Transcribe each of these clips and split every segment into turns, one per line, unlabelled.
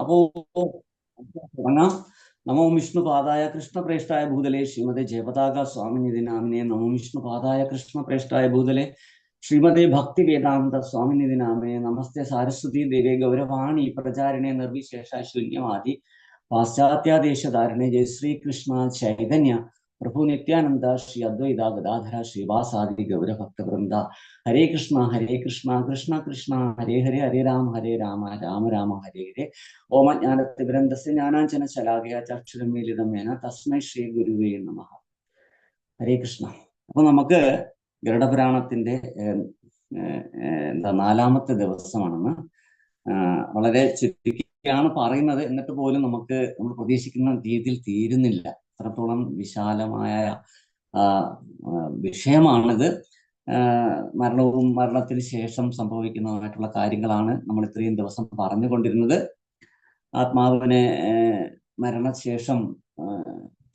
അപ്പോ തുടങ്ങാം. നമോ വിഷ്ണുപാദായ കൃഷ്ണപ്രേഷ്ഠായ ഭൂതലെ ശ്രീമതി ജയപതാക സ്വാമിനിധി നാമിനെ. നമോ വിഷ്ണുപാദായ കൃഷ്ണപ്രേഷ്ഠായ ഭൂതലെ ശ്രീമതി ഭക്തി വേദാന്ത സ്വാമിനിധി നാമിനെ. നമസ്തേ സാരസ്വതി ദേവേ ഗൗരവാണി പ്രചാരിണെ നിർവിശേഷ ശൂന്യവാദി പാശ്ചാത്യാദേശധാരണെ. ജയ ശ്രീകൃഷ്ണ ചൈതന്യ പ്രഭു നിത്യാനന്ദ ശ്രീ അദ്വൈത ഗദാധര ശ്രീവാസാദി ഗൗരഭക്തവൃന്ദ. ഹരേ കൃഷ്ണ കൃഷ്ണ കൃഷ്ണ ഹരേ ഹരേ, ഹരേ രാമ രാമ രാമ ഹരേ ഹരേ. ഓമജ്ഞാനത്തിഗ്രന്ഥസ്യ ജ്ഞാനാഞ്ജന ശലാകയ ചക്ഷുരമീലിതമേന തസ്മൈ ശ്രീ ഗുരുവേ നമഃ. ഹരേ കൃഷ്ണ. അപ്പൊ നമുക്ക് ഗരുഡപുരാണത്തിന്റെ നാലാമത്തെ ദിവസമാണെന്ന്. വളരെ ചുരുക്കിയാണ് പറയുന്നത്, എന്നിട്ട് പോലും നമ്മൾ പ്രതീക്ഷിക്കുന്ന രീതിയിൽ തീരുന്നില്ല. അത്രത്തോളം വിശാലമായ വിഷയമാണിത്. മരണവും മരണത്തിന് ശേഷം സംഭവിക്കുന്നതായിട്ടുള്ള കാര്യങ്ങളാണ് നമ്മൾ ഇത്രയും ദിവസം പറഞ്ഞുകൊണ്ടിരുന്നത്. ആത്മാവിനെ മരണശേഷം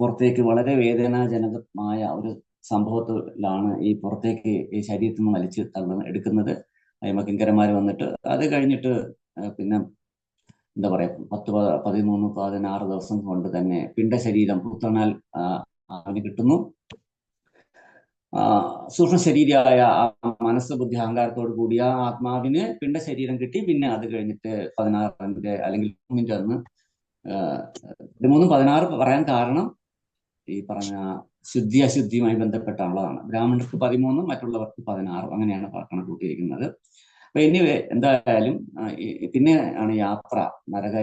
പുറത്തേക്ക് വളരെ വേദനാജനകമായ ഒരു സംഭവത്തിലാണ് ഈ പുറത്തേക്ക് ഈ ശരീരത്തിൽ നിന്ന് വലിച്ചു എടുക്കുന്നത്. അയ്മക്കിങ്കരന്മാർ വന്നിട്ട് അത് കഴിഞ്ഞിട്ട് പിന്നെ എന്താ പറയാ 10, 13, 16 ദിവസം കൊണ്ട് തന്നെ പിണ്ടശരീരം പുത്രനാൽ അവന് കിട്ടുന്നു. സൂക്ഷ്മ ശരീരമായ മനസ്സ് ബുദ്ധി അഹങ്കാരത്തോട് കൂടിയ ആത്മാവിന് പിണ്ടശരീരം കിട്ടി. പിന്നെ അത് കഴിഞ്ഞിട്ട് 16 അല്ലെങ്കിൽ 3 അന്ന് 13, 16 പറയാൻ കാരണം ഈ പറഞ്ഞ ശുദ്ധി അശുദ്ധിയുമായി ബന്ധപ്പെട്ടുള്ളതാണ്. ബ്രാഹ്മണർക്ക് 13, മറ്റുള്ളവർക്ക് 16, അങ്ങനെയാണ് കണക്കൂട്ടിയിരിക്കുന്നത്. അപ്പൊ എനിവേ എന്തായാലും പിന്നെ ആണ് യാത്ര, നരക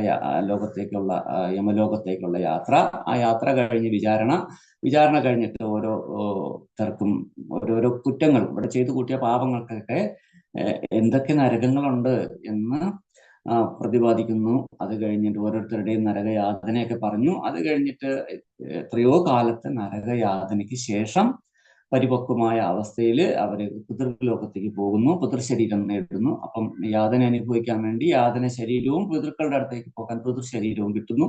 ലോകത്തേക്കുള്ള യമലോകത്തേക്കുള്ള യാത്ര. ആ യാത്ര കഴിഞ്ഞ് വിചാരണ കഴിഞ്ഞിട്ട് ഓരോരുത്തർക്കും ഓരോരോ കുറ്റങ്ങൾ, ഇവിടെ ചെയ്തു കൂട്ടിയ പാപങ്ങൾക്കൊക്കെ എന്തൊക്കെ നരകങ്ങളുണ്ട് എന്ന് പ്രതിപാദിക്കുന്നു. അത് കഴിഞ്ഞിട്ട് ഓരോരുത്തരുടെയും നരകയാതനയൊക്കെ പറഞ്ഞു. അത് കഴിഞ്ഞിട്ട് എത്രയോ കാലത്തെ നരകയാതനയ്ക്ക് ശേഷം പരിപക്വമായ അവസ്ഥയിൽ അവര് പിതൃലോകത്തേക്ക് പോകുന്നു, പിതൃശരീരം നേടുന്നു. അപ്പം യാതന അനുഭവിക്കാൻ വേണ്ടി യാതന ശരീരവും പിതൃക്കളുടെ അടുത്തേക്ക് പോകാൻ പിതൃശരീരവും കിട്ടുന്നു.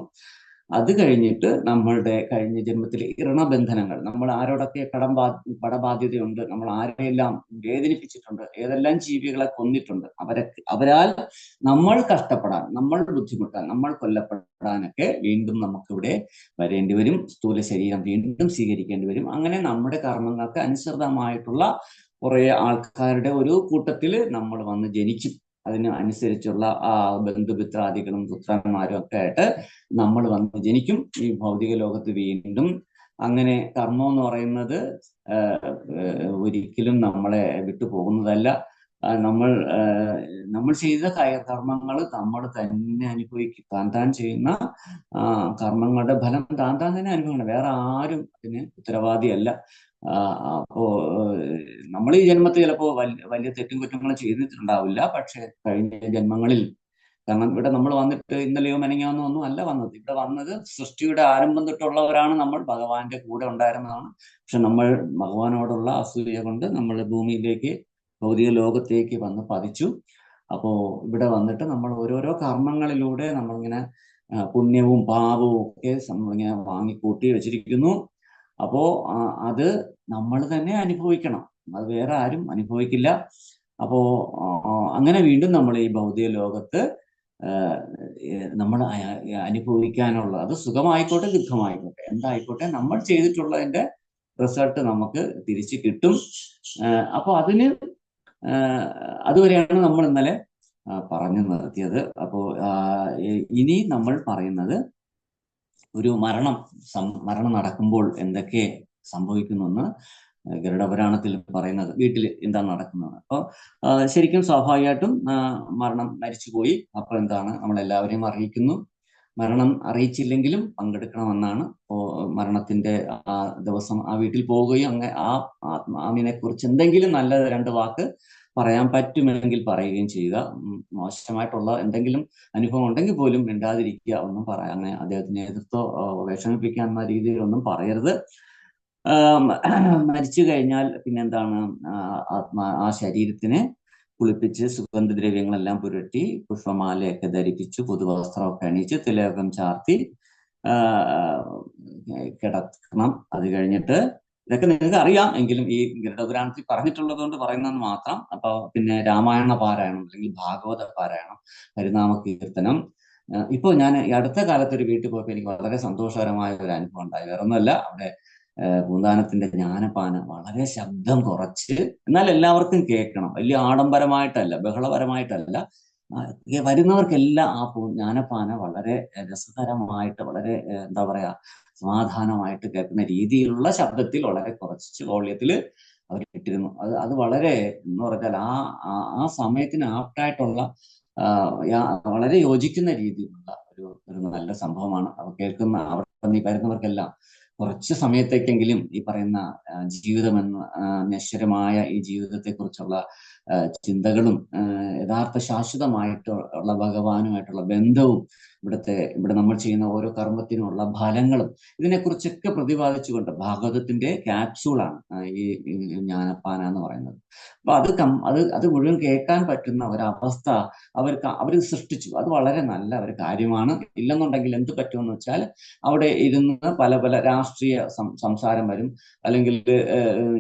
അത് കഴിഞ്ഞിട്ട് നമ്മളുടെ കഴിഞ്ഞ ജന്മത്തിലെ ഋണബന്ധനങ്ങൾ, നമ്മൾ ആരോടൊക്കെ കടബാധ്യതയുണ്ട്, നമ്മൾ ആരെയെല്ലാം വേദനിപ്പിച്ചിട്ടുണ്ട്, ഏതെല്ലാം ജീവികളെ കൊന്നിട്ടുണ്ട്, അവരാൽ നമ്മൾ കഷ്ടപ്പെടാൻ, നമ്മൾ ബുദ്ധിമുട്ടാൻ, നമ്മൾ കൊല്ലപ്പെടാനൊക്കെ വീണ്ടും നമുക്കിവിടെ വരേണ്ടി വരും. സ്ഥൂല ശരീരം വീണ്ടും സ്വീകരിക്കേണ്ടി വരും. അങ്ങനെ നമ്മുടെ കർമ്മങ്ങൾക്ക് അനുസൃതമായിട്ടുള്ള കുറെ ആൾക്കാരുടെ ഒരു കൂട്ടത്തിൽ നമ്മൾ വന്ന് ജനിക്കും. അതിന് അനുസരിച്ചുള്ള ബന്ധുമിത്രാദികളും പുത്രന്മാരും ഒക്കെ ആയിട്ട് നമ്മൾ വന്ന് ജനിക്കും ഈ ഭൗതിക ലോകത്ത് വീണ്ടും. അങ്ങനെ കർമ്മം എന്ന് പറയുന്നത് ഒരിക്കലും നമ്മളെ വിട്ടുപോകുന്നതല്ല. നമ്മൾ ചെയ്ത കർമ്മങ്ങൾ നമ്മൾ തന്നെ അനുഭവിക്കും. താൻ ചെയ്യുന്ന കർമ്മങ്ങളുടെ ഫലം താൻ തന്നെ അനുഭവിക്കണം. വേറെ ആരും അതിന് ഉത്തരവാദിയല്ല. അപ്പോ നമ്മൾ ഈ ജന്മത്തിൽ ചിലപ്പോ വലിയ തെറ്റും കുറ്റങ്ങളും ചെയ്തിട്ടുണ്ടാവില്ല. പക്ഷെ കഴിഞ്ഞ ജന്മങ്ങളിൽ, കാരണം ഇവിടെ നമ്മൾ വന്നിട്ട് ഇന്നലെയോ മെനങ്ങാന്നോ ഒന്നും അല്ല വന്നത്. ഇവിടെ വന്നത് സൃഷ്ടിയുടെ ആരംഭം തൊട്ടുള്ളവരാണ് നമ്മൾ. ഭഗവാന്റെ കൂടെ ഉണ്ടായിരുന്നതാണ്. പക്ഷെ നമ്മൾ ഭഗവാനോടുള്ള അസൂയ കൊണ്ട് നമ്മൾ ഭൂമിയിലേക്ക്, ഭൗതിക ലോകത്തേക്ക് വന്ന് പതിച്ചു. അപ്പോ ഇവിടെ വന്നിട്ട് നമ്മൾ ഓരോരോ കർമ്മങ്ങളിലൂടെ നമ്മളിങ്ങനെ പുണ്യവും പാപവും ഒക്കെ ഇങ്ങനെ വാങ്ങിക്കൂട്ടി വെച്ചിരിക്കുന്നു. അപ്പോ അത് നമ്മൾ തന്നെ അനുഭവിക്കണം, അത് വേറെ ആരും അനുഭവിക്കില്ല. അപ്പോ അങ്ങനെ വീണ്ടും നമ്മൾ ഈ ഭൗതിക ലോകത്ത് നമ്മൾ അനുഭവിക്കാനുള്ള, അത് സുഖമായിക്കോട്ടെ ദുഃഖമായിക്കോട്ടെ എന്തായിക്കോട്ടെ, നമ്മൾ ചെയ്തിട്ടുള്ളതിന്റെ റിസൾട്ട് നമുക്ക് തിരിച്ചു കിട്ടും. അപ്പൊ അതുവരെയാണ് നമ്മൾ ഇന്നലെ പറഞ്ഞു നിർത്തിയത്. അപ്പോ ഇനി നമ്മൾ പറയുന്നത് ഒരു മരണം നടക്കുമ്പോൾ എന്തൊക്കെ സംഭവിക്കുന്നെന്ന് ഗരുഡപുരാണത്തിൽ പറയുന്നത്, വീട്ടിൽ എന്താ നടക്കുന്നത്. അപ്പോൾ ശരിക്കും സ്വാഭാവികമായിട്ടും മരിച്ചുപോയി, അപ്പോൾ എന്താണ്, നമ്മളെല്ലാവരെയും അറിയിക്കുന്നു. മരണം അറിയിച്ചില്ലെങ്കിലും പങ്കെടുക്കണമെന്നാണ്. അപ്പോൾ മരണത്തിന്റെ ആ ദിവസം ആ വീട്ടിൽ പോവുകയും അങ്ങനെ ആ ആത്മാവിനെ കുറിച്ച് എന്തെങ്കിലും നല്ല 2 വാക്ക് പറയാൻ പറ്റുമെങ്കിൽ പറയുകയും ചെയ്യുക. മോശമായിട്ടുള്ള എന്തെങ്കിലും അനുഭവം ഉണ്ടെങ്കിൽ പോലും മിണ്ടാതിരിക്കുക, ഒന്നും അങ്ങനെ അദ്ദേഹത്തിന് എതിർത്തോ വിഷമിപ്പിക്കാവുന്ന രീതിയിലൊന്നും പറയരുത്. മരിച്ചു കഴിഞ്ഞാൽ പിന്നെന്താണ്, ആ ശരീരത്തിനെ കുളിപ്പിച്ച് സുഗന്ധദ്രവ്യങ്ങളെല്ലാം പുരട്ടി പുഷ്പമാലയൊക്കെ ധരിപ്പിച്ചു പുതുവസ്ത്രമൊക്കെ അണിയിച്ച് തിലകം ചാർത്തി കിടക്കണം. അത് കഴിഞ്ഞിട്ട്, ഇതൊക്കെ നിങ്ങൾക്ക് അറിയാം എങ്കിലും ഈ ഗരുഡപുരാണത്തിൽ പറഞ്ഞിട്ടുള്ളത് കൊണ്ട് പറയുന്നതെന്ന് മാത്രം. അപ്പൊ പിന്നെ രാമായണ പാരായണം അല്ലെങ്കിൽ ഭാഗവത പാരായണം, ഹരിനാമ കീർത്തനം, ഇപ്പോൾ ഞാൻ ഈ അടുത്ത കാലത്ത് ഒരു വീട്ടിൽ പോയപ്പോൾ എനിക്ക് വളരെ സന്തോഷകരമായ ഒരു അനുഭവം ഉണ്ടായി. വേറൊന്നുമല്ല, അവിടെ പൂന്താനത്തിന്റെ ജ്ഞാനപ്പാന വളരെ ശബ്ദം കുറച്ച്, എന്നാൽ എല്ലാവർക്കും കേൾക്കണം, വലിയ ആഡംബരമായിട്ടല്ല, ബഹളപരമായിട്ടല്ല, വരുന്നവർക്കെല്ലാം ആ ജ്ഞാനപ്പാന വളരെ രസകരമായിട്ട്, വളരെ എന്താ പറയാ, സമാധാനമായിട്ട് കേൾക്കുന്ന രീതിയിലുള്ള ശബ്ദത്തിൽ വളരെ കുറച്ച് വോള്യത്തിൽ അവർ ഇട്ടിരുന്നു. അത് വളരെ എന്ന് പറഞ്ഞാൽ ആ സമയത്തിന് ആപ്റ്റായിട്ടുള്ള വളരെ യോജിക്കുന്ന രീതിയിലുള്ള ഒരു നല്ല സംഭവമാണ്. അവർ കേൾക്കുന്ന, അവർ വരുന്നവർക്കെല്ലാം കുറച്ച് സമയത്തേക്കെങ്കിലും ഈ പറയുന്ന ജീവിതമെന്ന നശ്വരമായ ഈ ജീവിതത്തെക്കുറിച്ചുള്ള ചിന്തകളും യഥാർത്ഥ ശാശ്വതമായിട്ടുള്ള ഭഗവാനുമായിട്ടുള്ള ബന്ധവും ഇവിടെ നമ്മൾ ചെയ്യുന്ന ഓരോ കർമ്മത്തിനുമുള്ള ഫലങ്ങളും ഇതിനെക്കുറിച്ചൊക്കെ പ്രതിപാദിച്ചുകൊണ്ട് ഭാഗവതത്തിന്റെ ക്യാപ്സ്യൂളാണ് ഈ ജ്ഞാനപ്പാന എന്ന് പറയുന്നത്. അപ്പൊ അത് മുഴുവൻ കേൾക്കാൻ പറ്റുന്ന ഒരവസ്ഥ അവർ സൃഷ്ടിച്ചു. അത് വളരെ നല്ല ഒരു കാര്യമാണ്. ഇല്ലെന്നുണ്ടെങ്കിൽ എന്ത് പറ്റുമെന്ന് വെച്ചാൽ അവിടെ ഇരുന്ന് പല പല രാഷ്ട്രീയ സംസാരം വരും, അല്ലെങ്കിൽ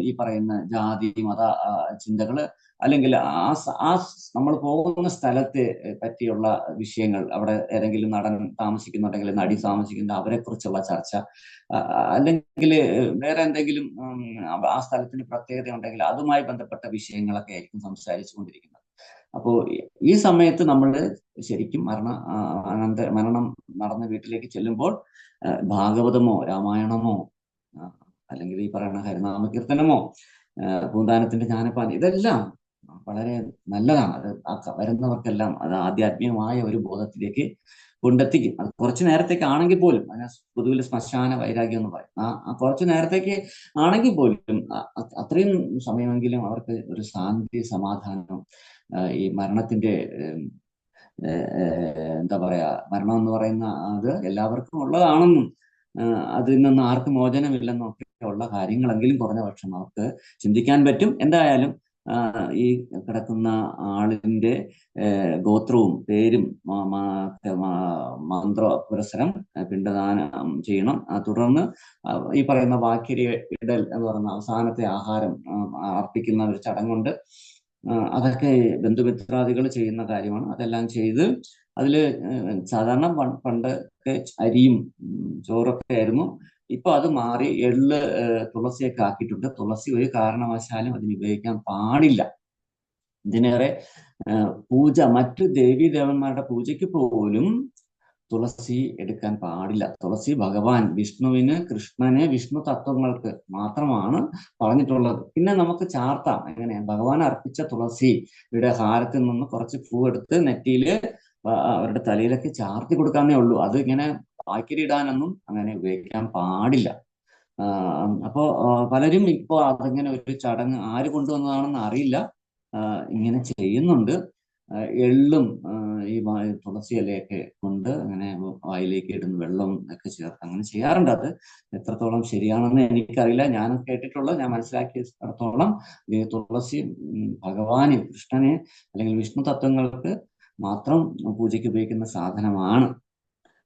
ഈ പറയുന്ന ജാതി മത ചിന്തകള്, അല്ലെങ്കിൽ ആ നമ്മൾ പോകുന്ന സ്ഥലത്തെ പറ്റിയുള്ള വിഷയങ്ങൾ, അവിടെ ഏതെങ്കിലും നടൻ താമസിക്കുന്നുണ്ടെങ്കിൽ നടി താമസിക്കുന്ന അവരെ കുറിച്ചുള്ള ചർച്ച, അല്ലെങ്കിൽ വേറെ എന്തെങ്കിലും ആ സ്ഥലത്തിന് പ്രത്യേകത ഉണ്ടെങ്കിൽ അതുമായി ബന്ധപ്പെട്ട വിഷയങ്ങളൊക്കെ ആയിരിക്കും സംസാരിച്ചു കൊണ്ടിരിക്കുന്നത്. അപ്പോൾ ഈ സമയത്ത് നമ്മൾ ശരിക്കും മരണം നടന്ന വീട്ടിലേക്ക് ചെല്ലുമ്പോൾ ഭാഗവതമോ രാമായണമോ അല്ലെങ്കിൽ ഈ പറയുന്ന ഹരിനാമ കീർത്തനമോ പൂന്താനത്തിന്റെ ജ്ഞാനപ്പാന, ഇതെല്ലാം വളരെ നല്ലതാണ്. അത് വരുന്നവർക്കെല്ലാം അത് ആധ്യാത്മികമായ ഒരു ബോധത്തിലേക്ക് കൊണ്ടെത്തിക്കും. അത് കുറച്ചു നേരത്തേക്ക് ആണെങ്കിൽ പോലും, അതിനെ പൊതുവിൽ ശ്മശാന വൈരാഗ്യം എന്ന് പറയും, കുറച്ചു നേരത്തേക്ക് ആണെങ്കിൽ പോലും അത്രയും സമയമെങ്കിലും അവർക്ക് ഒരു ശാന്തി സമാധാനം, ഈ മരണത്തിന്റെ എന്താ പറയാ, മരണം എന്ന് പറയുന്ന അത് എല്ലാവർക്കും ഉള്ളതാണെന്നും അതിൽ നിന്ന് ആർക്കും മോചനമില്ലെന്നും ഒക്കെ ഉള്ള കാര്യങ്ങളെങ്കിലും കുറഞ്ഞ പക്ഷം അവർക്ക് ചിന്തിക്കാൻ പറ്റും. എന്തായാലും ഈ കിടക്കുന്ന ആളിന്റെ ഗോത്രവും പേരും മന്ത്ര പുരസരം പിണ്ടദാനം ചെയ്യണം. തുടർന്ന് ഈ പറയുന്ന വാക്കിരി ഇടൽ എന്ന് പറയുന്ന അവസാനത്തെ ആഹാരം അർപ്പിക്കുന്ന ഒരു ചടങ്ങുണ്ട്. അതൊക്കെ ബന്ധുമിത്രാദികൾ ചെയ്യുന്ന കാര്യമാണ്. അതെല്ലാം ചെയ്ത് അതില് സാധാരണ പണ്ടൊക്കെ അരിയും ചോറൊക്കെ ആയിരുന്നു. ഇപ്പൊ അത് മാറി എള്ള് തുളസിയൊക്കെ ആക്കിയിട്ടുണ്ട്. തുളസി ഒരു കാരണവശാലും അതിന് ഉപയോഗിക്കാൻ പാടില്ല. ഇതിനേറെ പൂജ, മറ്റു ദേവീ ദേവന്മാരുടെ പൂജയ്ക്ക് പോലും തുളസി എടുക്കാൻ പാടില്ല. തുളസി ഭഗവാൻ വിഷ്ണുവിന്, കൃഷ്ണന്, വിഷ്ണു തത്വങ്ങൾക്ക് മാത്രമാണ് പറഞ്ഞിട്ടുള്ളത്. പിന്നെ നമുക്ക് ചാർത്താം. എങ്ങനെ? ഭഗവാൻ അർപ്പിച്ച തുളസിയുടെ ഹാരത്തിൽ നിന്ന് കുറച്ച് പൂവെടുത്ത് നെറ്റിയില് അവരുടെ തലയിലൊക്കെ ചാർത്തി കൊടുക്കാന്നേ ഉള്ളൂ. അത് ഇങ്ങനെ വാക്കിലിടാനൊന്നും അങ്ങനെ ഉപയോഗിക്കാൻ പാടില്ല. അപ്പോ പലരും ഇപ്പോ അതിങ്ങനെ ഒരു ചടങ്ങ് ആര് കൊണ്ടുവന്നതാണെന്ന് അറിയില്ല, ഇങ്ങനെ ചെയ്യുന്നുണ്ട്. എള്ളും ഈ തുളസി ഇലയൊക്കെ കൊണ്ട് അങ്ങനെ വായിലേക്ക് ഇടുന്ന വെള്ളം ഒക്കെ ചേർത്ത് അങ്ങനെ ചെയ്യാറുണ്ട്. അത് എത്രത്തോളം ശരിയാണെന്ന് എനിക്കറിയില്ല. ഞാൻ മനസ്സിലാക്കിയിടത്തോളം ഈ തുളസി ഭഗവാന്, കൃഷ്ണന് അല്ലെങ്കിൽ വിഷ്ണു തത്വങ്ങൾക്ക് മാത്രം പൂജയ്ക്ക് ഉപയോഗിക്കുന്ന സാധനമാണ്.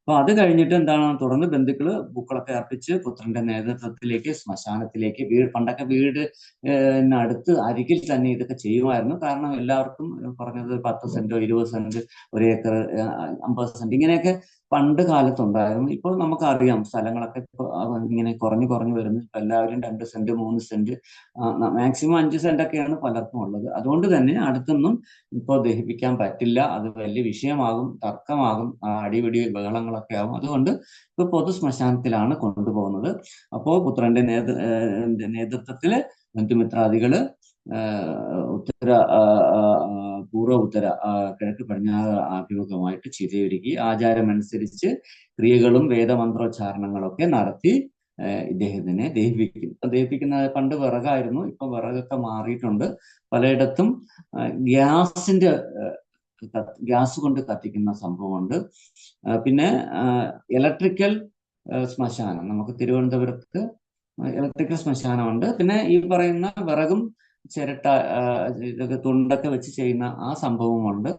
അപ്പൊ അത് കഴിഞ്ഞിട്ട് എന്താണ്, തുടർന്ന് ബന്ധുക്കള് പൂക്കളൊക്കെ അർപ്പിച്ച് പുത്രന്റെ നേതൃത്വത്തിലേക്ക് ശ്മശാനത്തിലേക്ക്, പണ്ടൊക്കെ അടുത്ത് അരികിൽ തന്നെ ഇതൊക്കെ ചെയ്യുമായിരുന്നു. കാരണം എല്ലാവർക്കും പറഞ്ഞത് 10 സെന്റോ 20 സെന്റ്, 1 ഏക്കർ, 50 സെന്റ് ഇങ്ങനെയൊക്കെ പണ്ട് കാലത്തുണ്ടായിരുന്നു. ഇപ്പോൾ നമുക്കറിയാം സ്ഥലങ്ങളൊക്കെ ഇങ്ങനെ കുറഞ്ഞു കുറഞ്ഞു വരുന്നു. ഇപ്പൊ എല്ലാവരും 2 സെന്റ് 3 സെന്റ്, മാക്സിമം 5 സെന്റ് ഒക്കെയാണ് പലർക്കും ഉള്ളത്. അതുകൊണ്ട് തന്നെ അടുത്തൊന്നും ഇപ്പോൾ ദഹിപ്പിക്കാൻ പറ്റില്ല. അത് വലിയ വിഷയമാകും, തർക്കമാകും, അടിപിടി ബഹളങ്ങളൊക്കെ ആകും. അതുകൊണ്ട് ഇപ്പൊ പൊതു ശ്മശാനത്തിലാണ് കൊണ്ടുപോകുന്നത്. അപ്പോ പുത്രന്റെ നേതൃത്വത്തില് ബന്ധുമിത്രാദികള് പൂർവ്വ ഉത്തര കിഴക്ക് പടിഞ്ഞാറ് ആഭിമുഖമായിട്ട് ചിതയൊരുക്കി ആചാരമനുസരിച്ച് ക്രിയകളും വേദമന്ത്രോച്ചാരണങ്ങളൊക്കെ നടത്തി ഇദ്ദേഹത്തിനെ ദഹിപ്പിക്കുന്ന പണ്ട് വിറകായിരുന്നു, ഇപ്പൊ വിറകൊക്കെ മാറിയിട്ടുണ്ട്. പലയിടത്തും ഗ്യാസ് കൊണ്ട് കത്തിക്കുന്ന സംഭവമുണ്ട്. പിന്നെ ഇലക്ട്രിക്കൽ ശ്മശാനം, നമുക്ക് തിരുവനന്തപുരത്ത് ഇലക്ട്രിക്കൽ ശ്മശാനമുണ്ട്. പിന്നെ ഈ പറയുന്ന വിറകും ചിരട്ട ഇതൊക്കെ തുണ്ടൊക്കെ വെച്ച് ചെയ്യുന്ന ആ സംഭവമുണ്ട്.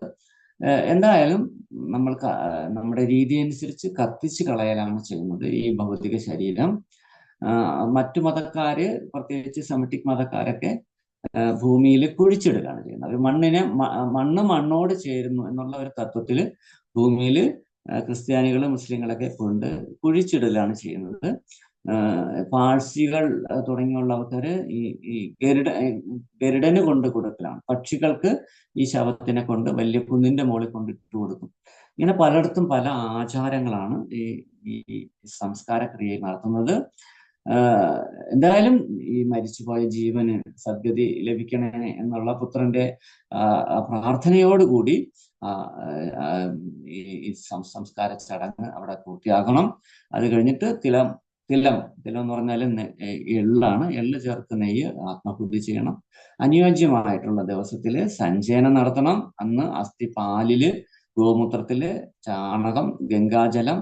എന്തായാലും നമ്മൾക്ക് നമ്മുടെ രീതി അനുസരിച്ച് കത്തിച്ച് കളയലാണ് ചെയ്യുന്നത് ഈ ഭൗതിക ശരീരം. മറ്റു മതക്കാര്, പ്രത്യേകിച്ച് സെമിറ്റിക് മതക്കാരൊക്കെ ഭൂമിയിൽ കുഴിച്ചിടുകയാണ് ചെയ്യുന്നത്. അവർ മണ്ണ് മണ്ണോട് ചേരുന്നു എന്നുള്ള ഒരു തത്വത്തിൽ ഭൂമിയിൽ ക്രിസ്ത്യാനികളും മുസ്ലിങ്ങളൊക്കെ കൊണ്ട് കുഴിച്ചിടലാണ് ചെയ്യുന്നത്. പാഴ്സികൾ തുടങ്ങിയുള്ള ആൾക്കാര് ഈ ഗരുഡന് കൊണ്ട് കൊടുക്കലാണ്. പക്ഷികൾക്ക് ഈ ശവത്തിനെ കൊണ്ട് വലിയ കുന്നിന്റെ മുകളിൽ കൊണ്ട് ഇട്ട് കൊടുക്കും. ഇങ്ങനെ പലയിടത്തും പല ആചാരങ്ങളാണ് ഈ സംസ്കാര ക്രിയ നടത്തുന്നത്. എന്തായാലും ഈ മരിച്ചുപോയ ജീവന് സദ്ഗതി ലഭിക്കണേ എന്നുള്ള പുത്രന്റെ പ്രാർത്ഥനയോടുകൂടി ഈ സംസ്കാര ചടങ്ങ് അവിടെ പൂർത്തിയാകണം. അത് കഴിഞ്ഞിട്ട് തിലം എന്ന് പറഞ്ഞാൽ എള്ളാണ്. എള്ള് ചേർത്ത് നെയ്യ് ആത്മശുദ്ധി ചെയ്യണം. അനുയോജ്യമായിട്ടുള്ള ദിവസത്തില് സഞ്ചയനം നടത്തണം. അന്ന് അസ്ഥി പാലില്, ഗോമൂത്രത്തില്, ചാണകം, ഗംഗാജലം,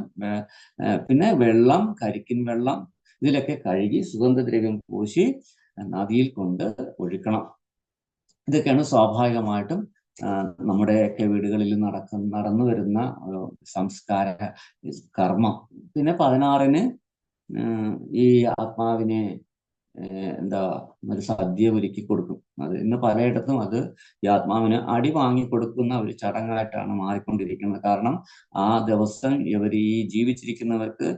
പിന്നെ വെള്ളം, കരിക്കിൻ വെള്ളം ഇതിലൊക്കെ കഴുകി സുഗന്ധദ്രവ്യം പൂശി നദിയിൽ കൊണ്ട് ഒഴുക്കണം. ഇതൊക്കെയാണ് സ്വാഭാവികമായിട്ടും നമ്മുടെയൊക്കെ വീടുകളിൽ നടന്നു വരുന്ന സംസ്കാര കർമ്മം. പിന്നെ 16-ന് ഈ ആത്മാവിനെ ഒരു സദ്യ ഒരുക്കി കൊടുക്കും. അത് ഇന്ന് പലയിടത്തും അത് ഈ ആത്മാവിന് അടി വാങ്ങി കൊടുക്കുന്ന ഒരു ചടങ്ങായിട്ടാണ് മാറിക്കൊണ്ടിരിക്കുന്നത്. കാരണം ആ ദിവസം ഇവർ ഈ ജീവിച്ചിരിക്കുന്നവർക്ക്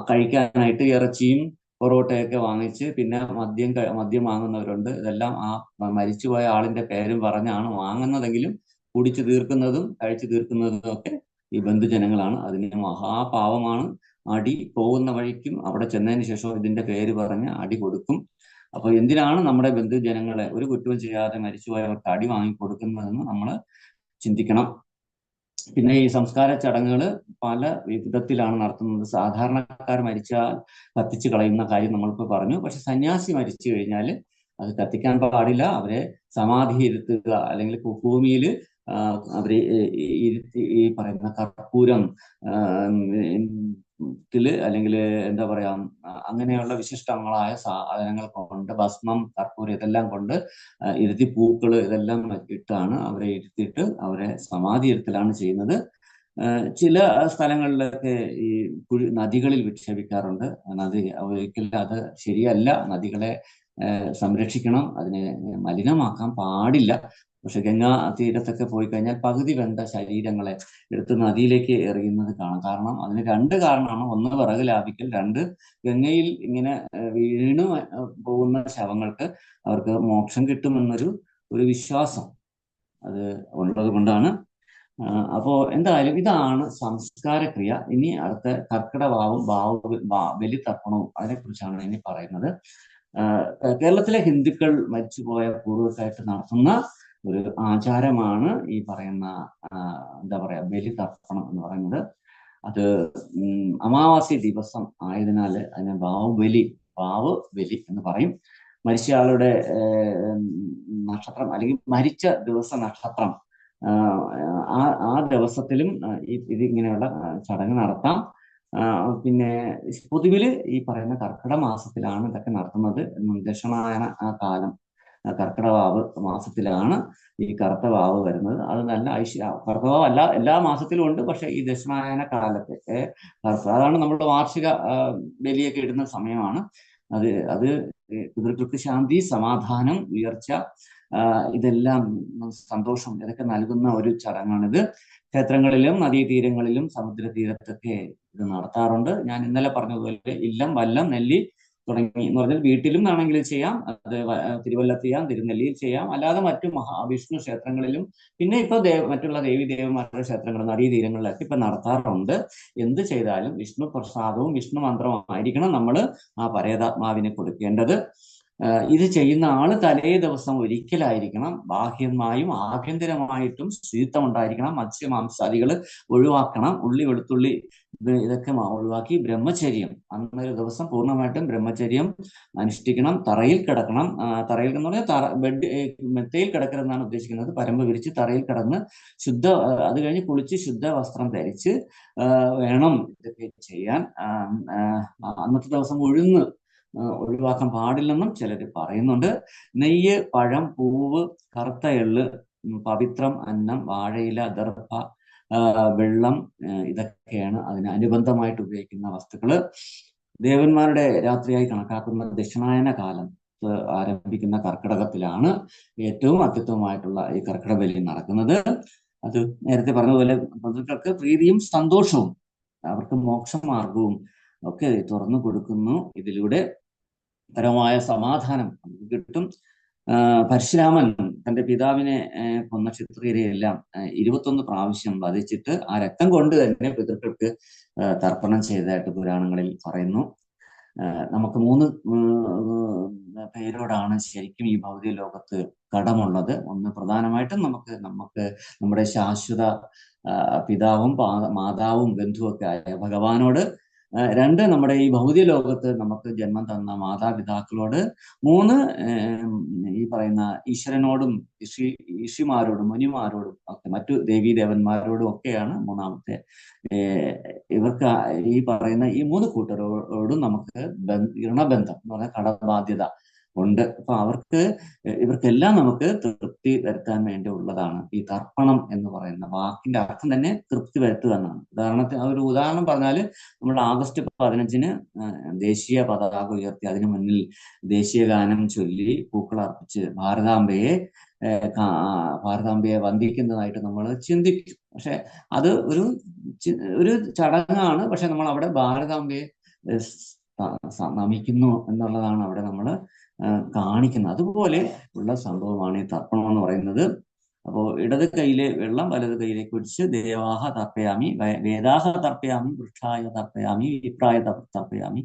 കഴിക്കാനായിട്ട് ഇറച്ചിയും പൊറോട്ടയൊക്കെ വാങ്ങിച്ച്, പിന്നെ മദ്യം വാങ്ങുന്നവരുണ്ട്. ഇതെല്ലാം ആ മരിച്ചുപോയ ആളിന്റെ പേരും പറഞ്ഞാണ് വാങ്ങുന്നതെങ്കിലും കുടിച്ചു തീർക്കുന്നതും കഴിച്ചു തീർക്കുന്നതും ഒക്കെ ഈ ബന്ധുജനങ്ങളാണ്. അതിന് മഹാപാവമാണ്. അടി പോകുന്ന വഴിക്കും അവിടെ ചെന്നതിന് ശേഷം ഇതിന്റെ പേര് പറഞ്ഞ് അടി കൊടുക്കും. അപ്പൊ എന്തിനാണ് നമ്മുടെ ബന്ധുജനങ്ങളെ ഒരു കുറ്റവും ചെയ്യാതെ മരിച്ചുപോയവർക്ക് അടി വാങ്ങിക്കൊടുക്കുന്നതെന്ന് നമ്മൾ ചിന്തിക്കണം. പിന്നെ ഈ സംസ്കാര ചടങ്ങുകൾ പല വിധത്തിലാണ് നടത്തുന്നത്. സാധാരണക്കാർ മരിച്ചാൽ കത്തിച്ചു കളയുന്ന കാര്യം നമ്മളിപ്പോൾ പറഞ്ഞു. പക്ഷെ സന്യാസി മരിച്ചു കഴിഞ്ഞാൽ അത് കത്തിക്കാൻ പാടില്ല. അവരെ സമാധി ഇരുത്തുക, അല്ലെങ്കിൽ ഭൂമിയിൽ അവരെ ഇരുത്തി ഈ പറയുന്ന കർപ്പൂരം അല്ലെങ്കിൽ എന്താ പറയാ, അങ്ങനെയുള്ള വിശിഷ്ടങ്ങളായ സാധനങ്ങൾ കൊണ്ട്, ഭസ്മം, കർപ്പൂരം ഇതെല്ലാം കൊണ്ട് ഇരുത്തി, പൂക്കള് ഇതെല്ലാം ഇട്ടാണ് അവരെ ഇരുത്തിയിട്ട് അവരെ സമാധി ഇരുത്തലാണ് ചെയ്യുന്നത്. ചില സ്ഥലങ്ങളിലൊക്കെ ഈ നദികളിൽ വിക്ഷേപിക്കാറുണ്ട്. ഒരിക്കലും അത് ശരിയല്ല. നദികളെ സംരക്ഷിക്കണം, അതിനെ മലിനമാക്കാൻ പാടില്ല. പക്ഷെ ഗംഗാ തീരത്തൊക്കെ പോയി കഴിഞ്ഞാൽ പകുതി വെന്ത ശരീരങ്ങളെ എടുത്ത് നദിയിലേക്ക് എറിയുന്നത് കാണാം. കാരണം അതിന് രണ്ട് കാരണമാണ്. ഒന്ന്, വിറക് ലാഭിക്കൽ. രണ്ട്, ഗംഗയിൽ ഇങ്ങനെ വീണു പോകുന്ന ശവങ്ങൾക്ക് അവർക്ക് മോക്ഷം കിട്ടുമെന്നൊരു വിശ്വാസം അത് ഉള്ളത് കൊണ്ടാണ്. അപ്പോ എന്തായാലും ഇതാണ് സംസ്കാരക്രിയ. ഇനി അടുത്ത കർക്കിടവാവും ബലി തർപ്പണവും അതിനെക്കുറിച്ചാണ് ഇനി പറയുന്നത്. കേരളത്തിലെ ഹിന്ദുക്കൾ മരിച്ചുപോയ പൂർവ്വക്കായിട്ട് നടത്തുന്ന ഒരു ആചാരമാണ് ഈ പറയുന്ന എന്താ പറയാ ബലി തർപ്പണം എന്ന് പറയുന്നത്. അത് അമാവാസി ദിവസം ആയതിനാൽ അതിനെ വാവ് ബലി എന്ന് പറയും. മരിച്ചയാളുടെ നക്ഷത്രം അല്ലെങ്കിൽ മരിച്ച ദിവസ നക്ഷത്രം ആ ദിവസത്തിലും ഇതിങ്ങനെയുള്ള ചടങ്ങ് നടത്താം. പിന്നെ പൊതുവിൽ ഈ പറയുന്ന കർക്കിടക മാസത്തിലാണ് ഇതൊക്കെ നടത്തുന്നത്. ദക്ഷിണായന കാലം കർക്കിടവാവ് മാസത്തിലാണ് ഈ കറുത്ത വാവ് വരുന്നത്. അത് നല്ല കറുത്തവാവ് അല്ല, എല്ലാ മാസത്തിലും ഉണ്ട്. പക്ഷെ ഈ ദക്ഷിണായന കാലത്തെ അതാണ് നമ്മുടെ വാർഷിക ബലിയൊക്കെ ഇടുന്ന സമയമാണ്. അത് പിതൃകൾക്ക് ശാന്തി, സമാധാനം, ഉയർച്ച, ഇതെല്ലാം സന്തോഷം, ഇതൊക്കെ നൽകുന്ന ഒരു ചടങ്ങാണിത്. ക്ഷേത്രങ്ങളിലും നദീതീരങ്ങളിലും സമുദ്രതീരത്തൊക്കെ ഇത് നടത്താറുണ്ട്. ഞാൻ ഇന്നലെ പറഞ്ഞതുപോലെ ഇല്ലം, വല്ലം, നെല്ലി തുടങ്ങി എന്ന് പറഞ്ഞാൽ വീട്ടിലും ആണെങ്കിൽ ചെയ്യാം. അത് തിരുവല്ലത്ത് ചെയ്യാം, തിരുനെല്ലിയിൽ ചെയ്യാം. അല്ലാതെ മറ്റു വിഷ്ണു ക്ഷേത്രങ്ങളിലും പിന്നെ ഇപ്പൊ മറ്റുള്ള ദേവീദേവന്മാരുടെ ക്ഷേത്രങ്ങളും നദീതീരങ്ങളിലൊക്കെ ഇപ്പൊ നടത്താറുണ്ട്. എന്ത് ചെയ്താലും വിഷ്ണു പ്രസാദവും വിഷ്ണു മന്ത്രവും ആയിരിക്കണം നമ്മൾ ആ പരേതാത്മാവിനെ കൊടുക്കേണ്ടത്. ഇത് ചെയ്യുന്ന ആള് തലേ ദിവസം ഒരിക്കലായിരിക്കണം. ബാഹ്യമായും ആഭ്യന്തരമായിട്ടും ശുചിത്വം ഉണ്ടായിരിക്കണം. മത്സ്യമാംസാദികൾ ഒഴിവാക്കണം. ഉള്ളി, വെളുത്തുള്ളി ഇതൊക്കെ ഒഴിവാക്കി ബ്രഹ്മചര്യം, അന്നൊരു ദിവസം പൂർണ്ണമായിട്ടും ബ്രഹ്മചര്യം അനുഷ്ഠിക്കണം. തറയിൽ കിടക്കണം. തറയിൽ എന്ന് പറഞ്ഞാൽ മെത്തയിൽ കിടക്കരുതെന്നാണ് ഉദ്ദേശിക്കുന്നത്. പരമ്പ് വിരിച്ച് തറയിൽ കിടന്ന് അത് കഴിഞ്ഞ് കുളിച്ച് ശുദ്ധ വസ്ത്രം ധരിച്ച് വേണം ഇതൊക്കെ ചെയ്യാൻ. അന്നത്തെ ദിവസം ഉഴുന്ന് ഒഴിവാക്കാൻ പാടില്ലെന്നും ചിലർ പറയുന്നുണ്ട്. നെയ്യ്, പഴം, പൂവ്, കറുത്ത എള്ള്, പവിത്രം, അന്നം, വാഴയില, ദർഭ, വെള്ളം ഇതൊക്കെയാണ് അതിന് അനുബന്ധമായിട്ട് ഉപയോഗിക്കുന്ന വസ്തുക്കള്. ദേവന്മാരുടെ രാത്രിയായി കണക്കാക്കുന്ന ദക്ഷിണായന കാലം ആരംഭിക്കുന്ന കർക്കിടകത്തിലാണ് ഏറ്റവും അത്യുത്തമമായിട്ടുള്ള ഈ കർക്കിടക ബലി നടക്കുന്നത്. അത് നേരത്തെ പറഞ്ഞതുപോലെ ബന്ധുക്കൾക്ക് പ്രീതിയും സന്തോഷവും അവർക്ക് മോക്ഷമാർഗവും ഒക്കെ തുറന്നു കൊടുക്കുന്നു. ഇതിലൂടെ പരമായ സമാധാനം നമുക്ക് കിട്ടും. പരശുരാമൻ തന്റെ പിതാവിനെ കൊന്ന ക്ഷത്രിയരെയെല്ലാം 21 പ്രാവശ്യം വധിച്ചിട്ട് ആ രക്തം കൊണ്ട് തന്നെ പിതൃക്കൾക്ക് തർപ്പണം ചെയ്തതായിട്ട് പുരാണങ്ങളിൽ പറയുന്നു. നമുക്ക് 3 പേരോടാണ് ശരിക്കും ഈ ഭൗതിക ലോകത്ത് കടമുള്ളത്. ഒന്ന് പ്രധാനമായിട്ടും നമുക്ക് നമ്മുടെ ശാശ്വത പിതാവും മാതാവും ബന്ധുവൊക്കെ ആയ ഭഗവാനോട്, 2 നമ്മുടെ ഈ ഭൗതിക ലോകത്ത് നമുക്ക് ജന്മം തന്ന മാതാപിതാക്കളോട്, 3 ഈ പറയുന്ന ഈശ്വരനോടും ഋഷിമാരോടും മുനിമാരോടും ഒക്കെ മറ്റു ദേവീദേവന്മാരോടും ഒക്കെയാണ് മൂന്നാമത്തെ. ഇവർക്ക് ഈ പറയുന്ന ഈ 3 കൂട്ടരോടും നമുക്ക് ഋണബന്ധം എന്ന് പറഞ്ഞാൽ കടബാധ്യത ഉണ്ട്. അപ്പൊ ഇവർക്കെല്ലാം നമുക്ക് തൃപ്തി വരുത്താൻ വേണ്ടി ഉള്ളതാണ് ഈ തർപ്പണം എന്ന് പറയുന്ന വാക്കിന്റെ അർത്ഥം തന്നെ തൃപ്തി വരുത്തുക എന്നാണ്. ഒരു ഉദാഹരണം പറഞ്ഞാല്, നമ്മൾ ആഗസ്റ്റ് 15-ന് ദേശീയ പതാക ഉയർത്തി അതിനു മുന്നിൽ ദേശീയ ഗാനം ചൊല്ലി പൂക്കളർപ്പിച്ച് ഭാരതാംബയെ വന്ദിക്കുന്നതായിട്ട് നമ്മൾ ചിന്തിക്കും. പക്ഷെ അത് ഒരു ചടങ്ങാണ്. പക്ഷെ നമ്മൾ അവിടെ ഭാരതാംബയെ നമിക്കുന്നു എന്നുള്ളതാണ് അവിടെ നമ്മൾ കാണിക്കുന്നത്. അതുപോലെ ഉള്ള സംഭവമാണ് ഈ തർപ്പണം എന്ന് പറയുന്നത്. അപ്പോൾ ഇടത് കൈയിലെ വെള്ളം വലത് കൈയിലേക്ക് ഒഴിച്ച് ദേവാഹ തർപ്പയാമി, വേദാഹ തർപ്പയാമി, വൃക്ഷായ തർപ്പയാമി, വിപ്രായ തർപ്പയാമി,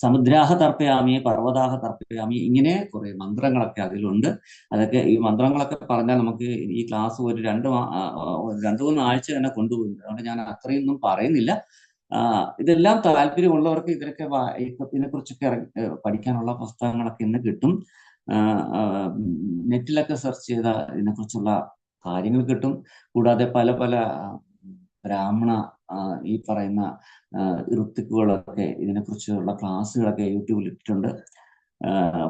സമുദ്രാഹ തർപ്പയാമി, പർവ്വതാഹ തർപ്പയാമി, ഇങ്ങനെ കുറെ മന്ത്രങ്ങളൊക്കെ അതിലുണ്ട്. അതൊക്കെ ഈ മന്ത്രങ്ങളൊക്കെ പറഞ്ഞാൽ നമുക്ക് ഈ ക്ലാസ് ഒരു 2-3 ആഴ്ച തന്നെ കൊണ്ടുപോകുന്നുണ്ട്. അതുകൊണ്ട് ഞാൻ അത്രയൊന്നും പറയുന്നില്ല. ഇതെല്ലാം താല്പര്യമുള്ളവർക്ക് ഇതിനെക്കുറിച്ചൊക്കെ പഠിക്കാനുള്ള പുസ്തകങ്ങളൊക്കെ ഇന്ന് കിട്ടും. നെറ്റിലൊക്കെ സെർച്ച് ചെയ്ത ഇതിനെക്കുറിച്ചുള്ള കാര്യങ്ങൾ കിട്ടും. കൂടാതെ പല പല ബ്രാഹ്മണ ഈ പറയുന്ന ഋത്തുക്കുകളൊക്കെ ഇതിനെക്കുറിച്ചുള്ള ക്ലാസ്സുകളൊക്കെ യൂട്യൂബിൽ ഇട്ടിട്ടുണ്ട്.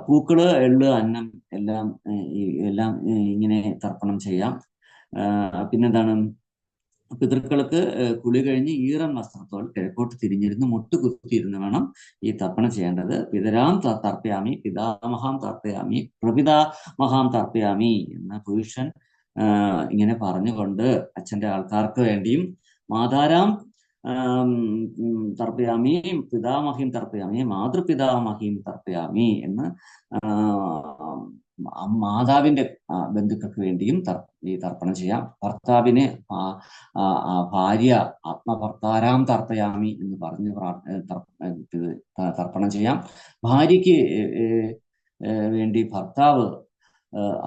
പൂക്കള്, എള്ള്, അന്നം എല്ലാം ഇങ്ങനെ തർപ്പണം ചെയ്യാം. പിന്നെന്താണ്, പിതൃക്കൾക്ക് കുളി കഴിഞ്ഞ് ഈറൻ വസ്ത്രത്തോട് കിഴക്കോട്ട് തിരിഞ്ഞിരുന്ന് മുട്ടുകുത്തിയിരുന്ന് വേണം ഈ തർപ്പണം ചെയ്യേണ്ടത്. പിതരാം തർപ്പയാമി, പിതാമഹാം തർപ്പയാമി, പ്രപിതാമഹാം തർപ്പയാമി എന്ന പുരുഷൻ ഇങ്ങനെ പറഞ്ഞുകൊണ്ട് അച്ഛന്റെ ആൾക്കാർക്ക് വേണ്ടിയും, മാതാരാം തർപ്പയാമി, പിതാമഹിം തർപ്പയാമി, മാതൃപിതാമഹിം തർപ്പയാമി എന്ന് മാതാവിന്റെ ബന്ധുക്കൾക്ക് വേണ്ടിയും ഈ തർപ്പണം ചെയ്യാം. ഭർത്താവിന് ഭാര്യ ആത്മഭർത്താരാം തർപ്പയാമി എന്ന് പറഞ്ഞ് തർപ്പണം ചെയ്യാം. ഭാര്യയ്ക്ക് വേണ്ടി ഭർത്താവ്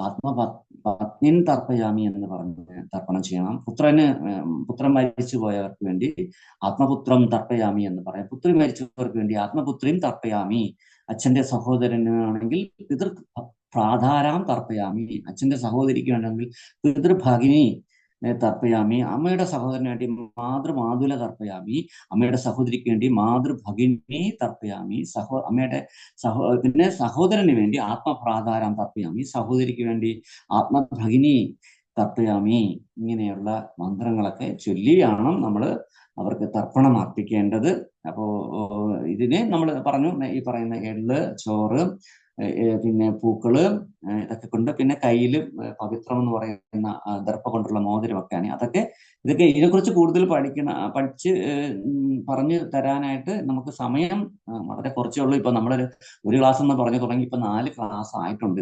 ആത്മപത്നിൻ തർപ്പയാമി എന്ന് പറഞ്ഞ് തർപ്പണം ചെയ്യണം. പുത്രൻ മരിച്ചു പോയവർക്ക് വേണ്ടി ആത്മപുത്രം തർപ്പയാമി എന്ന് പറയാം. പുത്രി മരിച്ചവർക്ക് വേണ്ടി ആത്മപുത്രിയും തർപ്പയാമി. അച്ഛന്റെ സഹോദരനാണെങ്കിൽ പ്രാധാരാം തർപ്പയാമി, അച്ഛന്റെ സഹോദരിക്ക് വേണമെങ്കിൽ പിതൃഭഗിനി തർപ്പയാമി. അമ്മയുടെ സഹോദരന് വേണ്ടി മാതൃമാതുല തർപ്പയാമി, അമ്മയുടെ സഹോദരിക്ക് വേണ്ടി മാതൃഭഗിനി തർപ്പയാമി. പിന്നെ സഹോദരന് വേണ്ടി ആത്മപ്രാധാരാം തർപ്പയാമി, സഹോദരിക്ക് വേണ്ടി ആത്മഭഗിനി തർപ്പയാമി. ഇങ്ങനെയുള്ള മന്ത്രങ്ങളൊക്കെ ചൊല്ലിയാണ് നമ്മൾ അവർക്ക് തർപ്പണം അർപ്പിക്കേണ്ടത്. അപ്പോ ഇതിനെ നമ്മൾ പറഞ്ഞു, ഈ പറയുന്ന എള്ള്, ചോറ്, പിന്നെ പൂക്കള്, ഇതൊക്കെ കൊണ്ട്, പിന്നെ കയ്യിൽ പവിത്രം എന്ന് പറയുന്ന ദർഭ കൊണ്ടുള്ള മോതിരമൊക്കെയാണ്. ഇതൊക്കെ ഇതിനെക്കുറിച്ച് കൂടുതൽ പഠിച്ച് പറഞ്ഞു തരാനായിട്ട് നമുക്ക് സമയം വളരെ കുറച്ചേ ഉള്ളൂ. ഇപ്പൊ ഒരു ക്ലാസ് എന്ന് പറഞ്ഞു തുടങ്ങി ഇപ്പൊ 4 ക്ലാസ് ആയിട്ടുണ്ട്.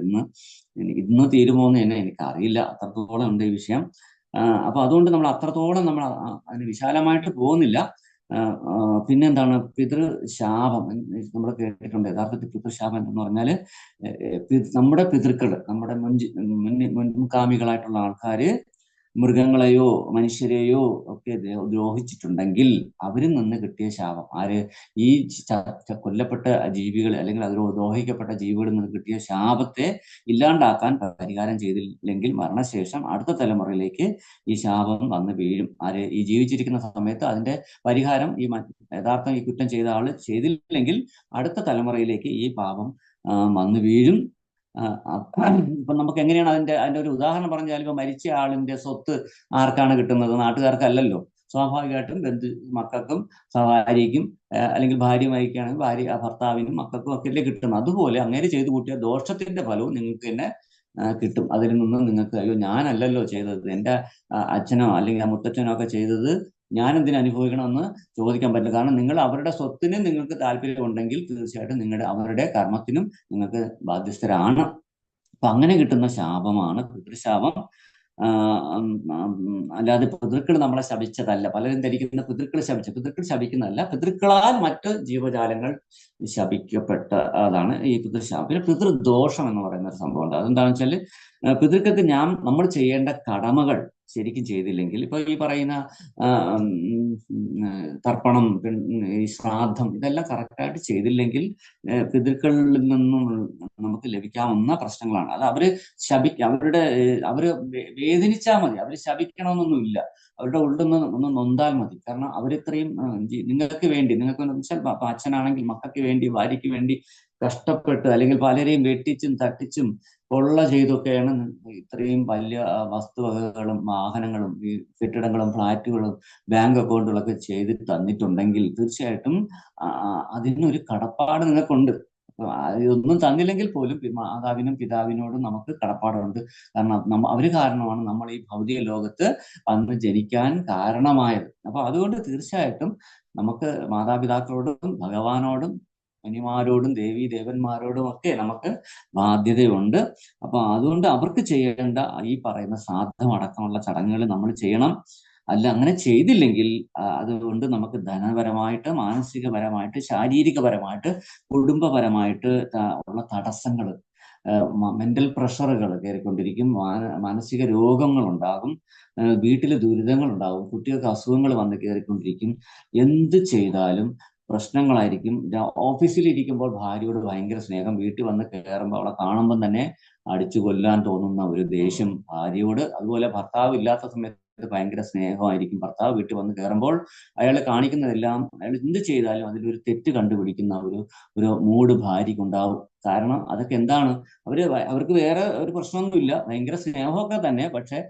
ഇന്ന് തീരുമോ എന്ന് തന്നെ എനിക്കറിയില്ല, അത്രത്തോളം ഉണ്ട് ഈ വിഷയം. അപ്പൊ അതുകൊണ്ട് നമ്മൾ അത്രത്തോളം അതിന് വിശാലമായിട്ട് പോകുന്നില്ല. പിന്നെന്താണ് പിതൃശാപം നമ്മൾ കേട്ടിട്ടുണ്ട്. യഥാർത്ഥത്തിൽ പിതൃശാപം എന്ന് പറഞ്ഞാല് നമ്മുടെ പിതൃക്കൾ, നമ്മുടെ മുൻകാമികളായിട്ടുള്ള ആൾക്കാര് മൃഗങ്ങളെയോ മനുഷ്യരെയോ ഒക്കെ ദ്രോഹിച്ചിട്ടുണ്ടെങ്കിൽ അവരിൽ നിന്ന് കിട്ടിയ ശാപം, ഈ കൊല്ലപ്പെട്ട ജീവികൾ അല്ലെങ്കിൽ അതിൽ ദ്രോഹിക്കപ്പെട്ട ജീവികളിൽ നിന്ന് കിട്ടിയ ശാപത്തെ ഇല്ലാണ്ടാക്കാൻ പരിഹാരം ചെയ്തില്ലെങ്കിൽ മരണശേഷം അടുത്ത തലമുറയിലേക്ക് ഈ ശാപം വന്ന് വീഴും. ഈ ജീവിച്ചിരിക്കുന്ന സമയത്ത് അതിന്റെ പരിഹാരം യഥാർത്ഥം ഈ കുറ്റം ചെയ്ത ആള് ചെയ്തില്ലെങ്കിൽ അടുത്ത തലമുറയിലേക്ക് ഈ പാപം വന്ന് വീഴും. ഇപ്പൊ നമുക്ക് എങ്ങനെയാണ് അതിന്റെ ഒരു ഉദാഹരണം പറഞ്ഞാൽ, ഇപ്പൊ മരിച്ച ആളിന്റെ സ്വത്ത് ആർക്കാണ് കിട്ടുന്നത്? നാട്ടുകാർക്കല്ലല്ലോ. സ്വാഭാവികമായിട്ടും മക്കൾക്കും ഭാര്യയ്ക്കും, അല്ലെങ്കിൽ ഭാര്യ മരിക്കുകയാണെങ്കിൽ ഭർത്താവിനും മക്കൾക്കും ഒക്കെ അല്ലേ കിട്ടുന്നത്. അതുപോലെ അങ്ങനെ ചെയ്തു കൂട്ടിയ ദോഷത്തിന്റെ ഫലവും നിങ്ങൾക്ക് തന്നെ കിട്ടും. അതിൽ നിന്ന് നിങ്ങൾക്ക് അയ്യോ ഞാനല്ലല്ലോ ചെയ്തത്, എൻ്റെ അച്ഛനോ അല്ലെങ്കിൽ ആ മുത്തച്ഛനോ ഒക്കെ ചെയ്തത് ഞാൻ എന്തിനു അനുഭവിക്കണമെന്ന് ചോദിക്കാൻ പറ്റില്ല. കാരണം നിങ്ങൾ അവരുടെ സ്വത്തിന് നിങ്ങൾക്ക് താല്പര്യം ഉണ്ടെങ്കിൽ തീർച്ചയായിട്ടും അവരുടെ കർമ്മത്തിനും നിങ്ങൾക്ക് ബാധ്യസ്ഥരാണ്. അപ്പൊ അങ്ങനെ കിട്ടുന്ന ശാപമാണ് പിതൃശാപം. അല്ലാതെ പിതൃക്കൾ നമ്മളെ ശപിച്ചതല്ല. പലരും ധരിക്കുന്ന പിതൃക്കൾ ശപിക്കുന്നതല്ല, പിതൃക്കളാൽ മറ്റ് ജീവജാലങ്ങൾ ശപിക്കപ്പെട്ട അതാണ് ഈ പിതൃശാപം. പിന്നെ പിതൃദോഷം എന്ന് പറയുന്ന ഒരു സംഭവം ഉണ്ട്. അതെന്താണെന്ന് വെച്ചാൽ പിതൃക്കൾക്ക് നമ്മൾ ചെയ്യേണ്ട കടമകൾ ശരിക്കും ചെയ്തില്ലെങ്കിൽ, ഇപ്പൊ ഈ പറയുന്ന തർപ്പണം, ഈ ശ്രാദ്ധം, ഇതെല്ലാം കറക്റ്റായിട്ട് ചെയ്തില്ലെങ്കിൽ പിതൃക്കളിൽ നിന്നും നമുക്ക് ലഭിക്കാവുന്ന പ്രശ്നങ്ങളാണ്. അത് അവര് വേദനിച്ചാൽ മതി, അവര് ശപിക്കണമെന്നൊന്നുമില്ല. അവരുടെ ഉള്ളിൽ നിന്ന് ഒന്ന് നൊന്താൽ മതി. കാരണം അവരിത്രയും നിങ്ങൾക്ക് വേണ്ടി, വെച്ചാൽ അച്ഛനാണെങ്കിൽ മക്കൾക്ക് വേണ്ടി, ഭാര്യയ്ക്ക് വേണ്ടി കഷ്ടപ്പെട്ട് അല്ലെങ്കിൽ പലരെയും വെട്ടിച്ചും തട്ടിച്ചും കൊള്ള ചെയ്തൊക്കെയാണ് ഇത്രയും വലിയ വസ്തുവകകളും വാഹനങ്ങളും ഈ കെട്ടിടങ്ങളും ഫ്ലാറ്റുകളും ബാങ്ക് അക്കൗണ്ടുകളൊക്കെ ചെയ്ത് തന്നിട്ടുണ്ടെങ്കിൽ തീർച്ചയായിട്ടും അതിനൊരു കടപ്പാട് നിങ്ങൾക്കുണ്ട്. ഇതൊന്നും തന്നില്ലെങ്കിൽ പോലും മാതാവിനും പിതാവിനോടും നമുക്ക് കടപ്പാടുണ്ട്. കാരണം അവര് കാരണമാണ് നമ്മൾ ഈ ഭൗതിക ലോകത്ത് അന്ന് ജനിക്കാൻ കാരണമായത്. അപ്പൊ അതുകൊണ്ട് തീർച്ചയായിട്ടും നമുക്ക് മാതാപിതാക്കളോടും ഭഗവാനോടും മുനിമാരോടും ദേവീ ദേവന്മാരോടും ഒക്കെ നമുക്ക് ബാധ്യതയുണ്ട്. അപ്പൊ അതുകൊണ്ട് അവർക്ക് ചെയ്യേണ്ട ഈ പറയുന്ന ശ്രാദ്ധമടക്കമുള്ള ചടങ്ങുകൾ നമ്മൾ ചെയ്യണം. അല്ല അങ്ങനെ ചെയ്തില്ലെങ്കിൽ അതുകൊണ്ട് നമുക്ക് ധനപരമായിട്ട്, മാനസികപരമായിട്ട്, ശാരീരികപരമായിട്ട്, കുടുംബപരമായിട്ട് ഉള്ള തടസ്സങ്ങൾ, മെന്റൽ പ്രഷറുകൾ കയറിക്കൊണ്ടിരിക്കും, മാനസിക രോഗങ്ങൾ ഉണ്ടാകും, വീട്ടിൽ ദുരിതങ്ങൾ ഉണ്ടാകും, കുട്ടികൾക്ക് അസുഖങ്ങൾ വന്ന് കയറിക്കൊണ്ടിരിക്കും. എന്ത് ചെയ്താലും പ്രശ്നങ്ങളായിരിക്കും. ഓഫീസിൽ ഇരിക്കുമ്പോൾ ഭാര്യയോട് ഭയങ്കര സ്നേഹം, വീട്ടിൽ വന്ന് കയറുമ്പോൾ അവളെ കാണുമ്പോൾ തന്നെ അടിച്ചു കൊല്ലാൻ തോന്നുന്ന ഒരു ദേഷ്യം ഭാര്യയോട്. അതുപോലെ ഭർത്താവ് ഇല്ലാത്ത സമയത്ത് ഭയങ്കര സ്നേഹമായിരിക്കും. ഭർത്താവ് വീട്ടിൽ വന്ന് കയറുമ്പോൾ അയാൾ കാണിക്കുന്നതെല്ലാം, അയാൾ എന്ത് ചെയ്താലും അതിലൊരു തെറ്റ് കണ്ടുപിടിക്കുന്ന ഒരു മൂഡ് ഭാര്യയ്ക്ക് ഉണ്ടാവും. കാരണം അതൊക്കെ എന്താണ്, അവർക്ക് വേറെ ഒരു പ്രശ്നമൊന്നുമില്ല, ഭയങ്കര സ്നേഹമൊക്കെ തന്നെ. പക്ഷെ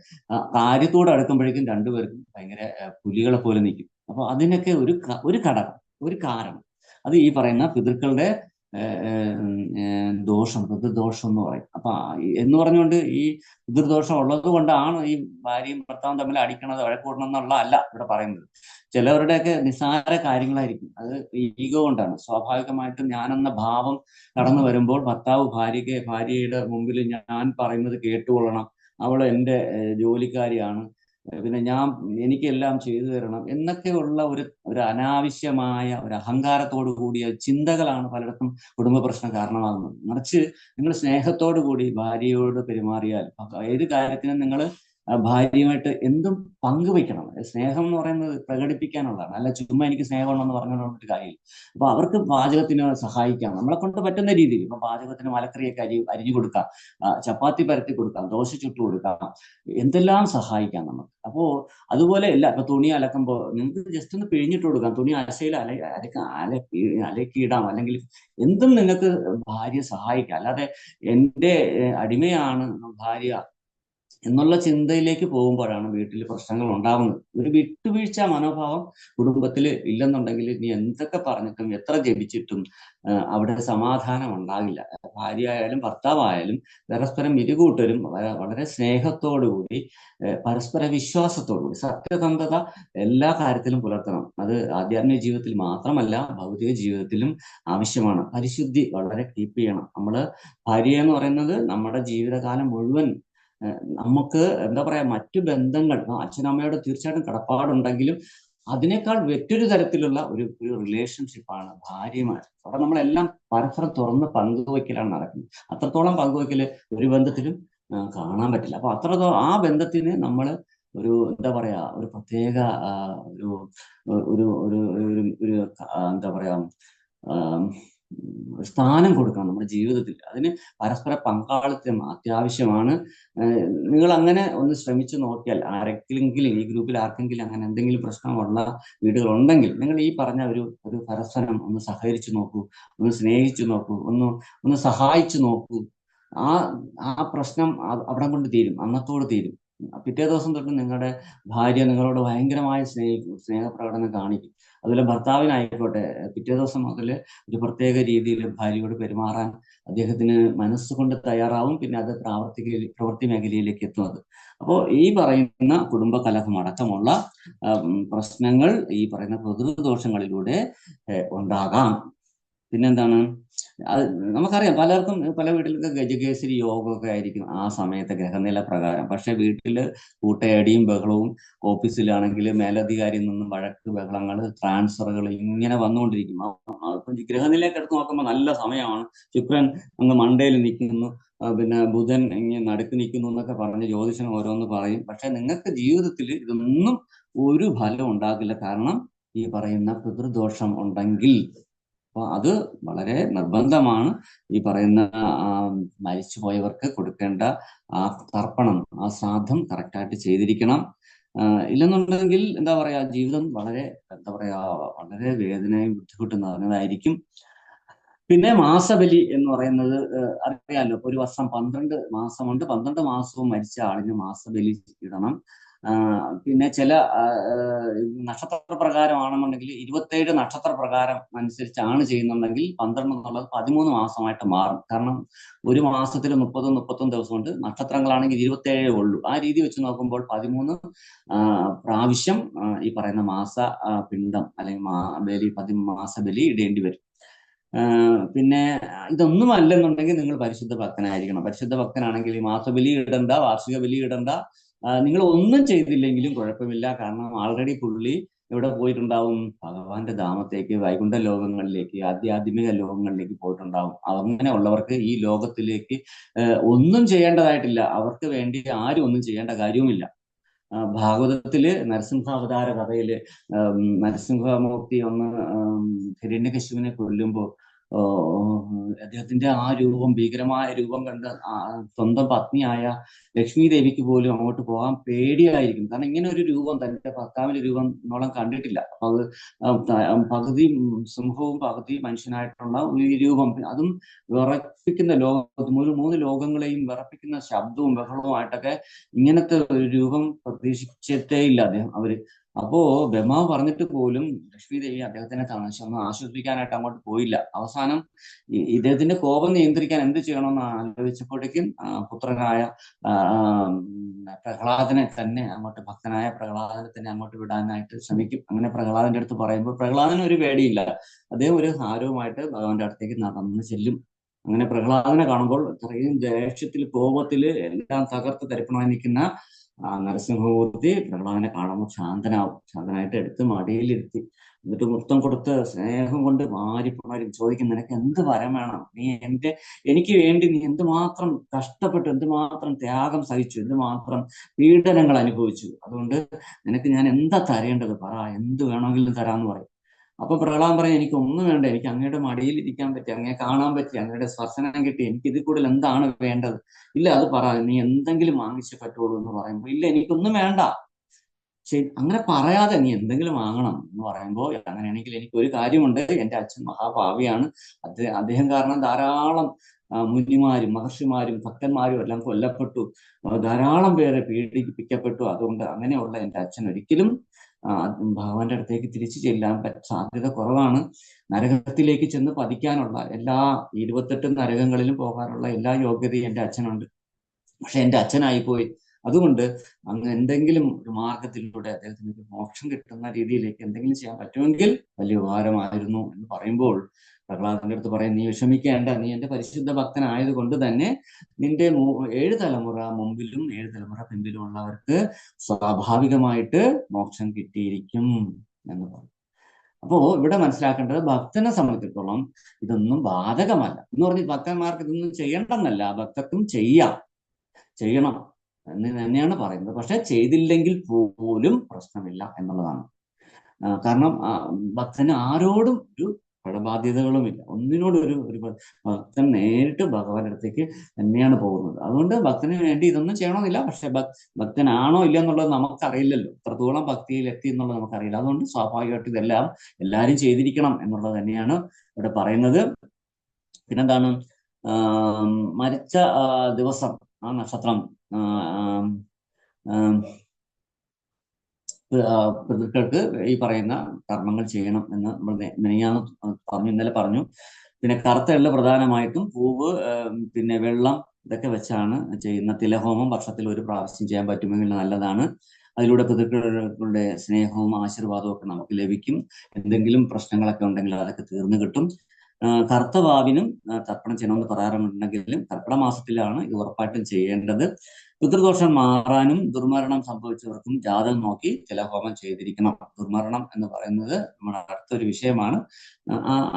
കാര്യത്തോട് അടുക്കുമ്പോഴേക്കും രണ്ടുപേർക്കും ഭയങ്കര പുലികളെ പോലെ നിൽക്കും. അപ്പൊ അതിനൊക്കെ ഒരു ഘടകം, ഒരു കാരണം, അത് ഈ പറയുന്ന പിതൃക്കളുടെ ദോഷം, പിതൃദോഷം എന്ന് പറയും. അപ്പൊ എന്ന് പറഞ്ഞുകൊണ്ട് ഈ പിതൃദോഷം ഉള്ളത് കൊണ്ടാണ് ഈ ഭാര്യയും ഭർത്താവും തമ്മിൽ അടിക്കണത്, വഴക്കൂടണം എന്നുള്ള അല്ല ഇവിടെ പറയുന്നത്. ചിലവരുടെയൊക്കെ നിസ്സാര കാര്യങ്ങളായിരിക്കും, അത് ഈഗോ കൊണ്ടാണ്. സ്വാഭാവികമായിട്ടും ഞാനെന്ന ഭാവം കടന്നു വരുമ്പോൾ ഭാര്യയുടെ മുമ്പിൽ ഞാൻ പറയുന്നത് കേട്ടുകൊള്ളണം, അവൾ എൻ്റെ ജോലിക്കാരിയാണ്, പിന്നെ എനിക്കെല്ലാം ചെയ്തു തരണം എന്നൊക്കെയുള്ള ഒരു അനാവശ്യമായ ഒരു അഹങ്കാരത്തോടു കൂടിയ ചിന്തകളാണ് പലയിടത്തും കുടുംബ പ്രശ്നം കാരണമാകുന്നത്. മറിച്ച് നിങ്ങൾ സ്നേഹത്തോടു കൂടി ഭാര്യയോട് പെരുമാറിയാൽ, ഏത് കാര്യത്തിനും നിങ്ങൾ ഭാര്യയുമായിട്ട് എന്തും പങ്കുവെക്കണം. സ്നേഹം എന്ന് പറയുന്നത് പ്രകടിപ്പിക്കാനുള്ളതാണ്, അല്ല ചുമ്മാ എനിക്ക് സ്നേഹമുണ്ടെന്ന് പറഞ്ഞുകൊണ്ടൊരു കാര്യമില്ല. അപ്പൊ അവർക്ക് പാചകത്തിന് സഹായിക്കാം, നമ്മളെ കൊണ്ട് പറ്റുന്ന രീതിയിൽ. ഇപ്പൊ പാചകത്തിന് മലക്കറിയൊക്കെ അരിഞ്ഞു കൊടുക്കാം, ചപ്പാത്തി പരത്തി കൊടുക്കാം, ദോശ ചുട്ടു കൊടുക്കാം, എന്തെല്ലാം സഹായിക്കാം നമുക്ക്. അപ്പോ അതുപോലെ അല്ല, ഇപ്പൊ തുണി അലക്കുമ്പോൾ നിങ്ങൾക്ക് ജസ്റ്റ് ഒന്ന് പിഴിഞ്ഞിട്ട് കൊടുക്കാം, തുണി അലശയിൽ അലക്കിയിടാം, അല്ലെങ്കിൽ എന്തും നിങ്ങൾക്ക് ഭാര്യ സഹായിക്കാം. അല്ലാതെ എൻ്റെ അടിമയാണ് ഭാര്യ എന്നുള്ള ചിന്തയിലേക്ക് പോകുമ്പോഴാണ് വീട്ടിൽ പ്രശ്നങ്ങൾ ഉണ്ടാവുന്നത്. ഒരു വിട്ടുവീഴ്ച മനോഭാവം കുടുംബത്തിൽ ഇല്ലെന്നുണ്ടെങ്കിൽ നീ എന്തൊക്കെ പറഞ്ഞിട്ടും എത്ര ജപിച്ചിട്ടും അവിടെ സമാധാനം ഉണ്ടാകില്ല. ഭാര്യ ആയാലും ഭർത്താവായാലും പരസ്പരം ഇരുകൂട്ടരും വളരെ സ്നേഹത്തോടുകൂടി, പരസ്പര വിശ്വാസത്തോടുകൂടി, സത്യസന്ധത എല്ലാ കാര്യത്തിലും പുലർത്തണം. അത് ആധ്യാത്മിക ജീവിതത്തിൽ മാത്രമല്ല, ഭൗതിക ജീവിതത്തിലും ആവശ്യമാണ്. പരിശുദ്ധി വളരെ കീപ്പ് ചെയ്യണം. ഭാര്യ എന്ന് പറയുന്നത് നമ്മുടെ ജീവിതകാലം മുഴുവൻ നമുക്ക് എന്താ പറയാ, മറ്റു ബന്ധങ്ങൾ, അച്ഛനമ്മയോട് തീർച്ചയായിട്ടും കടപ്പാടുണ്ടെങ്കിലും അതിനേക്കാൾ മറ്റൊരു തരത്തിലുള്ള ഒരു റിലേഷൻഷിപ്പാണ് ഭാര്യയുമായിട്ട്. അവിടെ നമ്മളെല്ലാം പരസ്പരം തുറന്ന് പങ്കുവയ്ക്കലാണ് നടക്കുന്നത്. അത്രത്തോളം പങ്കുവയ്ക്കൽ ഒരു ബന്ധത്തിലും കാണാൻ പറ്റില്ല. അപ്പൊ ആ ബന്ധത്തിന് നമ്മൾ എന്താ പറയാ, ഒരു പ്രത്യേക ഒരു ഒരു ഒരു ഒരു എന്താ പറയാ, സ്ഥാനം കൊടുക്കണം നമ്മുടെ ജീവിതത്തിൽ. അതിന് പരസ്പര പങ്കാളിത്തം അത്യാവശ്യമാണ്. നിങ്ങൾ അങ്ങനെ ഒന്ന് ശ്രമിച്ചു നോക്കിയാൽ, ആരെങ്കിലും ഈ ഗ്രൂപ്പിൽ ആർക്കെങ്കിലും അങ്ങനെ എന്തെങ്കിലും പ്രശ്നമുള്ള വീടുകളുണ്ടെങ്കിൽ നിങ്ങൾ ഈ പറഞ്ഞ ഒരു പരസ്പരം ഒന്ന് സഹകരിച്ചു നോക്കൂ, ഒന്ന് സ്നേഹിച്ചു നോക്കൂ, ഒന്ന് സഹായിച്ചു നോക്കൂ. ആ ആ പ്രശ്നം അവിടെ കൊണ്ട് തീരും, അന്നത്തോട് തീരും. പിറ്റേ ദിവസം തൊട്ട് നിങ്ങളുടെ ഭാര്യ നിങ്ങളോട് ഭയങ്കരമായ സ്നേഹപ്രകടനം കാണിക്കും. അതുപോലെ ഭർത്താവിനായിക്കോട്ടെ പിറ്റേ ദിവസം മുതൽ ഒരു പ്രത്യേക രീതിയിൽ ഭാര്യയോട് പെരുമാറാൻ അദ്ദേഹത്തിന് മനസ്സുകൊണ്ട് തയ്യാറാവും. പിന്നെ അത് പ്രവൃത്തി മേഖലയിലേക്ക് എത്തും. അത് അപ്പോൾ ഈ പറയുന്ന കുടുംബ കലഹം അടക്കമുള്ള പ്രശ്നങ്ങൾ ഈ പറയുന്ന പിതൃദോഷങ്ങളിലൂടെ ഉണ്ടാകാം. പിന്നെന്താണ്, അത് നമുക്കറിയാം, പലർക്കും പല വീട്ടിലൊക്കെ ഗജകേസരി യോഗമൊക്കെ ആയിരിക്കും ആ സമയത്തെ ഗ്രഹനില പ്രകാരം. പക്ഷെ വീട്ടില് കൂട്ടയടിയും ബഹളവും, ഓഫീസിലാണെങ്കിൽ മേലധികാരിയിൽ നിന്നും വഴക്ക്, ബഹളങ്ങൾ, ട്രാൻസ്ഫറുകൾ ഇങ്ങനെ വന്നുകൊണ്ടിരിക്കും. ഗ്രഹനിലയൊക്കെ എടുത്ത് നോക്കുമ്പോൾ നല്ല സമയമാണ്. ശുക്രൻ അങ്ങ് മണ്ടയിൽ നിൽക്കുന്നു, പിന്നെ ബുധൻ ഇങ്ങനെ നടുക്ക് നിൽക്കുന്നു എന്നൊക്കെ പറഞ്ഞ് ജ്യോതിഷന് ഓരോന്ന് പറയും. പക്ഷെ നിങ്ങൾക്ക് ജീവിതത്തിൽ ഇതൊന്നും ഒരു ഫലം ഉണ്ടാകില്ല. കാരണം ഈ പറയുന്ന പിതൃദോഷം ഉണ്ടെങ്കിൽ അപ്പൊ അത് വളരെ നിർബന്ധമാണ്. ഈ പറയുന്ന മരിച്ചുപോയവർക്ക് കൊടുക്കേണ്ട ആ തർപ്പണം, ആ ശ്രാദ്ധം കറക്റ്റായിട്ട് ചെയ്തിരിക്കണം. ഇല്ലെന്നുണ്ടെങ്കിൽ എന്താ പറയാ, ജീവിതം വളരെ എന്താ പറയാ വളരെ വേദനയും ബുദ്ധിമുട്ടും നിറഞ്ഞതായിരിക്കും. പിന്നെ മാസബലി എന്ന് പറയുന്നത് അറിയാലോ, ഒരു വർഷം 12 മാസമുണ്ട്. 12 മാസവും മരിച്ച ആളിന് മാസബലി ഇടണം. പിന്നെ ചില നക്ഷത്ര പ്രകാരമാണെന്നുണ്ടെങ്കിൽ 27 നക്ഷത്ര പ്രകാരം അനുസരിച്ചാണ് ചെയ്യുന്നുണ്ടെങ്കിൽ 12 എന്നുള്ളത് 13 മാസമായിട്ട് മാറും. കാരണം ഒരു മാസത്തിൽ 30-31 ദിവസമുണ്ട്. നക്ഷത്രങ്ങളാണെങ്കിൽ 27 ഉള്ളൂ. ആ രീതി വെച്ച് നോക്കുമ്പോൾ 13 പ്രാവശ്യം ഈ പറയുന്ന മാസ പിണ്ടം അല്ലെങ്കിൽ മാസബലി ഇടേണ്ടി വരും. പിന്നെ ഇതൊന്നും അല്ലെന്നുണ്ടെങ്കിൽ നിങ്ങൾ പരിശുദ്ധ ഭക്തനായിരിക്കണം. പരിശുദ്ധ ഭക്തനാണെങ്കിൽ ഈ മാസബലി ഇടണ്ട, വാർഷിക ബലി ഇടണ്ട, നിങ്ങൾ ഒന്നും ചെയ്തില്ലെങ്കിലും കുഴപ്പമില്ല. കാരണം ആൾറെഡി പുള്ളി എവിടെ പോയിട്ടുണ്ടാവും? ഭഗവാന്റെ ധാമത്തേക്ക്, വൈകുണ്ഠ ലോകങ്ങളിലേക്ക്, ആധ്യാത്മിക ലോകങ്ങളിലേക്ക് പോയിട്ടുണ്ടാവും. അങ്ങനെയുള്ളവർക്ക് ഈ ലോകത്തിലേക്ക് ഒന്നും ചെയ്യേണ്ടതായിട്ടില്ല. അവർക്ക് വേണ്ടി ആരും ഒന്നും ചെയ്യേണ്ട കാര്യവുമില്ല. ഭാഗവതത്തില് നരസിംഹാവതാര കഥയില് നരസിംഹമൂർത്തി ഒന്ന് ഹിരണ്യകശിപുവിനെ കൊല്ലുമ്പോ അദ്ദേഹത്തിന്റെ ആ രൂപം, ഭീകരമായ രൂപം കണ്ട് സ്വന്തം പത്നിയായ ലക്ഷ്മി ദേവിക്ക് പോലും അങ്ങോട്ട് പോകാൻ പേടിയായിരിക്കും. കാരണം ഇങ്ങനെ ഒരു രൂപം തന്റെ ഭർത്താവിന്റെ രൂപം നോളം കണ്ടിട്ടില്ല. അപ്പൊ അത് പകുതി സിംഹവും പകുതി മനുഷ്യനായിട്ടുള്ള ഈ രൂപം, അതും വിറപ്പിക്കുന്ന മൂന്ന് ലോകങ്ങളെയും വിറപ്പിക്കുന്ന ശബ്ദവും ബഹളവുമായിട്ടൊക്കെ ഇങ്ങനത്തെ ഒരു രൂപം പ്രതീക്ഷിച്ചിട്ടേ ഇല്ല അവര്. അപ്പോ ബ്രഹ്മാവ് പറഞ്ഞിട്ട് പോലും ലക്ഷ്മി ദേവി അദ്ദേഹത്തിനെ ഒന്ന് ആശ്വസിപ്പിക്കാനായിട്ട് അങ്ങോട്ട് പോയില്ല. അവസാനം ഇദ്ദേഹത്തിന്റെ കോപം നിയന്ത്രിക്കാൻ എന്ത് ചെയ്യണമെന്ന് ആലോചിച്ചപ്പോഴേക്കും പുത്രനായ പ്രഹ്ലാദനെ തന്നെ അങ്ങോട്ട്, ഭക്തനായ പ്രഹ്ലാദനെ തന്നെ അങ്ങോട്ട് വിടാനായിട്ട് ശ്രമിക്കും. അങ്ങനെ പ്രഹ്ലാദന്റെ അടുത്ത് പറയുമ്പോൾ പ്രഹ്ലാദന് ഒരു പേടിയില്ല. അദ്ദേഹം ഒരു ഹാരവുമായിട്ട് ഭഗവാന്റെ അടുത്തേക്ക് നടന്ന് ചെല്ലും. അങ്ങനെ പ്രഹ്ലാദനെ കാണുമ്പോൾ ഇത്രയും ദേഷ്യത്തിൽ, കോപത്തില് എല്ലാം തകർത്ത് തരിപ്പണമായി നിൽക്കുന്ന നരസിംഹമൂർത്തി പ്രഹ്ലാദനെ കാണുമ്പോൾ ശാന്തനായിട്ട് എടുത്ത് മടിയിലിരുത്തി, എന്നിട്ട് മുത്തം കൊടുത്ത് സ്നേഹം കൊണ്ട് മാറി ചോദിക്കും, നിനക്ക് എന്ത് വരം വേണം? എനിക്ക് വേണ്ടി നീ എന്തുമാത്രം കഷ്ടപ്പെട്ടു, എന്തുമാത്രം ത്യാഗം സഹിച്ചു, എന്തുമാത്രം പീഡനങ്ങൾ അനുഭവിച്ചു. അതുകൊണ്ട് നിനക്ക് ഞാൻ എന്താ തരേണ്ടത്? പറ, എന്ത് വേണമെങ്കിലും തരാന്ന് പറയും. അപ്പൊ പ്രഹ്ലാദൻ പറയും, എനിക്ക് ഒന്നും വേണ്ട, എനിക്ക് അങ്ങയുടെ മടിയിൽ ഇരിക്കാൻ പറ്റി, അങ്ങയെ കാണാൻ പറ്റി, അങ്ങയുടെ സ്പർശനം കിട്ടി, എനിക്ക് ഇതിൽ കൂടുതൽ എന്താണ് വേണ്ടത്? ഇല്ല, അത് പറ, നീ എന്തെങ്കിലും വാങ്ങിച്ചേ പറ്റുള്ളൂ എന്ന് പറയുമ്പോൾ, ഇല്ല എനിക്കൊന്നും വേണ്ട. ശരി, അങ്ങനെ പറയാതെ നീ എന്തെങ്കിലും വാങ്ങണം എന്ന് പറയുമ്പോൾ, അങ്ങനെയാണെങ്കിൽ എനിക്ക് ഒരു കാര്യമുണ്ട്, എന്റെ അച്ഛൻ മഹാഭാവിയാണ്, അദ്ദേഹം കാരണം ധാരാളം മുനിമാരും മഹർഷിമാരും ഭക്തന്മാരും എല്ലാം കൊല്ലപ്പെട്ടു, ധാരാളം പേരെ പീഡിപ്പിക്കപ്പെട്ടു. അതുകൊണ്ട് അങ്ങനെയുള്ള എന്റെ അച്ഛൻ ഒരിക്കലും ഭഗവാന്റെ അടുത്തേക്ക് തിരിച്ചു ചെല്ലാൻ സാധ്യത കുറവാണ്. നരകത്തിലേക്ക് ചെന്ന് പതിക്കാനുള്ള എല്ലാ 28 നരകങ്ങളിലും പോകാനുള്ള എല്ലാ യോഗ്യതയും എന്റെ അച്ഛനുണ്ട്. പക്ഷെ എന്റെ അച്ഛനായിപ്പോയി. അതുകൊണ്ട് അങ്ങ് എന്തെങ്കിലും ഒരു മാർഗത്തിലൂടെ അദ്ദേഹത്തിന് മോക്ഷം കിട്ടുന്ന രീതിയിലേക്ക് എന്തെങ്കിലും ചെയ്യാൻ പറ്റുമെങ്കിൽ വലിയ ഉപകാരമായിരുന്നു എന്ന് പറയുമ്പോൾ പ്രഹ്ലാദന്റെ അടുത്ത് പറയും, നീ വിഷമിക്കേണ്ട, നീ എന്റെ പരിശുദ്ധ ഭക്തനായത് കൊണ്ട് തന്നെ നിന്റെ 7 തലമുറ മുമ്പിലും 7 തലമുറ പിമ്പിലും ഉള്ളവർക്ക് സ്വാഭാവികമായിട്ട് മോക്ഷം കിട്ടിയിരിക്കും എന്ന് പറയും. അപ്പോ ഇവിടെ മനസ്സിലാക്കേണ്ടത്, ഭക്തനെ സംബന്ധിച്ചിടത്തോളം ഇതൊന്നും ബാധകമല്ല എന്ന് പറഞ്ഞ് ഭക്തന്മാർക്ക് ഇതൊന്നും ചെയ്യണമെന്നല്ല, ഭക്തർക്കും ചെയ്യണം എന്ന് തന്നെയാണ് പറയുന്നത്. പക്ഷെ ചെയ്തില്ലെങ്കിൽ പോലും പ്രശ്നമില്ല എന്നുള്ളതാണ്. കാരണം ഭക്തന് ആരോടും ഒരു കടബാധ്യതകളുമില്ല, ഒന്നിനോടും ഒരു ഭക്തൻ നേരിട്ട് ഭഗവാന്റെ അടുത്തേക്ക് തന്നെയാണ് പോകുന്നത്. അതുകൊണ്ട് ഭക്തന് വേണ്ടി ഇതൊന്നും ചെയ്യണമെന്നില്ല. പക്ഷെ ഭക്തനാണോ ഇല്ല എന്നുള്ളത് നമുക്കറിയില്ലല്ലോ, എത്രത്തോളം ഭക്തിയിൽ എത്തി എന്നുള്ളത് നമുക്കറിയില്ല. അതുകൊണ്ട് സ്വാഭാവികമായിട്ട് ഇതെല്ലാം എല്ലാവരും ചെയ്തിരിക്കണം എന്നുള്ളത് തന്നെയാണ് ഇവിടെ പറയുന്നത്. പിന്നെന്താണ്, മരിച്ച ദിവസം ആ നക്ഷത്രം പിതൃക്കൾക്ക് ഈ പറയുന്ന കർമ്മങ്ങൾ ചെയ്യണം എന്ന് നമ്മൾ മെനഞ്ഞാന്ന് പറഞ്ഞു, ഇന്നലെ പറഞ്ഞു. പിന്നെ കറുത്ത എള്ള് പ്രധാനമായിട്ടും പൂവ്, പിന്നെ വെള്ളം, ഇതൊക്കെ വെച്ചാണ് ചെയ്യുന്ന തിലഹോമം വർഷത്തിൽ ഒരു പ്രാവശ്യം ചെയ്യാൻ പറ്റുമെങ്കിൽ നല്ലതാണ്. അതിലൂടെ പിതൃക്കളുടെ സ്നേഹവും ആശീർവാദവും ഒക്കെ നമുക്ക് ലഭിക്കും. എന്തെങ്കിലും പ്രശ്നങ്ങളൊക്കെ ഉണ്ടെങ്കിൽ അതൊക്കെ തീർന്നു കിട്ടും. കറുത്ത വാവിനും തർപ്പണം ചെയ്യണമെന്ന് പറയാറുണ്ടെങ്കിലും കർക്കിടക മാസത്തിലാണ് ഇത് ഉറപ്പായിട്ടും ചെയ്യേണ്ടത്. പിതൃദോഷം മാറാനും ദുർമരണം സംഭവിച്ചവർക്കും ജാതകം നോക്കി തിലഹോമം ചെയ്തിരിക്കണം. ദുർമരണം എന്ന് പറയുന്നത് നമ്മുടെ അടുത്തൊരു വിഷയമാണ്.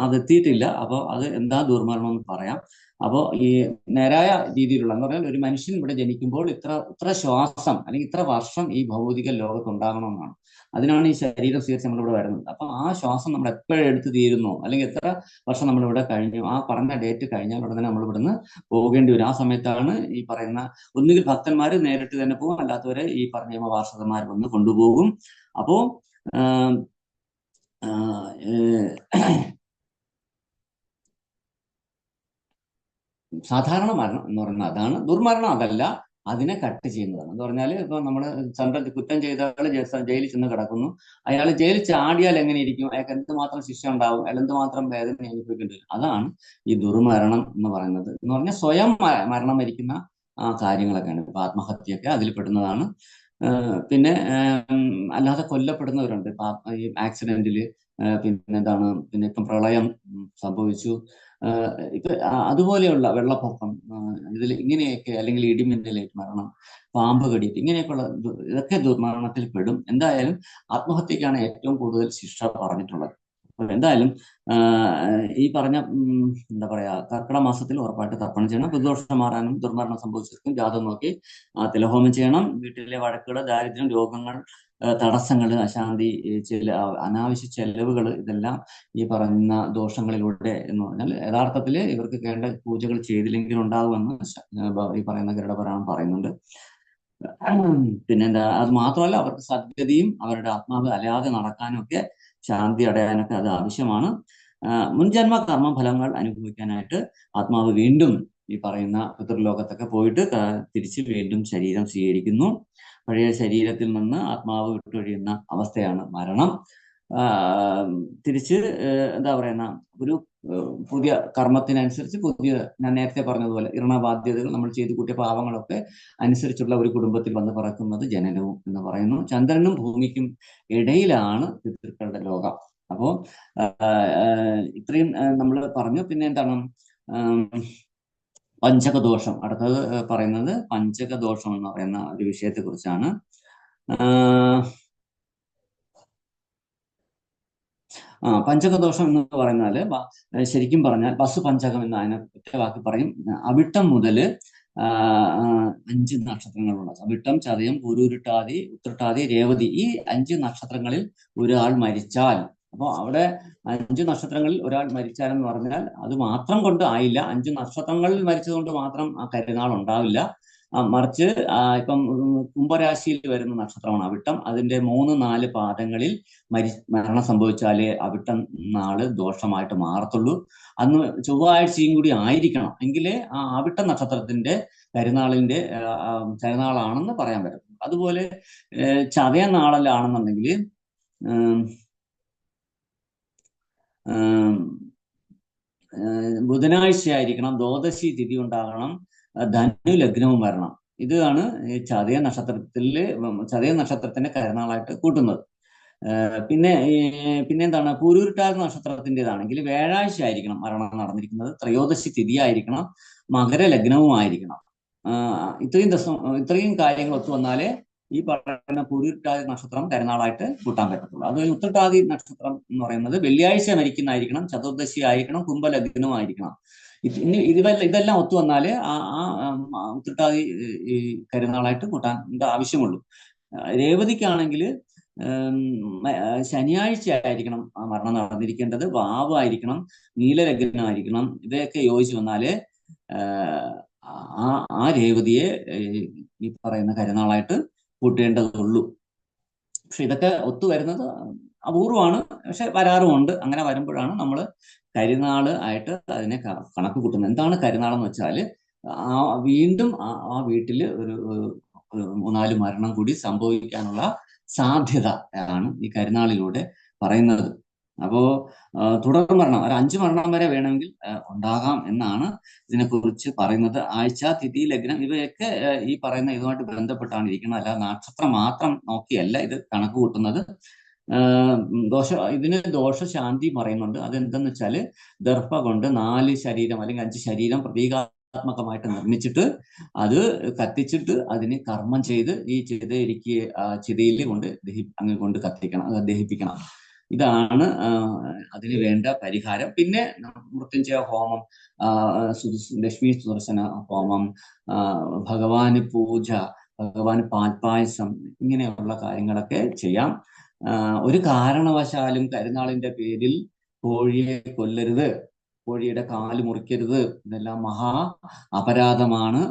അതെത്തിയിട്ടില്ല. അപ്പോൾ അത് എന്താ ദുർമരണം എന്ന് പറയാം. അപ്പോൾ ഈ നേരായ രീതിയിലുള്ള എന്ന് പറഞ്ഞാൽ ഒരു മനുഷ്യൻ ഇവിടെ ജനിക്കുമ്പോൾ ഇത്ര ശ്വാസം അല്ലെങ്കിൽ ഇത്ര വർഷം ഈ ഭൗതിക ലോകത്ത് ഉണ്ടാകണമെന്നാണ്. അതിനാണ് ഈ ശരീരം സ്വീകരിച്ച് നമ്മളിവിടെ വരുന്നത്. അപ്പൊ ആ ശ്വാസം നമ്മൾ എപ്പോഴും എടുത്ത് തീരുന്നു, അല്ലെങ്കിൽ എത്ര വർഷം നമ്മളിവിടെ കഴിഞ്ഞു, ആ പറഞ്ഞ ഡേറ്റ് കഴിഞ്ഞാൽ ഉടനെ നമ്മൾ ഇവിടുന്ന് പോകേണ്ടി വരും. ആ സമയത്താണ് ഈ പറയുന്ന ഒന്നുകിൽ ഭക്തന്മാർ നേരിട്ട് തന്നെ പോകും, അല്ലാത്തവരെ ഈ പറഞ്ഞ യമവാർഷകന്മാർ വന്ന് കൊണ്ടുപോകും. അപ്പോ സാധാരണ മരണം എന്ന് പറയുന്നത് അതാണ്. ദുർമരണം അതല്ല, അതിനെ കട്ട് ചെയ്യുന്നതാണ്. എന്ന് പറഞ്ഞാൽ ഇപ്പൊ നമ്മൾ കുറ്റം ചെയ്ത ആൾ ജയിലിൽ ചെന്ന് കിടക്കുന്നു. അയാൾ ജയിലിൽ ചാടിയാൽ എങ്ങനെ ഇരിക്കും, അയാൾക്ക് എന്തുമാത്രം ശിക്ഷ ഉണ്ടാവും, അയാൾ എന്തുമാത്രം വേദന അനുഭവിക്കേണ്ടി വരും. അതാണ് ഈ ദുർമരണം എന്ന് പറയുന്നത്. എന്ന് പറഞ്ഞാൽ സ്വയം മരണം വരിക്കുന്ന കാര്യങ്ങളൊക്കെയാണ്. ഇപ്പൊ ആത്മഹത്യയൊക്കെ അതിൽ പെടുന്നതാണ്. പിന്നെ അല്ലാതെ കൊല്ലപ്പെടുന്നവരുണ്ട്. ഈ ആക്സിഡന്റില്, പിന്നെ എന്താണ്, പിന്നെ ഇപ്പം പ്രളയം സംഭവിച്ചു, ഇപ്പൊ അതുപോലെയുള്ള വെള്ളപ്പൊക്കം, ഇതിൽ ഇങ്ങനെയൊക്കെ, അല്ലെങ്കിൽ ഇടിമിന്നലേറ്റ് മരണം, പാമ്പ് കടിയിട്ട്, ഇങ്ങനെയൊക്കെയുള്ള ഇതൊക്കെ ദുർമരണത്തിൽ പെടും. എന്തായാലും ആത്മഹത്യക്കാണ് ഏറ്റവും കൂടുതൽ ശിക്ഷ പറഞ്ഞിട്ടുള്ളത്. എന്തായാലും ഈ പറഞ്ഞ എന്താ പറയാ, കർക്കിടക മാസത്തിൽ ഉറപ്പായിട്ട് തർപ്പണം ചെയ്യണം. പിതൃദോഷം മാറാനും ദുർമരണം സംഭവിച്ചിരിക്കും ജാതകം നോക്കി തിലഹോമം ചെയ്യണം. വീട്ടിലെ വഴക്കുകൾ, ദാരിദ്ര്യം, രോഗങ്ങൾ, തടസ്സങ്ങൾ, അശാന്തി, ചില അനാവശ്യ ചെലവുകൾ, ഇതെല്ലാം ഈ പറയുന്ന ദോഷങ്ങളിലൂടെ എന്ന് പറഞ്ഞാൽ യഥാർത്ഥത്തിൽ ഇവർക്ക് വേണ്ട പൂജകൾ ചെയ്തില്ലെങ്കിൽ ഉണ്ടാകുമെന്ന് ഈ പറയുന്ന ഗരുഡപുരാണം പറയുന്നുണ്ട്. പിന്നെന്താ, അത് മാത്രമല്ല അവർക്ക് സദ്ഗതിയും അവരുടെ ആത്മാവ് അല്ലാതെ നടക്കാനും ഒക്കെ, ശാന്തി അടയാനൊക്കെ അത് ആവശ്യമാണ്. മുൻജന്മ കർമ്മഫലങ്ങൾ അനുഭവിക്കാനായിട്ട് ആത്മാവ് വീണ്ടും ഈ പറയുന്ന പിതൃലോകത്തൊക്കെ പോയിട്ട് തിരിച്ച് വീണ്ടും ശരീരം സ്വീകരിക്കുന്നു. പഴയ ശരീരത്തിൽ നിന്ന് ആത്മാവ് വിട്ടൊഴിയുന്ന അവസ്ഥയാണ് മരണം. തിരിച്ച് എന്താ പറയുന്ന ഒരു പുതിയ കർമ്മത്തിനനുസരിച്ച് പുതിയ, ഞാൻ നേരത്തെ പറഞ്ഞതുപോലെ ഇരണബാധ്യതകൾ, നമ്മൾ ചെയ്തു കൂട്ടിയ പാവങ്ങളൊക്കെ അനുസരിച്ചുള്ള ഒരു കുടുംബത്തിൽ വന്ന് പറക്കുന്നത് ജനനവും എന്ന് പറയുന്നു. ചന്ദ്രനും ഭൂമിക്കും ഇടയിലാണ് പിതൃക്കളുടെ ലോകം. അപ്പോ ഇത്രയും നമ്മൾ പറഞ്ഞു. പിന്നെ എന്താണ് പഞ്ചകദോഷം, അടുത്തത് പറയുന്നത് പഞ്ചകദോഷം എന്ന് പറയുന്ന ഒരു വിഷയത്തെ കുറിച്ചാണ്. പഞ്ചകദോഷം എന്ന് പറയുന്നത് ശരിക്കും പറഞ്ഞാൽ പശുപഞ്ചകം എന്ന് അതിനെ ഒറ്റവാക്കി പറയും. അവിട്ടം മുതല് 5 നക്ഷത്രങ്ങളുള്ള അവിട്ടം, ചതയം, പൂരുരുട്ടാതി, ഉത്രട്ടാതി, രേവതി, ഈ 5 നക്ഷത്രങ്ങളിൽ ഒരാൾ മരിച്ചാൽ, അപ്പോൾ അവിടെ 5 നക്ഷത്രങ്ങളിൽ ഒരാൾ മരിച്ചാൽ എന്ന് പറഞ്ഞാൽ അത് മാത്രം കൊണ്ട് ആയില്ല. 5 നക്ഷത്രങ്ങളിൽ മരിച്ചത് കൊണ്ട് മാത്രം ആ കരുനാൾ ഉണ്ടാവില്ല. മറിച്ച് ഇപ്പം കുംഭരാശിയിൽ വരുന്ന നക്ഷത്രമാണ് അവിട്ടം. അതിന്റെ 3-4 പാദങ്ങളിൽ മരണം സംഭവിച്ചാലേ അവിട്ടം നാള് ദോഷമായിട്ട് മാറത്തുള്ളൂ. അന്ന് ചൊവ്വാഴ്ചയും കൂടി ആയിരിക്കണം, എങ്കിലേ ആ അവിട്ട നക്ഷത്രത്തിന്റെ കരുനാളാണെന്ന് പറയാൻ പറ്റും. അതുപോലെ ചതയ നാളിലാണെന്നുണ്ടെങ്കിൽ ബുധനാഴ്ച ആയിരിക്കണം, ദ്വാദശി തിഥി ഉണ്ടാകണം, ധനു ലഗ്നവും വരണം. ഇതാണ് ചതയ നക്ഷത്രത്തിന്റെ കരുനാളായിട്ട് കൂട്ടുന്നത്. പിന്നെന്താണ്, പൂരുരുട്ടാതി നക്ഷത്രത്തിൻ്റെതാണെങ്കിൽ വ്യാഴാഴ്ച ആയിരിക്കണം മരണം നടന്നിരിക്കുന്നത്, ത്രയോദശി തിഥി ആയിരിക്കണം, മകര ലഗ്നവും ആയിരിക്കണം. ഇത്രയും കാര്യങ്ങൾ ഒത്തു വന്നാലേ ഈ പറയുന്ന പൂരുരുട്ടാതി നക്ഷത്രം കരുനാളായിട്ട് കൂട്ടാൻ പറ്റത്തുള്ളൂ. അത് ഉത്രട്ടാതി നക്ഷത്രം എന്ന് പറയുന്നത് വെള്ളിയാഴ്ച മരിക്കുന്നതായിരിക്കണം, ചതുർദശി ആയിരിക്കണം, കുംഭലഗ്നവും ആയിരിക്കണം. ഇതെല്ലാം ഒത്തു വന്നാലേ ആ ഉത്രട്ടാതി ഈ കരുനാളായിട്ട് കൂട്ടാൻ ആവശ്യമുള്ളൂ. രേവതിക്കാണെങ്കിൽ ശനിയാഴ്ച ആയിരിക്കണം ആ മരണം നടന്നിരിക്കേണ്ടത്, വാവായിരിക്കണം, നീലലഗ്നമായിരിക്കണം. ഇവയൊക്കെ യോജിച്ച് വന്നാലേ ആ രേവതിയെ ഈ പറയുന്ന കരുനാളായിട്ട് കൂട്ടേണ്ടതുള്ളൂ. പക്ഷെ ഇതൊക്കെ ഒത്തു വരുന്നത് അപൂർവമാണ്, പക്ഷെ വരാറുമുണ്ട്. അങ്ങനെ വരുമ്പോഴാണ് നമ്മൾ കരിനാള് ആയിട്ട് അതിനെ കണക്ക് കൂട്ടുന്നത്. എന്താണ് കരുനാളെന്ന് വെച്ചാൽ വീണ്ടും ആ വീട്ടിൽ ഒരു 3-4 മരണം കൂടി സംഭവിക്കാനുള്ള സാധ്യത ആണ് ഈ കരുനാളിലൂടെ പറയുന്നത്. അപ്പോ തുടർ മരണം ഒരു 5 മരണം വരെ വേണമെങ്കിൽ ഉണ്ടാകാം എന്നാണ് ഇതിനെക്കുറിച്ച് പറയുന്നത്. ആഴ്ച, തിഥി, ലഗ്നം ഇവയൊക്കെ ഈ പറയുന്ന ഇതുമായിട്ട് ബന്ധപ്പെട്ടാണ് ഇരിക്കുന്നത്. അല്ല നക്ഷത്രം മാത്രം നോക്കിയല്ല ഇത് കണക്ക് കൂട്ടുന്നത്. ഇതിന് ദോഷശാന്തി പറയുന്നുണ്ട്. അതെന്തെന്ന് വെച്ചാല് ദർഭ കൊണ്ട് 4 ശരീരം അല്ലെങ്കിൽ 5 ശരീരം പ്രതീകാത്മകമായിട്ട് നിർമ്മിച്ചിട്ട് അത് കത്തിച്ചിട്ട് അതിന് കർമ്മം ചെയ്ത് ഈ ചിതയിൽ കൊണ്ട് അങ്ങ് കൊണ്ട് ദഹിപ്പിക്കണം. ഇതാണ് അതിന് വേണ്ട പരിഹാരം. പിന്നെ മൃത്യുഞ്ജയ ഹോമം, ലക്ഷ്മി സുദർശന ഹോമം, ഭഗവാന് പൂജ, ഭഗവാന് പാൽപായസം, ഇങ്ങനെയുള്ള കാര്യങ്ങളൊക്കെ ചെയ്യാം. ഒരു കാരണവശാലും കരുനാളിന്റെ പേരിൽ കോഴിയെ കൊല്ലരുത്, കോഴിയുടെ കാല് മുറിക്കരുത്. ഇതെല്ലാം മഹാ അപരാധമാണ്.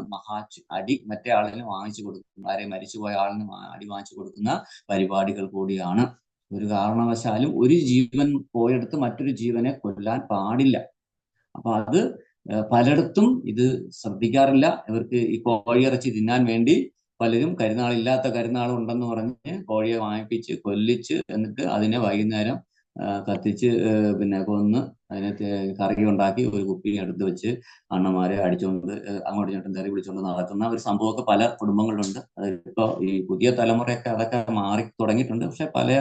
അടി മറ്റേ ആളിന് വാങ്ങിച്ചു കൊടുക്കുന്ന, ആരെ മരിച്ചുപോയ ആളിന് അടി വാങ്ങിച്ചു കൊടുക്കുന്ന പരിപാടികൾ കൂടിയാണ്. ഒരു കാരണവശാലും ഒരു ജീവൻ പോയെടുത്ത് മറ്റൊരു ജീവനെ കൊല്ലാൻ പാടില്ല. അപ്പൊ അത് പലയിടത്തും ഇത് ശ്രദ്ധിക്കാറില്ല. ഇവർക്ക് ഈ കോഴിയിറച്ചി തിന്നാൻ വേണ്ടി പലരും കരുനാളില്ലാത്ത കരുനാൾ ഉണ്ടെന്ന് പറഞ്ഞ് കോഴിയെ വാങ്ങിപ്പിച്ച് കൊല്ലിച്ച് എന്നിട്ട് അതിനെ വൈകുന്നേരം കത്തിച്ച് പിന്നെ കൊന്ന് അതിനെ കറി ഉണ്ടാക്കി ഒരു കുപ്പി എടുത്ത് വെച്ച് അണ്ണന്മാരെ അടിച്ചുകൊണ്ട് അങ്ങോട്ടും ഇങ്ങോട്ടും തെറി പിടിച്ചുകൊണ്ട് നടത്തുന്ന ഒരു സംഭവമൊക്കെ പല കുടുംബങ്ങളിലുണ്ട്. അതിപ്പോ ഈ പുതിയ തലമുറയൊക്കെ അതൊക്കെ മാറി തുടങ്ങിയിട്ടുണ്ട്. പക്ഷെ പഴയ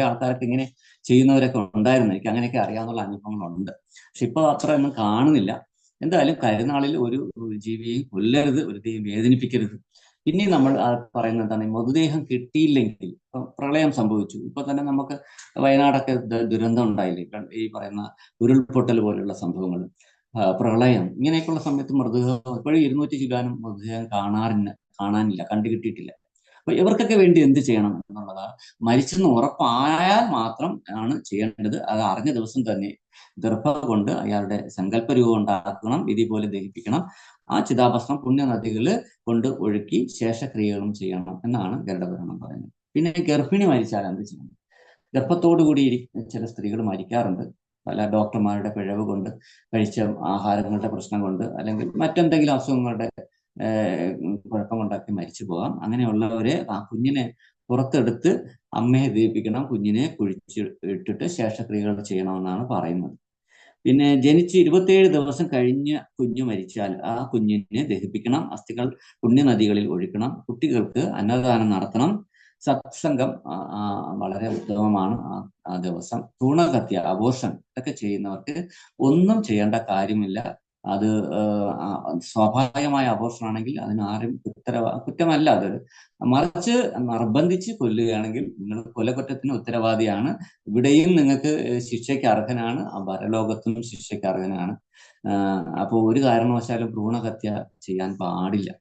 ആൾക്കാരൊക്കെ ഇങ്ങനെ ചെയ്യുന്നവരൊക്കെ ഉണ്ടായിരുന്നു. എനിക്ക് അങ്ങനെയൊക്കെ അറിയാവുന്ന അനുഭവങ്ങളുണ്ട്. പക്ഷെ ഇപ്പൊ അത്ര ഒന്നും കാണുന്നില്ല. എന്തായാലും കരുനാളിൽ ഒരു ജീവിയെയും കൊല്ലരുത്, ഒരു ജീവിയും വേദനിപ്പിക്കരുത്. പിന്നെ നമ്മൾ പറയുന്നത് എന്താണ്, മൃതദേഹം കിട്ടിയില്ലെങ്കിൽ, ഇപ്പൊ പ്രളയം സംഭവിച്ചു, ഇപ്പൊ തന്നെ നമുക്ക് വയനാടൊക്കെ ദുരന്തം ഉണ്ടായില്ലേ, ഈ പറയുന്ന ഉരുൾപൊട്ടൽ പോലെയുള്ള സംഭവങ്ങൾ, പ്രളയം, ഇങ്ങനെയൊക്കെയുള്ള സമയത്ത് മൃതദേഹം ഇപ്പോഴും 200 ചില്ലാനും മൃതദേഹം കാണാനില്ല, കണ്ടുകിട്ടിയിട്ടില്ല. അപ്പൊ ഇവർക്കൊക്കെ വേണ്ടി എന്ത് ചെയ്യണം എന്നുള്ളത്, മരിച്ചെന്ന് ഉറപ്പായാൽ മാത്രം ആണ് ചെയ്യേണ്ടത്. അത് അറിഞ്ഞ ദിവസം തന്നെ ദർഭ കൊണ്ട് അയാളുടെ സങ്കല്പ രൂപം ഉണ്ടാക്കണം, വിധി പോലെ ദഹിപ്പിക്കണം. ആ ചിതാഭസ്മം പുണ്യനദികളിൽ കൊണ്ട് ഒഴുക്കി ശേഷക്രിയകളും ചെയ്യണം എന്നാണ് ഗരുഡപുരാണം പറയുന്നത്. പിന്നെ ഗർഭിണി മരിച്ചാൽ എന്ത് ചെയ്യണം? ഗർഭത്തോടു കൂടി ചില സ്ത്രീകൾ മരിക്കാറുണ്ട്. പല ഡോക്ടർമാരുടെ പിഴവ് കൊണ്ട്, കഴിച്ച ആഹാരങ്ങളുടെ പ്രശ്നം കൊണ്ട്, അല്ലെങ്കിൽ മറ്റെന്തെങ്കിലും അസുഖങ്ങളുടെ കുഴപ്പം കൊണ്ടൊക്കെ മരിച്ചു പോകാം. അങ്ങനെയുള്ളവരെ ആ കുഞ്ഞിനെ പുറത്തെടുത്ത് അമ്മയെ ദഹിപ്പിക്കണം, കുഞ്ഞിനെ കുഴിച്ച് ഇട്ടിട്ട് ശേഷക്രിയകൾ ചെയ്യണമെന്നാണ് പറയുന്നത്. പിന്നെ ജനിച്ച് 27 ദിവസം കഴിഞ്ഞ് കുഞ്ഞു മരിച്ചാൽ ആ കുഞ്ഞിനെ ദഹിപ്പിക്കണം, അസ്ഥികൾ പുണ്യനദികളിൽ ഒഴുക്കണം, കുട്ടികൾക്ക് അന്നദാനം നടത്തണം, സത്സംഗം വളരെ ഉത്തമമാണ് ആ ദിവസം. ഭ്രൂണഹത്യ, അബോർഷൻ ഇതൊക്കെ ചെയ്യുന്നവർക്ക് ഒന്നും ചെയ്യേണ്ട കാര്യമില്ല. അത് സ്വാഭാവികമായ അബോർഷൻ ആണെങ്കിൽ അതിന് ആരും കുറ്റമല്ല അത്. മറിച്ച് നിർബന്ധിച്ച് കൊല്ലുകയാണെങ്കിൽ നിങ്ങൾ കൊലക്കുറ്റത്തിന് ഉത്തരവാദിയാണ്. ഇവിടെയും നിങ്ങൾക്ക് ശിക്ഷയ്ക്ക് അർഹനാണ്, പരലോകത്തും ശിക്ഷയ്ക്ക് അർഹനാണ്. അപ്പോൾ ഒരു കാരണവശാലും ഭ്രൂണഹത്യ ചെയ്യാൻ പാടില്ല.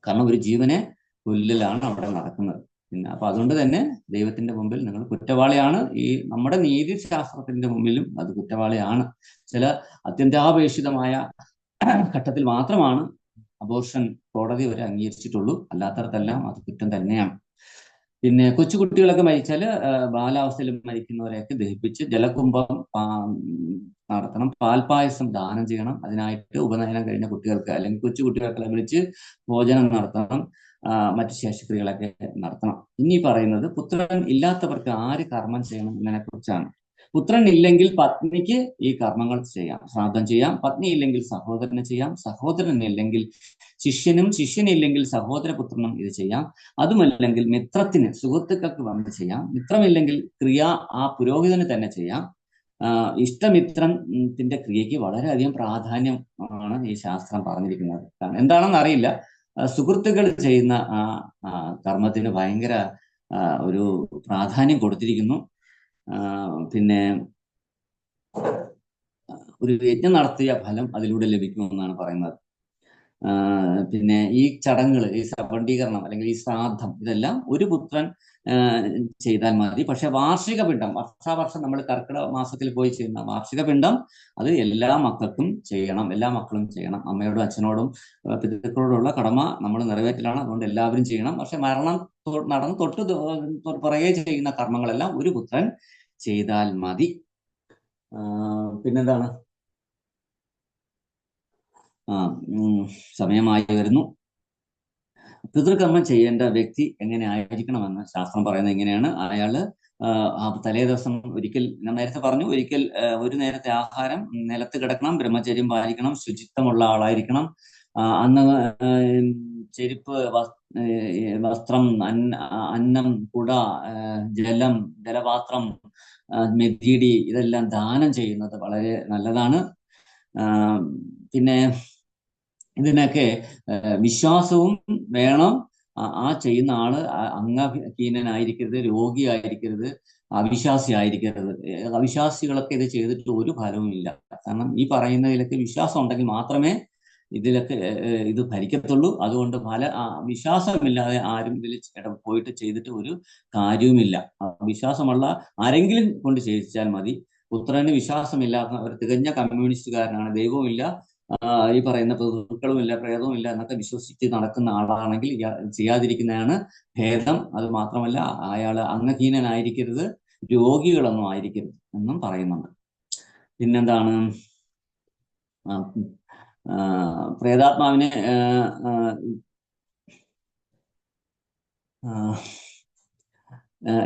കാരണം ഒരു ജീവനെ കൊല്ലലാണ് അവിടെ നടക്കുന്നത്. പിന്നെ അപ്പൊ അതുകൊണ്ട് തന്നെ ദൈവത്തിന്റെ മുമ്പിൽ നിങ്ങൾ കുറ്റവാളിയാണ്. ഈ നമ്മുടെ നീതിശാസ്ത്രത്തിന്റെ മുമ്പിലും അത് കുറ്റവാളിയാണ്. ചില അത്യന്താപേക്ഷിതമായ ഘട്ടത്തിൽ മാത്രമാണ് അബോർഷൻ കോടതി വരെ അംഗീകരിച്ചിട്ടുള്ളൂ, അല്ലാത്തടത്തെല്ലാം അത് കുറ്റം തന്നെയാണ്. പിന്നെ കൊച്ചുകുട്ടികളൊക്കെ മരിച്ചാല് ബാലാവസ്ഥയിൽ മരിക്കുന്നവരെയൊക്കെ ദഹിപ്പിച്ച് ജലകുംഭം നടത്തണം, പാൽപായസം ദാനം ചെയ്യണം. അതിനായിട്ട് ഉപനയനം കഴിഞ്ഞ കുട്ടികൾക്ക് അല്ലെങ്കിൽ കൊച്ചുകുട്ടികൾക്കെല്ലാം വിളിച്ച് ഭോജനം നടത്തണം, മറ്റു ശേഷക്രിയകളൊക്കെ നടത്തണം. ഇനി പറയുന്നത് പുത്രൻ ഇല്ലാത്തവർക്ക് ആര് കർമ്മം ചെയ്യണം എന്നതിനെ കുറിച്ചാണ്. പുത്രൻ ഇല്ലെങ്കിൽ പത്നിക്ക് ഈ കർമ്മങ്ങൾ ചെയ്യാം, ശ്രാദ്ധം ചെയ്യാം. പത്നി ഇല്ലെങ്കിൽ സഹോദരന് ചെയ്യാം, സഹോദരൻ ഇല്ലെങ്കിൽ ശിഷ്യനും, ശിഷ്യനില്ലെങ്കിൽ സഹോദരപുത്രനും ഇത് ചെയ്യാം. അതുമല്ലെങ്കിൽ മിത്രത്തിന്, സുഹൃത്തുക്കൾക്ക് വന്ന് ചെയ്യാം. മിത്രമില്ലെങ്കിൽ ക്രിയ ആ പുരോഹിതന് തന്നെ ചെയ്യാം. ഇഷ്ടമിത്രത്തിന്റെ ക്രിയയ്ക്ക് വളരെയധികം പ്രാധാന്യം ആണ് ഈ ശാസ്ത്രം പറഞ്ഞിരിക്കുന്നത്. എന്താണെന്ന് അറിയില്ല, സുഹൃത്തുക്കൾ ചെയ്യുന്ന ആ കർമ്മത്തിന് ഭയങ്കര ഒരു പ്രാധാന്യം കൊടുത്തിരിക്കുന്നു. പിന്നെ ഒരു യജ്ഞം നടത്തിയ ഫലം അതിലൂടെ ലഭിക്കുമെന്നാണ് പറയുന്നത്. പിന്നെ ഈ ചടങ്ങുകൾ, ഈ സവണ്ടീകരണം അല്ലെങ്കിൽ ഈ ശ്രാദ്ധം, ഇതെല്ലാം ഒരു പുത്രൻ ചെയ്താൽ മതി. പക്ഷെ വാർഷിക പിണ്ഡം, വർഷാവർഷം നമ്മൾ കർക്കിടക മാസത്തിൽ പോയി ചെയ്യുന്ന വാർഷിക പിണ്ഡം അത് എല്ലാ മക്കൾക്കും ചെയ്യണം, എല്ലാ മക്കളും ചെയ്യണം. അമ്മയോടും അച്ഛനോടും പിതൃക്കളോടുള്ള കടമ നമ്മൾ നിറവേറ്റലാണ്, അതുകൊണ്ട് എല്ലാവരും ചെയ്യണം. പക്ഷെ മരണം നടന്ന് പുറകെ ചെയ്യുന്ന കർമ്മങ്ങളെല്ലാം ഒരു പുത്രൻ ചെയ്താൽ മതി. പിന്നെന്താണ്, സമയമായി വരുന്നു. പിതൃകർമ്മം ചെയ്യേണ്ട വ്യക്തി എങ്ങനെ ആയിരിക്കണമെന്ന് ശാസ്ത്രം പറയുന്നത് എങ്ങനെയാണ്. അയാള് തലേ ദിവസം ഒരിക്കൽ, ഞാൻ നേരത്തെ പറഞ്ഞു, ഒരിക്കൽ ഒരു നേരത്തെ ആഹാരം, നിലത്ത് കിടക്കണം, ബ്രഹ്മചര്യം പാലിക്കണം, ശുചിത്വമുള്ള ആളായിരിക്കണം. അന്ന് ചെരുപ്പ്, വസ്ത്രം, അന്നം, കുട, ജലം, ജലപാത്രം, മെതിയടി, ഇതെല്ലാം ദാനം ചെയ്യുന്നത് വളരെ നല്ലതാണ്. പിന്നെ ഇതിനൊക്കെ വിശ്വാസവും വേണം. ആ ചെയ്യുന്ന ആള് അംഗഹീനനായിരിക്കരുത്, രോഗിയായിരിക്കരുത്, അവിശ്വാസി ആയിരിക്കരുത്. അവിശ്വാസികളൊക്കെ ഇത് ചെയ്തിട്ട് ഒരു ഫലവും ഇല്ല. കാരണം ഈ പറയുന്നതിലൊക്കെ വിശ്വാസം ഉണ്ടെങ്കിൽ മാത്രമേ ഇതിലൊക്കെ ഇത് ഭരിക്കത്തുള്ളൂ. അതുകൊണ്ട് വിശ്വാസമില്ലാതെ ആരും ഇതിൽ പോയിട്ട് ചെയ്തിട്ട് ഒരു കാര്യവുമില്ല. വിശ്വാസമുള്ള ആരെങ്കിലും കൊണ്ട് ചെയ്യിച്ചാൽ മതി. പുത്രന് വിശ്വാസമില്ലാത്ത ഒരു തികഞ്ഞ കമ്മ്യൂണിസ്റ്റുകാരനാണ്, ദൈവവുമില്ല, ഈ പറയുന്ന പിതൃക്കളുമില്ല, പ്രേതവുമില്ല എന്നൊക്കെ വിശ്വസിച്ച് നടക്കുന്ന ആളാണെങ്കിൽ ചെയ്യാതിരിക്കുന്നതാണ് ഭേദം. അത് മാത്രമല്ല, അയാൾ അംഗഹീനനായിരിക്കരുത്, രോഗികളൊന്നും ആയിരിക്കരുത് എന്നും പറയുന്നുണ്ട്. പിന്നെന്താണ്, പ്രേതാത്മാവിനെ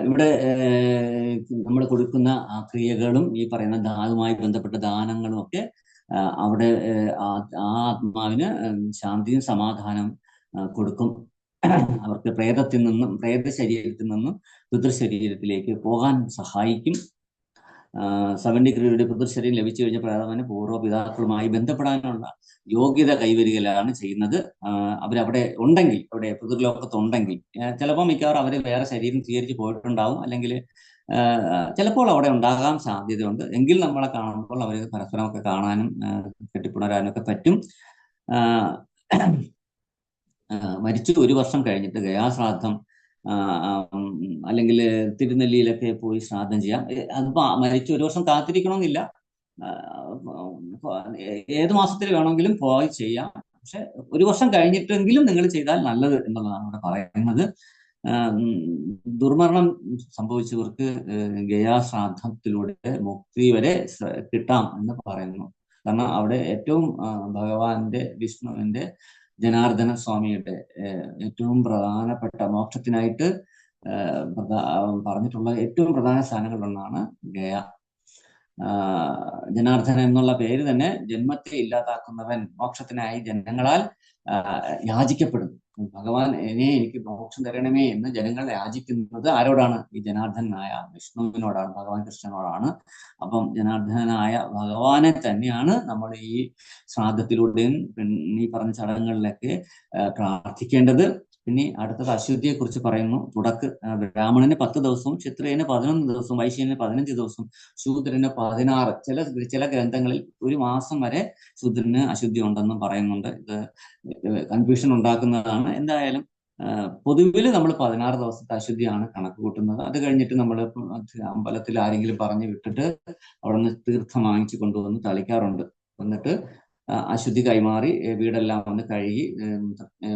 ഇവിടെ നമ്മൾ കൊടുക്കുന്ന ക്രിയകളും ഈ പറയുന്ന അതുമായി ബന്ധപ്പെട്ട ദാനങ്ങളും ഒക്കെ അവിടെ ആ ആത്മാവിന് ശാന്തിയും സമാധാനം കൊടുക്കും. അവർക്ക് പ്രേത ശരീരത്തിൽ നിന്നും പിതൃശരീരത്തിലേക്ക് പോകാൻ സഹായിക്കും. 70 ഡിഗ്രിയുടെ പിതൃശരീരം ലഭിച്ചു കഴിഞ്ഞ പ്രേതവന് പൂർവ്വപിതാക്കളുമായി ബന്ധപ്പെടാനുള്ള യോഗ്യത കൈവരികയാണ് ചെയ്യുന്നത്. അവരവിടെ ഉണ്ടെങ്കിൽ, അവിടെ പിതൃലോകത്തുണ്ടെങ്കിൽ, ചിലപ്പോൾ മിക്കവാറും അവർ വേറെ ശരീരം സ്വീകരിച്ച് പോയിട്ടുണ്ടാവും, അല്ലെങ്കിൽ ചിലപ്പോൾ അവിടെ ഉണ്ടാകാൻ സാധ്യതയുണ്ട്. എങ്കിൽ നമ്മളെ കാണുമ്പോൾ അവർ പരസ്പരമൊക്കെ കാണാനും കെട്ടിപ്പുണരാനും ഒക്കെ പറ്റും. മരിച്ചു 1 വർഷം കഴിഞ്ഞിട്ട് ഗയാശ്രാദ്ധം അല്ലെങ്കിൽ തിരുനെല്ലിയിലൊക്കെ പോയി ശ്രാദ്ധം ചെയ്യാം. അതിപ്പോ മരിച്ചു 1 വർഷം കാത്തിരിക്കണമെന്നില്ല, ഏത് മാസത്തിൽ വേണമെങ്കിലും പോയി ചെയ്യാം. പക്ഷെ 1 വർഷം കഴിഞ്ഞിട്ടെങ്കിലും നിങ്ങൾ ചെയ്താൽ നല്ലത് എന്നുള്ളതാണ് ഇവിടെ പറയുന്നത്. ദുർമരണം സംഭവിച്ചവർക്ക് ഗയാശ്രാദ്ധത്തിലൂടെ മുക്തി വരെ കിട്ടാം എന്ന് പറയുന്നു. കാരണം അവിടെ ഏറ്റവും ഭഗവാന്റെ, വിഷ്ണുവിന്റെ, ജനാർദ്ദന സ്വാമിയുടെ ഏറ്റവും പ്രധാനപ്പെട്ട മോക്ഷത്തിനായിട്ട് പറഞ്ഞിട്ടുള്ള ഏറ്റവും പ്രധാന സ്ഥാനങ്ങളിലൊന്നാണ് ഗയ. ജനാർദ്ദനൻ എന്നുള്ള പേര് തന്നെ ജന്മത്തെ ഇല്ലാതാക്കുന്നവൻ, മോക്ഷത്തിനായി ജനങ്ങളാൽ യാചിക്കപ്പെടുന്നു. ഭഗവാൻ എനിക്ക് മോക്ഷം തരണമേ എന്ന് ജനങ്ങൾ യാചിക്കുന്നത് ആരോടാണ്? ഈ ജനാർദ്ദനായ വിഷ്ണുവിനോടാണ്, ഭഗവാൻ കൃഷ്ണനോടാണ്. അപ്പം ജനാർദ്ദനായ ഭഗവാനെ തന്നെയാണ് നമ്മൾ ഈ ശ്രാദ്ധത്തിലൂടെയും ഈ പറഞ്ഞ ചടങ്ങുകളിലൊക്കെ പ്രാർത്ഥിക്കേണ്ടത്. പിന്നെ അടുത്തത് അശുദ്ധിയെ കുറിച്ച് പറയുന്നു. ബ്രാഹ്മണന് 10 ദിവസവും, ക്ഷത്രിയന് 11 ദിവസവും, വൈശ്യന് 15 ദിവസവും, ശൂദ്രന് 16. ചില ഗ്രന്ഥങ്ങളിൽ 1 മാസം വരെ ശൂദ്രന് അശുദ്ധി ഉണ്ടെന്നും പറയുന്നുണ്ട്. ഇത് കൺഫ്യൂഷൻ ഉണ്ടാക്കുന്നതാണ്. എന്തായാലും പൊതുവിൽ നമ്മൾ 16 ദിവസത്തെ അശുദ്ധിയാണ് കണക്ക് കൂട്ടുന്നത്. അത് കഴിഞ്ഞിട്ട് നമ്മൾ അമ്പലത്തിൽ ആരെങ്കിലും പറഞ്ഞു വിട്ടിട്ട് അവിടെ നിന്ന് തീർത്ഥം വാങ്ങിച്ചു കൊണ്ടുവന്ന് തളിക്കാറുണ്ട്. എന്നിട്ട് അശുദ്ധി കൈമാറി വീടെല്ലാം ഒന്ന് കഴുകി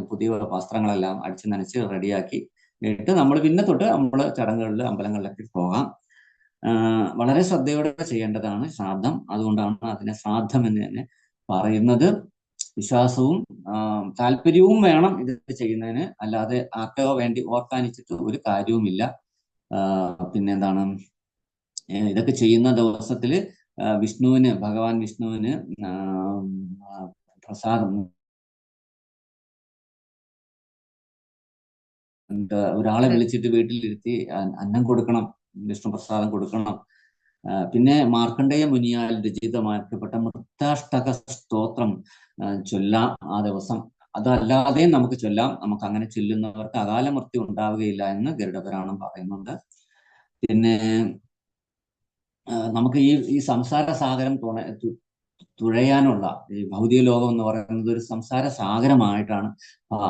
പുതിയ വസ്ത്രങ്ങളെല്ലാം അടിച്ചു നനച്ച് റെഡിയാക്കി ഇട്ട് നമ്മൾ പിന്നെ തൊട്ട് നമ്മൾ ചടങ്ങുകളിൽ, അമ്പലങ്ങളിലൊക്കെ പോകാം. വളരെ ശ്രദ്ധയോടെ ചെയ്യേണ്ടതാണ് ശ്രാദ്ധം. അതുകൊണ്ടാണ് അതിനെ ശ്രാദ്ധം എന്ന് തന്നെ പറയുന്നത്. വിശ്വാസവും താല്പര്യവും വേണം ഇത് ചെയ്യുന്നതിന്, അല്ലാതെ ആർക്കോ വേണ്ടി ഓർക്കാനിച്ചിട്ട് ഒരു കാര്യവുമില്ല. പിന്നെന്താണ്, ഇതൊക്കെ ചെയ്യുന്ന ദിവസത്തില് ഭഗവാൻ വിഷ്ണുവിന് പ്രസാദം, ഒരാളെ വിളിച്ചിട്ട് വീട്ടിലിരുത്തി അന്നം കൊടുക്കണം, വിഷ്ണു പ്രസാദം കൊടുക്കണം. പിന്നെ മാർക്കണ്ഡേയ മുനിയാൽ രചിതമാക്കപ്പെട്ട മൃത്താഷ്ടക സ്തോത്രം ചൊല്ലാം ആ ദിവസം. അതല്ലാതെ നമുക്ക് ചൊല്ലാം. നമുക്ക് അങ്ങനെ ചൊല്ലുന്നവർക്ക് അകാല മൃത്യു ഉണ്ടാവുകയില്ല എന്ന് ഗരുഡപുരാണം പറയുന്നുണ്ട്. പിന്നെ നമുക്ക് ഈ സംസാര സാഗരം തുഴയാനുള്ള ഈ ഭൗതിക ലോകം എന്ന് പറയുന്നത് ഒരു സംസാര സാഗരമായിട്ടാണ്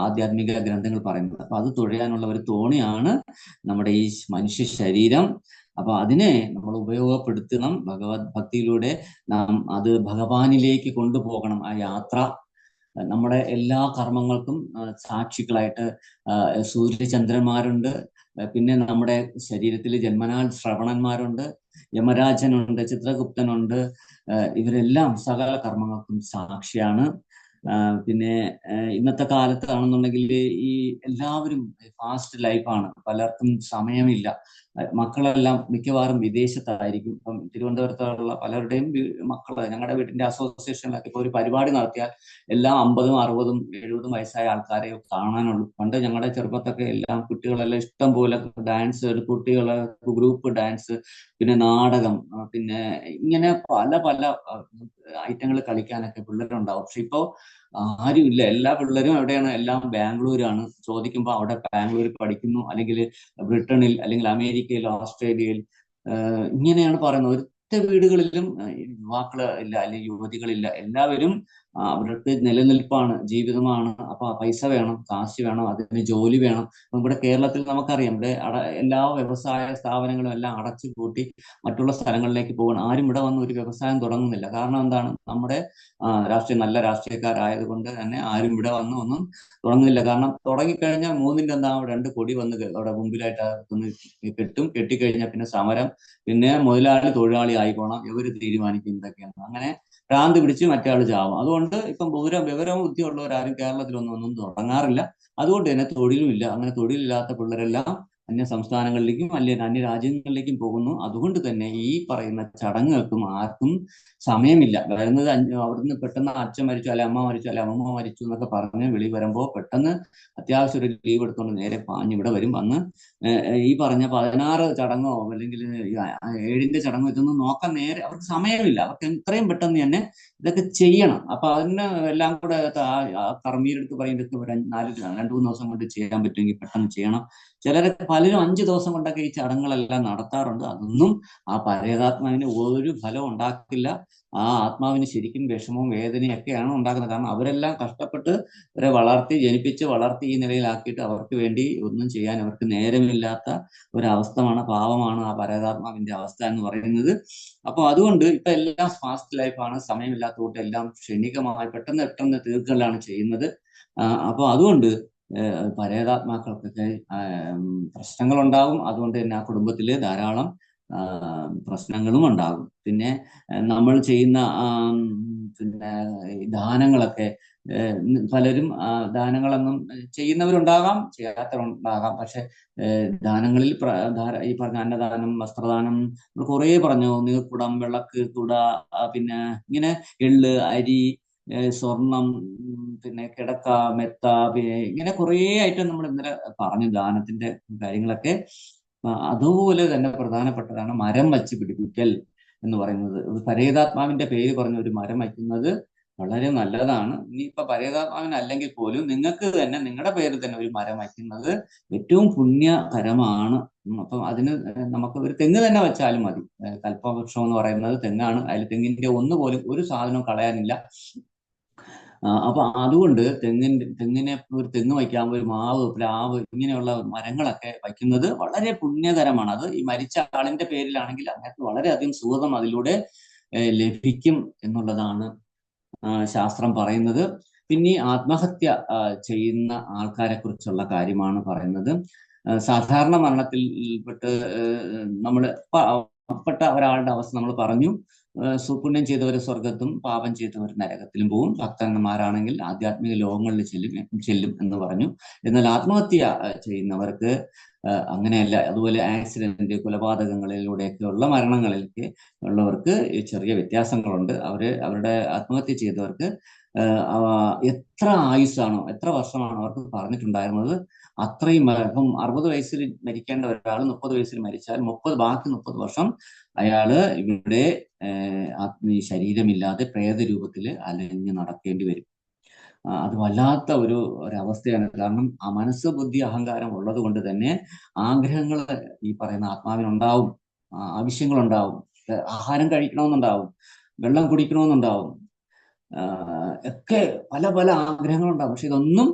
ആധ്യാത്മിക ഗ്രന്ഥങ്ങൾ പറയുന്നത്. അപ്പൊ അത് തുഴയാനുള്ള ഒരു തോണിയാണ് നമ്മുടെ ഈ മനുഷ്യ ശരീരം. അപ്പൊ അതിനെ നമ്മൾ ഉപയോഗപ്പെടുത്തണം. ഭഗവത് ഭക്തിയിലൂടെ നാം അത് ഭഗവാനിലേക്ക് കൊണ്ടുപോകണം. ആ യാത്ര നമ്മുടെ എല്ലാ കർമ്മങ്ങൾക്കും സാക്ഷികളായിട്ട് സൂര്യചന്ദ്രന്മാരുണ്ട്. പിന്നെ നമ്മുടെ ശരീരത്തിൽ ജന്മനാൽ ശ്രവണന്മാരുണ്ട്, യമരാജനുണ്ട്, ചിത്രഗുപ്തനുണ്ട്. ഇവരെല്ലാം സകല കർമ്മങ്ങൾക്കും സാക്ഷിയാണ്. പിന്നെ ഇന്നത്തെ കാലത്താണെന്നുണ്ടെങ്കിൽ ഈ എല്ലാവരും ഫാസ്റ്റ് ലൈഫാണ്, പലർക്കും സമയമില്ല. മക്കളെല്ലാം മിക്കവാറും വിദേശത്തായിരിക്കും. ഇപ്പം തിരുവനന്തപുരത്തുള്ള പലരുടെയും മക്കള് ഞങ്ങളുടെ വീടിന്റെ അസോസിയേഷനിലൊക്കെ ഇപ്പോൾ ഒരു പരിപാടി നടത്തിയാൽ എല്ലാം 50ഉം 60ഉം 70ഉം വയസ്സായ ആൾക്കാരെ കാണാനുള്ളൂ. പണ്ട് ഞങ്ങളുടെ ചെറുപ്പത്തൊക്കെ എല്ലാം കുട്ടികളെല്ലാം ഇഷ്ടം പോലെ ഡാൻസ്, കുട്ടികളെ ഗ്രൂപ്പ് ഡാൻസ്, പിന്നെ നാടകം, പിന്നെ ഇങ്ങനെ പല പല ഐറ്റങ്ങൾ കളിക്കാനൊക്കെ പിള്ളേരുണ്ടാവും. പക്ഷെ ഇപ്പോ ആരുമില്ല. എല്ലാ പിള്ളേരും എവിടെയാണ്? എല്ലാം ബാംഗ്ലൂരാണ്. ചോദിക്കുമ്പോൾ അവിടെ ബാംഗ്ലൂരിൽ പഠിക്കുന്നു, അല്ലെങ്കിൽ ബ്രിട്ടനിൽ, അല്ലെങ്കിൽ അമേരിക്കയിൽ, ഓസ്ട്രേലിയയിൽ, ഇങ്ങനെയാണ് പറയുന്നത്. ഒറ്റ വീടുകളിലും യുവാക്കള് ഇല്ല, അല്ലെങ്കിൽ യുവതികളില്ല. എല്ലാവരും അവർക്ക് നിലനിൽപ്പാണ്, ജീവിതമാണ്. അപ്പൊ പൈസ വേണം, കാശ് വേണം, അതിന് ജോലി വേണം. അപ്പൊ ഇവിടെ കേരളത്തിൽ നമുക്കറിയാം, ഇവിടെ എല്ലാ വ്യവസായ സ്ഥാപനങ്ങളും എല്ലാം അടച്ചു പൂട്ടി മറ്റുള്ള സ്ഥലങ്ങളിലേക്ക് പോകണം. ആരും ഇവിടെ വന്ന് ഒരു വ്യവസായം തുടങ്ങുന്നില്ല. കാരണം എന്താണ്? നമ്മുടെ നല്ല രാഷ്ട്രീയക്കാരായതുകൊണ്ട് തന്നെ ആരും ഇവിടെ വന്ന് ഒന്നും തുടങ്ങുന്നില്ല. കാരണം തുടങ്ങിക്കഴിഞ്ഞാൽ മൂന്നിന്റെ എന്താ രണ്ട് കൊടി വന്ന് അവിടെ മുമ്പിലായിട്ട് ഒന്ന് കെട്ടും. കെട്ടിക്കഴിഞ്ഞാൽ പിന്നെ സമരം, പിന്നെ മുതലാളി തൊഴിലാളി ആയിക്കോണം, ഇവര് തീരുമാനിക്കും എന്തൊക്കെയാണ്. അങ്ങനെ ഭ്രാന്ത് പിടിച്ച് മറ്റേ ആൾ ചാവും. അതുകൊണ്ട് ഇപ്പം വിവരവും ബുദ്ധിയുള്ളവരാരും കേരളത്തിലൊന്നും തുടങ്ങാറില്ല. അതുകൊണ്ട് തന്നെ തൊഴിലും ഇല്ല. അങ്ങനെ തൊഴിലില്ലാത്ത പിള്ളേരെല്ലാം അന്യ സംസ്ഥാനങ്ങളിലേക്കും അല്ലെങ്കിൽ അന്യ രാജ്യങ്ങളിലേക്കും പോകുന്നു. അതുകൊണ്ട് തന്നെ ഈ പറയുന്ന ചടങ്ങുകൾക്കും ആർക്കും സമയമില്ല. വരുന്നത് അവിടുന്ന് പെട്ടെന്ന് അച്ഛൻ മരിച്ചു, അല്ലെ അമ്മ മരിച്ചു, അല്ലെ അമ്മമ്മ മരിച്ചു എന്നൊക്കെ പറഞ്ഞ് വെളി വരുമ്പോൾ പെട്ടെന്ന് അത്യാവശ്യം ഒരു ലീവ് എടുത്തുകൊണ്ട് നേരെ പാഞ്ഞ് ഇവിടെ വരും. വന്ന് ഈ പറഞ്ഞ 16 ചടങ്ങോ അല്ലെങ്കിൽ 7ന്റെ ചടങ്ങോ ഇതൊന്നും നോക്കാൻ നേരെ അവർക്ക് സമയമില്ല. അവർക്ക് എത്രയും പെട്ടെന്ന് തന്നെ ഇതൊക്കെ ചെയ്യണം. അപ്പൊ അതിന് എല്ലാം കൂടെ കർമ്മീരെടുത്ത് പറയും, ഇതൊക്കെ 2-3 ദിവസം കൊണ്ട് ചെയ്യാൻ പറ്റുമെങ്കിൽ പെട്ടെന്ന് ചെയ്യണം. ചിലരൊക്കെ പലരും 5 ദിവസം കൊണ്ടൊക്കെ ഈ ചടങ്ങുകളെല്ലാം നടത്താറുണ്ട്. അതൊന്നും ആ പരേതാത്മാവിന് ഒരു ഫലം ഉണ്ടാക്കില്ല. ആ ആത്മാവിന് ശരിക്കും വിഷമവും വേദനയും ഒക്കെയാണ് ഉണ്ടാക്കുന്നത്. കാരണം അവരെല്ലാം കഷ്ടപ്പെട്ട് ഇവരെ ജനിപ്പിച്ച് വളർത്തി ഈ നിലയിലാക്കിയിട്ട് അവർക്ക് വേണ്ടി ഒന്നും ചെയ്യാൻ അവർക്ക് നേരമില്ലാത്ത ഒരവസ്ഥമാണ്, പാവമാണ് ആ പരേതാത്മാവിന്റെ അവസ്ഥ എന്ന് പറയുന്നത്. അപ്പൊ അതുകൊണ്ട് ഇപ്പൊ എല്ലാം ഫാസ്റ്റ് ലൈഫാണ്, സമയമില്ലാത്തതുകൊണ്ട് എല്ലാം ക്ഷണികമായി പെട്ടെന്ന് പെട്ടെന്ന് തീർക്കലാണ് ചെയ്യുന്നത്. അപ്പൊ അതുകൊണ്ട് പരേതാത്മാക്കൾക്കൊക്കെ പ്രശ്നങ്ങൾ ഉണ്ടാകും. അതുകൊണ്ട് തന്നെ ആ കുടുംബത്തില് ധാരാളം പ്രശ്നങ്ങളും ഉണ്ടാകും. പിന്നെ നമ്മൾ ചെയ്യുന്ന പിന്നെ ദാനങ്ങളൊക്കെ പലരും ദാനങ്ങളൊന്നും ചെയ്യുന്നവരുണ്ടാകാം, ചെയ്യാത്തവരുണ്ടാകാം. പക്ഷെ ദാനങ്ങളിൽ ഈ പറഞ്ഞ അന്നദാനം, വസ്ത്രദാനം, കുറേ പറഞ്ഞു. നീർക്കുടം, വിളക്ക്, കുട, പിന്നെ ഇങ്ങനെ എള്ള്, അരി, സ്വർണം, പിന്നെ കിടക്ക, മെത്ത, പിന്നെ ഇങ്ങനെ കുറേ ഐറ്റം നമ്മൾ ഇന്നലെ പറഞ്ഞു ദാനത്തിന്റെ കാര്യങ്ങളൊക്കെ. അതുപോലെ തന്നെ പ്രധാനപ്പെട്ടതാണ് മരം വച്ച് പിടിപ്പിക്കൽ എന്ന് പറയുന്നത്. ഒരു പരേതാത്മാവിന്റെ പേര് പറഞ്ഞ ഒരു മരം വയ്ക്കുന്നത് വളരെ നല്ലതാണ്. ഇനിയിപ്പൊ പരേതാത്മാവിന് അല്ലെങ്കിൽ പോലും നിങ്ങൾക്ക് തന്നെ നിങ്ങളുടെ പേരിൽ തന്നെ ഒരു മരം വയ്ക്കുന്നത് ഏറ്റവും പുണ്യകരമാണ്. അപ്പം അതിന് നമുക്ക് ഒരു തെങ്ങ് തന്നെ വെച്ചാലും മതി. കൽപ്പവൃക്ഷം എന്ന് പറയുന്നത് തെങ്ങാണ്. അതിൽ തെങ്ങിന്റെ ഒന്നുപോലും ഒരു സാധനവും കളയാനില്ല. അപ്പൊ അതുകൊണ്ട് തെങ്ങിനെ ഒരു തെങ്ങ് വയ്ക്കാൻ, ഒരു മാവ്, പ്ലാവ്, ഇങ്ങനെയുള്ള മരങ്ങളൊക്കെ വയ്ക്കുന്നത് വളരെ പുണ്യകരമാണ്. അത് ഈ മരിച്ച ആളിന്റെ പേരിലാണെങ്കിൽ അങ്ങനത്തെ വളരെയധികം സുഖം അതിലൂടെ ലഭിക്കും എന്നുള്ളതാണ് ശാസ്ത്രം പറയുന്നത്. പിന്നെ ആത്മഹത്യ ചെയ്യുന്ന ആൾക്കാരെ കുറിച്ചുള്ള കാര്യമാണ് പറയുന്നത്. സാധാരണ മരണത്തിൽപ്പെട്ട് നമ്മൾ പെട്ട ഒരാളുടെ അവസ്ഥ നമ്മൾ പറഞ്ഞു. പുണ്യം ചെയ്തവർ സ്വർഗത്തും പാപം ചെയ്തവർ നരകത്തിലും പോകും. ഭക്തന്മാരാണെങ്കിൽ ആധ്യാത്മിക ലോകങ്ങളിൽ ചെല്ലും എന്ന് പറഞ്ഞു. എന്നാൽ ആത്മഹത്യ ചെയ്യുന്നവർക്ക് അങ്ങനെയല്ല. അതുപോലെ ആക്സിഡന്റ്, കൊലപാതകങ്ങളിലൂടെയൊക്കെയുള്ള മരണങ്ങളിലേക്ക് ഉള്ളവർക്ക് ചെറിയ വ്യത്യാസങ്ങളുണ്ട്. അവരുടെ ആത്മഹത്യ ചെയ്തവർക്ക് എത്ര ആയുസ്സാണോ, എത്ര വർഷമാണോ അവർക്ക് പറഞ്ഞിട്ടുണ്ടായിരുന്നത് അത്രയും. ഇപ്പം 60 വയസ്സിൽ മരിക്കേണ്ട ഒരാൾ 30 വയസ്സിൽ മരിച്ചാൽ ബാക്കി 30 വർഷം അയാള് ഇവിടെ ശരീരമില്ലാതെ പ്രേതരൂപത്തിൽ അലഞ്ഞ് നടക്കേണ്ടി വരും. അത് വല്ലാത്ത ഒരവസ്ഥയാണ്. കാരണം ആ മനസ്സ്, ബുദ്ധി, അഹങ്കാരം ഉള്ളത് കൊണ്ട് തന്നെ ആഗ്രഹങ്ങൾ ഈ പറയുന്ന ആത്മാവിനുണ്ടാവും, ആവശ്യങ്ങളുണ്ടാവും. ആഹാരം കഴിക്കണമെന്നുണ്ടാവും, വെള്ളം കുടിക്കണമെന്നുണ്ടാവും, ഒക്കെ പല പല ആഗ്രഹങ്ങളുണ്ടാവും. പക്ഷെ ഇതൊന്നും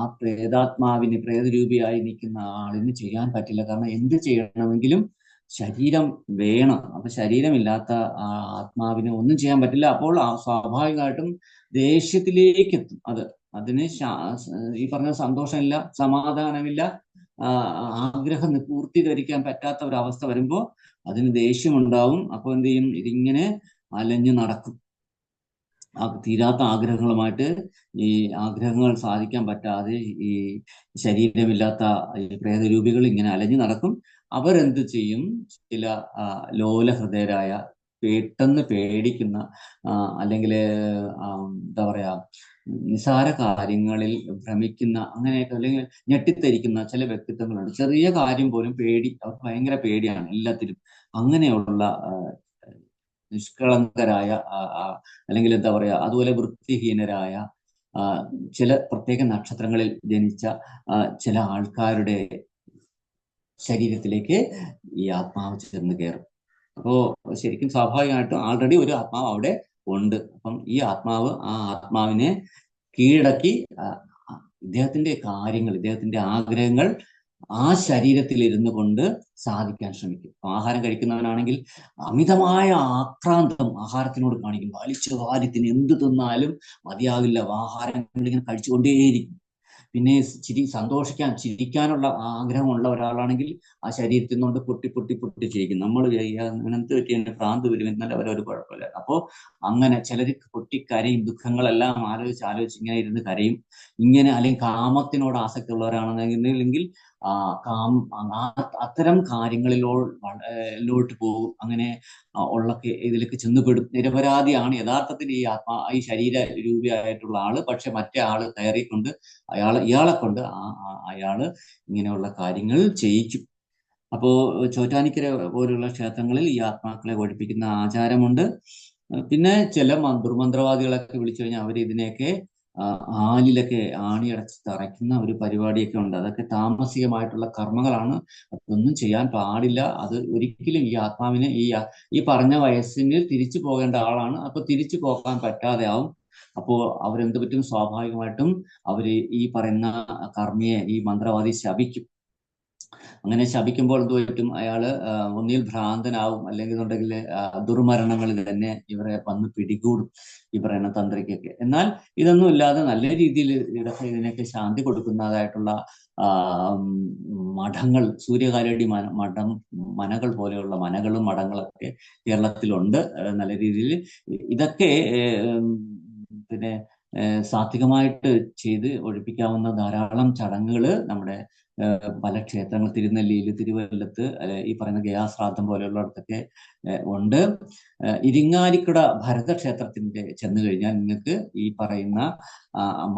ആ പ്രേതാത്മാവിന്, പ്രേതരൂപിയായി നിൽക്കുന്ന ആളിന് ചെയ്യാൻ പറ്റില്ല. കാരണം എന്ത് ചെയ്യണമെങ്കിലും ശരീരം വേണം. അപ്പൊ ശരീരമില്ലാത്ത ആത്മാവിന് ഒന്നും ചെയ്യാൻ പറ്റില്ല. അപ്പോൾ സ്വാഭാവികമായിട്ടും ദേഷ്യത്തിലേക്ക് എത്തും. അതിന് ഈ പറഞ്ഞ സന്തോഷമില്ല, സമാധാനമില്ല, ആഗ്രഹം പൂർത്തീകരിക്കാൻ പറ്റാത്ത ഒരു അവസ്ഥ വരുമ്പോൾ അതിന് ദേഷ്യമുണ്ടാവും. അപ്പൊ എന്ത് ചെയ്യും? ഇതിങ്ങനെ അലഞ്ഞു നടക്കും. തീരാത്ത ആഗ്രഹങ്ങളുമായിട്ട് ഈ ആഗ്രഹങ്ങൾ സാധിക്കാൻ പറ്റാതെ ഈ ശരീരമില്ലാത്ത ഈ പ്രേതരൂപികൾ ഇങ്ങനെ അലഞ്ഞു നടക്കും. അവരെന്ത് ചെയ്യും? ചില ലോലഹൃദയരായ, പെട്ടെന്ന് പേടിക്കുന്ന, അല്ലെങ്കിൽ എന്താ പറയാ, നിസാര കാര്യങ്ങളിൽ ഭ്രമിക്കുന്ന, അങ്ങനെയൊക്കെ, അല്ലെങ്കിൽ ഞെട്ടിത്തരിക്കുന്ന ചില വ്യക്തിത്വങ്ങളുണ്ട്. ചെറിയ കാര്യം പോലും അവർക്ക് ഭയങ്കര പേടിയാണ് എല്ലാത്തിലും. അങ്ങനെയുള്ള നിഷ്കളങ്കരായ, അല്ലെങ്കിൽ എന്താ പറയാ, അതുപോലെ വൃത്തിഹീനരായ ചില പ്രത്യേക നക്ഷത്രങ്ങളിൽ ജനിച്ച ചില ആൾക്കാരുടെ ശരീരത്തിലേക്ക് ഈ ആത്മാവ് ചെന്ന് കയറും. അപ്പോ ശരിക്കും സ്വാഭാവികമായിട്ടും ആൾറെഡി ഒരു ആത്മാവ് അവിടെ ഉണ്ട്. അപ്പം ഈ ആത്മാവിനെ കീഴടക്കി ഇദ്ദേഹത്തിന്റെ കാര്യങ്ങൾ, ഇദ്ദേഹത്തിന്റെ ആഗ്രഹങ്ങൾ ആ ശരീരത്തിൽ ഇരുന്നു കൊണ്ട് സാധിക്കാൻ ശ്രമിക്കും. ആഹാരം കഴിക്കുന്നവനാണെങ്കിൽ അമിതമായ ആക്രാന്തം ആഹാരത്തിനോട് കാണിക്കും. വലിച്ചു വാരി എന്ത് തിന്നാലും മതിയാകില്ല, ആഹാരങ്ങൾ ഇങ്ങനെ കഴിച്ചുകൊണ്ടേയിരിക്കും. പിന്നെ സന്തോഷിക്കാൻ, ചിരിക്കാനുള്ള ആഗ്രഹമുള്ള ഒരാളാണെങ്കിൽ ആ ശരീരത്തിൽ നിന്നുകൊണ്ട് പൊട്ടി പൊട്ടി പൊട്ടി ചിരിക്കും. നമ്മൾ അങ്ങനത്തെ പറ്റി എന്റെ ഭ്രാന്ത് വരും, എന്നാലും അവരൊരു കുഴപ്പമില്ല. അപ്പോൾ അങ്ങനെ ചിലർ പൊട്ടിക്കരയും, ദുഃഖങ്ങളെല്ലാം ആലോചിച്ച് ഇങ്ങനെ ഇരുന്ന് കരയും. ഇങ്ങനെ, അല്ലെങ്കിൽ കാമത്തിനോട് ആസക്തി ഉള്ളവരാണെന്നെങ്കിൽ അത്തരം കാര്യങ്ങളിലോട്ട് പോകും. അങ്ങനെ ഇതിലേക്ക് ചെന്നുപെടും. നിരപരാധിയാണ് യഥാർത്ഥത്തിൽ ഈ ശരീര രൂപിയായിട്ടുള്ള ആള്. പക്ഷെ മറ്റേ ആള് കയറിക്കൊണ്ട് ഇയാളെ കൊണ്ട് അയാള് ഇങ്ങനെയുള്ള കാര്യങ്ങൾ ചെയ്യിക്കും. അപ്പോ ചോറ്റാനിക്കര പോലുള്ള ക്ഷേത്രങ്ങളിൽ ഈ ആത്മാക്കളെ ഒഴിപ്പിക്കുന്ന ആചാരമുണ്ട്. പിന്നെ ചില ദുർമന്ത്രവാദികളൊക്കെ വിളിച്ചു കഴിഞ്ഞാൽ അവർ ഇതിനെയൊക്കെ ആലിലൊക്കെ ആണിയടച്ച് തറയ്ക്കുന്ന ഒരു പരിപാടിയൊക്കെ ഉണ്ട്. അതൊക്കെ താമസികമായിട്ടുള്ള കർമ്മങ്ങളാണ്. അതൊന്നും ചെയ്യാൻ പാടില്ല. അത് ഒരിക്കലും ഈ ആത്മാവിനെ ഈ പറഞ്ഞ വയസ്സിന് തിരിച്ചു പോകേണ്ട ആളാണ്. അപ്പൊ തിരിച്ചു പോകാൻ പറ്റാതെ ആവും. അപ്പോ അവരെന്ത് പറ്റും? സ്വാഭാവികമായിട്ടും അവര് ഈ പറയുന്ന കർമ്മിയെ, ഈ മന്ത്രവാദി ശപിക്കും. അങ്ങനെ ശപിക്കുമ്പോൾ എന്ത് പറ്റും? അയാള് ഒന്നിൽ ഭ്രാന്തനാവും, അല്ലെങ്കിൽ എന്നുണ്ടെങ്കിൽ ദുർമരണങ്ങൾ തന്നെ ഇവരെ വന്ന് പിടികൂടും, ഈ പറയുന്ന തന്ത്രിക്കൊക്കെ. എന്നാൽ ഇതൊന്നും ഇല്ലാതെ നല്ല രീതിയിൽ ഇതിനൊക്കെ ശാന്തി കൊടുക്കുന്നതായിട്ടുള്ള മഠങ്ങൾ, സൂര്യകാലടി മനകൾ പോലെയുള്ള മനകളും മഠങ്ങളൊക്കെ കേരളത്തിലുണ്ട്. നല്ല രീതിയിൽ ഇതൊക്കെ പിന്നെ സാത്വികമായിട്ട് ചെയ്ത് ഒഴിപ്പിക്കാവുന്ന ധാരാളം ചടങ്ങുകൾ നമ്മുടെ പല ക്ഷേത്രങ്ങൾ, തിരുനെല്ലിയിൽ, തിരുവല്ലത്ത്, ഈ പറയുന്ന ഗയാശ്രാദ്ധം പോലെയുള്ളിടത്തൊക്കെ ഉണ്ട്. ഇരിങ്ങാലിക്കുട ഭരതക്ഷേത്രത്തിന്റെ ചെന്ന് കഴിഞ്ഞാൽ നിങ്ങൾക്ക് ഈ പറയുന്ന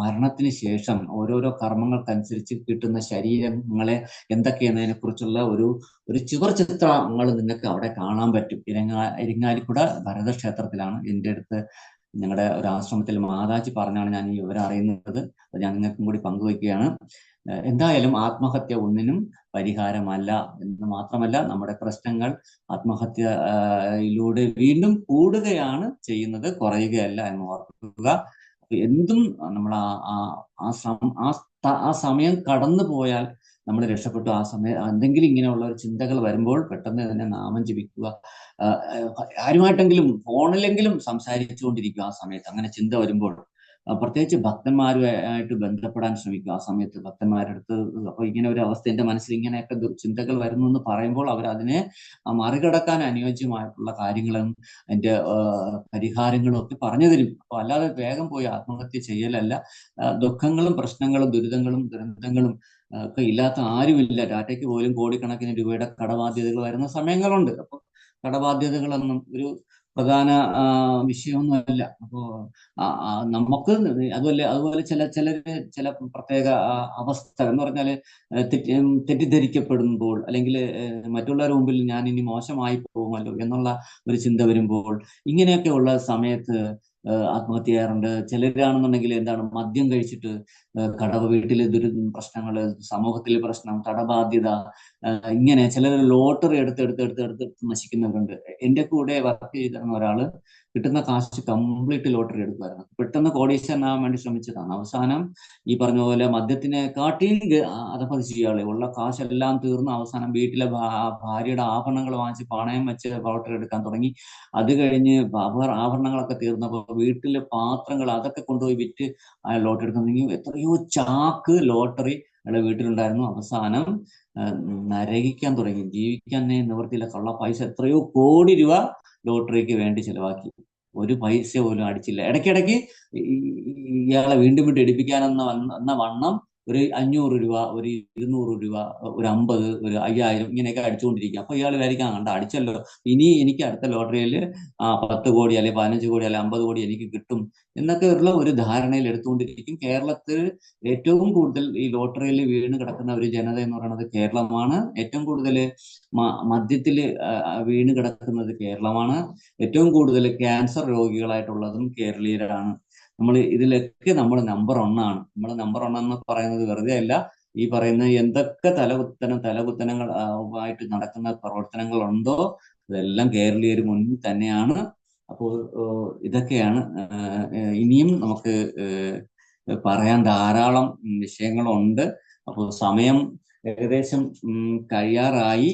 മരണത്തിന് ശേഷം ഓരോരോ കർമ്മങ്ങൾക്കനുസരിച്ച് കിട്ടുന്ന ശരീരങ്ങളെ എന്തൊക്കെയെന്നതിനെ കുറിച്ചുള്ള ഒരു ചുവർ ചിത്രങ്ങൾ നിങ്ങൾക്ക് അവിടെ കാണാൻ പറ്റും. ഇരിങ്ങാലിക്കുട ഭരതക്ഷേത്രത്തിലാണ്. എൻ്റെ അടുത്ത് ഞങ്ങളുടെ ഒരു ആശ്രമത്തിൽ മാതാജി പറഞ്ഞാണ് ഞാൻ ഈ വിവരം അറിയുന്നത്. അത് ഞാൻ നിങ്ങൾക്കും കൂടി പങ്കുവയ്ക്കുകയാണ്. എന്തായാലും ആത്മഹത്യ ഒന്നിനും പരിഹാരമല്ല എന്ന് മാത്രമല്ല, നമ്മുടെ പ്രശ്നങ്ങൾ ആത്മഹത്യയിലൂടെ വീണ്ടും കൂടുകയാണ് ചെയ്യുന്നത്, കുറയുകയല്ല എന്ന് ഓർക്കുക. എന്തും നമ്മൾ ആ സമയം കടന്നു പോയാൽ നമ്മൾ രക്ഷപ്പെട്ടു. ആ സമയം എന്തെങ്കിലും ഇങ്ങനെയുള്ള ചിന്തകൾ വരുമ്പോൾ പെട്ടെന്ന് തന്നെ നാമം ജപിക്കുക. ആരുമായിട്ടെങ്കിലും ഫോണിലെങ്കിലും സംസാരിച്ചുകൊണ്ടിരിക്കുക ആ സമയത്ത് അങ്ങനെ ചിന്ത വരുമ്പോൾ. പ്രത്യേകിച്ച് ഭക്തന്മാരുമായിട്ട് ബന്ധപ്പെടാൻ ശ്രമിക്കുക ആ സമയത്ത്. ഭക്തന്മാരുടെ അടുത്ത് അപ്പൊ ഇങ്ങനെ ഒരു അവസ്ഥ, എന്റെ മനസ്സിൽ ഇങ്ങനെയൊക്കെ ചിന്തകൾ വരുന്നു എന്ന് പറയുമ്പോൾ അവർ അതിനെ മറികടക്കാൻ അനുയോജ്യമായിട്ടുള്ള കാര്യങ്ങളും അതിന്റെ പരിഹാരങ്ങളും ഒക്കെ പറഞ്ഞു തരും. അപ്പൊ അല്ലാതെ വേഗം പോയി ആത്മഹത്യ ചെയ്യലല്ല. ദുഃഖങ്ങളും പ്രശ്നങ്ങളും ദുരന്തങ്ങളും ഒക്കെ ഇല്ലാത്ത ആരുമില്ല. ടാറ്റയ്ക്ക് പോലും കോടിക്കണക്കിന് രൂപയുടെ കടബാധ്യതകൾ വരുന്ന സമയങ്ങളുണ്ട്. അപ്പൊ കടബാധ്യതകളൊന്നും ഒരു പ്രധാന വിഷയമൊന്നുമല്ല. അപ്പോ നമുക്ക് അതുപോലെ ചില പ്രത്യേക അവസ്ഥ എന്ന് പറഞ്ഞാല് തെറ്റിദ്ധരിക്കപ്പെടുമ്പോൾ, അല്ലെങ്കിൽ മറ്റുള്ളവരുടെ മുമ്പിൽ ഞാൻ ഇനി മോശമായി പോകുമല്ലോ എന്നുള്ള ഒരു ചിന്ത വരുമ്പോൾ, ഇങ്ങനെയൊക്കെ ഉള്ള സമയത്ത് ആത്മഹത്യ ചെയ്യാറുണ്ട്. ചിലരാണെന്നുണ്ടെങ്കിൽ എന്താണ്, മദ്യം കഴിച്ചിട്ട് വീട്ടിലെ പ്രശ്നങ്ങള്, സമൂഹത്തിലെ പ്രശ്നം, കടബാധ്യത, ഇങ്ങനെ ചിലർ ലോട്ടറി എടുത്ത് നശിക്കുന്നവരുണ്ട്. എന്റെ കൂടെ വർക്ക് ചെയ്തിരുന്ന ഒരാള് കിട്ടുന്ന കാശ് കംപ്ലീറ്റ് ലോട്ടറി എടുക്കുമായിരുന്നു. പെട്ടെന്ന് കോടീശ്വരനാകാൻ വേണ്ടി ശ്രമിച്ചതാണ്. അവസാനം ഈ പറഞ്ഞ പോലെ മദ്യത്തിനെക്കാട്ടിയും അധപതിച്ച് ഇയാളെ ഉള്ള കാശെല്ലാം തീർന്ന് അവസാനം വീട്ടിലെ ഭാര്യയുടെ ആഭരണങ്ങൾ വാങ്ങിച്ച് പണയം വെച്ച് ലോട്ടറി എടുക്കാൻ തുടങ്ങി. അത് കഴിഞ്ഞ് ആഭരണങ്ങളൊക്കെ തീർന്നപ്പോൾ വീട്ടിലെ പാത്രങ്ങൾ അതൊക്കെ കൊണ്ടുപോയി വിറ്റ് അയാൾ ലോട്ടറി എടുക്കാൻ തുടങ്ങി. എത്രയോ ചാക്ക് ലോട്ടറി അയാളുടെ വീട്ടിലുണ്ടായിരുന്നു. അവസാനം നരകിക്കാൻ തുടങ്ങി. ജീവിക്കാൻ നിവൃത്തിയില്ല. കള്ള പൈസ എത്രയോ കോടി രൂപ ലോട്ടറിക്ക് വേണ്ടി ചെലവാക്കി. ഒരു പൈസ പോലും അടിച്ചില്ല. ഇടയ്ക്കിടയ്ക്ക് ഇയാളെ വീണ്ടും വീണ്ടും എടുപ്പിക്കാനെന്ന വണ്ണം ഒരു 500 രൂപ, ഒരു 200 രൂപ, ഒരു 50, ഒരു 5000 ഇങ്ങനെയൊക്കെ അടിച്ചുകൊണ്ടിരിക്കും. അപ്പൊ ഇയാൾ വിചാരിക്കാം, കണ്ട അടിച്ചല്ലോ, ഇനി എനിക്ക് അടുത്ത ലോട്ടറിയിൽ 10 കോടി അല്ലെങ്കിൽ 15 കോടി അല്ലെങ്കിൽ 50 കോടി എനിക്ക് കിട്ടും എന്നൊക്കെ ഉള്ള ഒരു ധാരണയിൽ എടുത്തുകൊണ്ടിരിക്കും. കേരളത്തിൽ ഏറ്റവും കൂടുതൽ ഈ ലോട്ടറിയിൽ വീണ് കിടക്കുന്ന ഒരു ജനത എന്ന് പറയുന്നത് കേരളമാണ്. ഏറ്റവും കൂടുതൽ മദ്യത്തിൽ വീണ് കിടക്കുന്നത് കേരളമാണ്. ഏറ്റവും കൂടുതൽ ക്യാൻസർ രോഗികളായിട്ടുള്ളതും കേരളീയരാണ്. ഇതിലൊക്കെ നമ്മൾ നമ്പർ ഒന്നാണ്. നമ്മൾ നമ്പർ ഒന്നെന്ന് പറയുന്നത് വെറുതെ അല്ല. ഈ പറയുന്ന എന്തൊക്കെ തലകുത്തനങ്ങൾ ആയിട്ട് നടക്കുന്ന പ്രവർത്തനങ്ങളുണ്ടോ ഇതെല്ലാം കേരളീയർ മുന്നിൽ തന്നെയാണ്. അപ്പോൾ ഇതൊക്കെയാണ്. ഇനിയും നമുക്ക് പറയാൻ ധാരാളം വിഷയങ്ങളുണ്ട്. അപ്പോൾ സമയം ഏകദേശം കഴിയാറായി.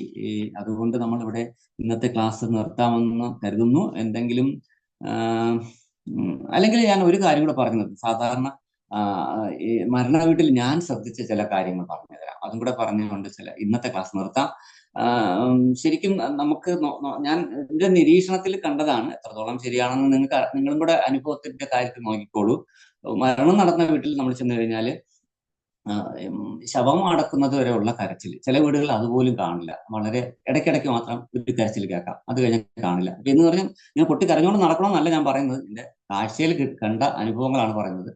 അതുകൊണ്ട് നമ്മൾ ഇവിടെ ഇന്നത്തെ ക്ലാസ് നിർത്താമെന്ന് കരുതുന്നു. എന്തെങ്കിലും അല്ലെങ്കിൽ ഞാൻ ഒരു കാര്യം കൂടെ പറഞ്ഞു നിർത്തും. സാധാരണ ഈ മരണ വീട്ടിൽ ഞാൻ ശ്രദ്ധിച്ച ചില കാര്യങ്ങൾ പറഞ്ഞു തരാം. അതും കൂടെ പറഞ്ഞുകൊണ്ട് ഇന്നത്തെ ക്ലാസ് നിർത്താം. ശരിക്കും നമുക്ക് ഞാൻ എന്റെ നിരീക്ഷണത്തിൽ കണ്ടതാണ്. എത്രത്തോളം ശരിയാണെന്ന് നിങ്ങളും കൂടെ അനുഭവത്തിന്റെ കാര്യത്തിൽ നോക്കിക്കോളൂ. മരണം നടന്ന വീട്ടിൽ നമ്മൾ ചെന്ന് കഴിഞ്ഞാൽ ശവം അടക്കുന്നത് വരെയുള്ള കരച്ചിൽ, ചില വീടുകളിൽ അതുപോലും കാണില്ല. വളരെ ഇടയ്ക്കിടയ്ക്ക് മാത്രം ഒരു കരച്ചിൽ കേൾക്കാം, അത് കഴിഞ്ഞാൽ കാണില്ല. അപ്പൊ എന്ന് പറഞ്ഞാൽ ഞാൻ പൊട്ടി കരഞ്ഞുകൊണ്ട് നടക്കണമെന്നല്ല ഞാൻ പറയുന്നത്, എന്റെ കാഴ്ചയിൽ കണ്ട അനുഭവങ്ങളാണ് പറയുന്നത്.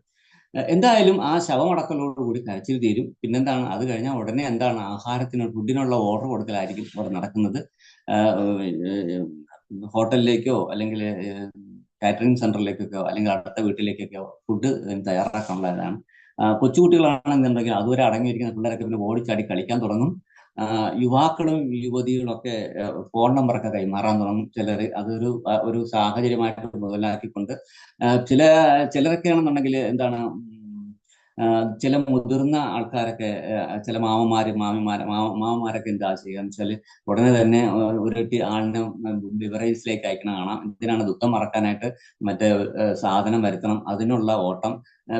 എന്തായാലും ആ ശവമടക്കലോടുകൂടി കരച്ചിൽ തീരും. പിന്നെന്താണ്, അത് കഴിഞ്ഞാൽ ഉടനെ എന്താണ്, ഫുഡിനുള്ള ഓർഡർ കൊടുക്കലായിരിക്കും അവിടെ നടക്കുന്നത്. ഹോട്ടലിലേക്കോ അല്ലെങ്കിൽ കാറ്ററിംഗ് സെന്ററിലേക്കൊക്കെയോ അല്ലെങ്കിൽ അടുത്ത വീട്ടിലേക്കൊക്കെയോ ഫുഡ് തയ്യാറാക്കാനുള്ളതാണ്. കൊച്ചുകുട്ടികളാണെന്നുണ്ടെങ്കിൽ അതുവരെ അടങ്ങിയിരിക്കുന്ന പിള്ളേരൊക്കെ പിന്നെ ഓടിച്ചാടി കളിക്കാൻ തുടങ്ങും. യുവാക്കളും യുവതികളൊക്കെ ഫോൺ നമ്പറൊക്കെ കൈമാറാൻ തുടങ്ങും. ചിലർ ഒരു സാഹചര്യമായിട്ട് മുതലാക്കിക്കൊണ്ട് ചിലരൊക്കെയാണെന്നുണ്ടെങ്കിൽ എന്താണ്, ചില മുതിർന്ന ആൾക്കാരൊക്കെ, ചില മാമന്മാരൊക്കെ എന്താ ചെയ്യാന്ന് വെച്ചാല് ഉടനെ തന്നെ ഒരു ആളിനെ ബിവറേജിലേക്ക് അയക്കണം കാണാം. ഇതിനാണ് ദുഃഖം മറക്കാനായിട്ട് മറ്റേ സാധനം വരുത്തണം, അതിനുള്ള ഓട്ടം.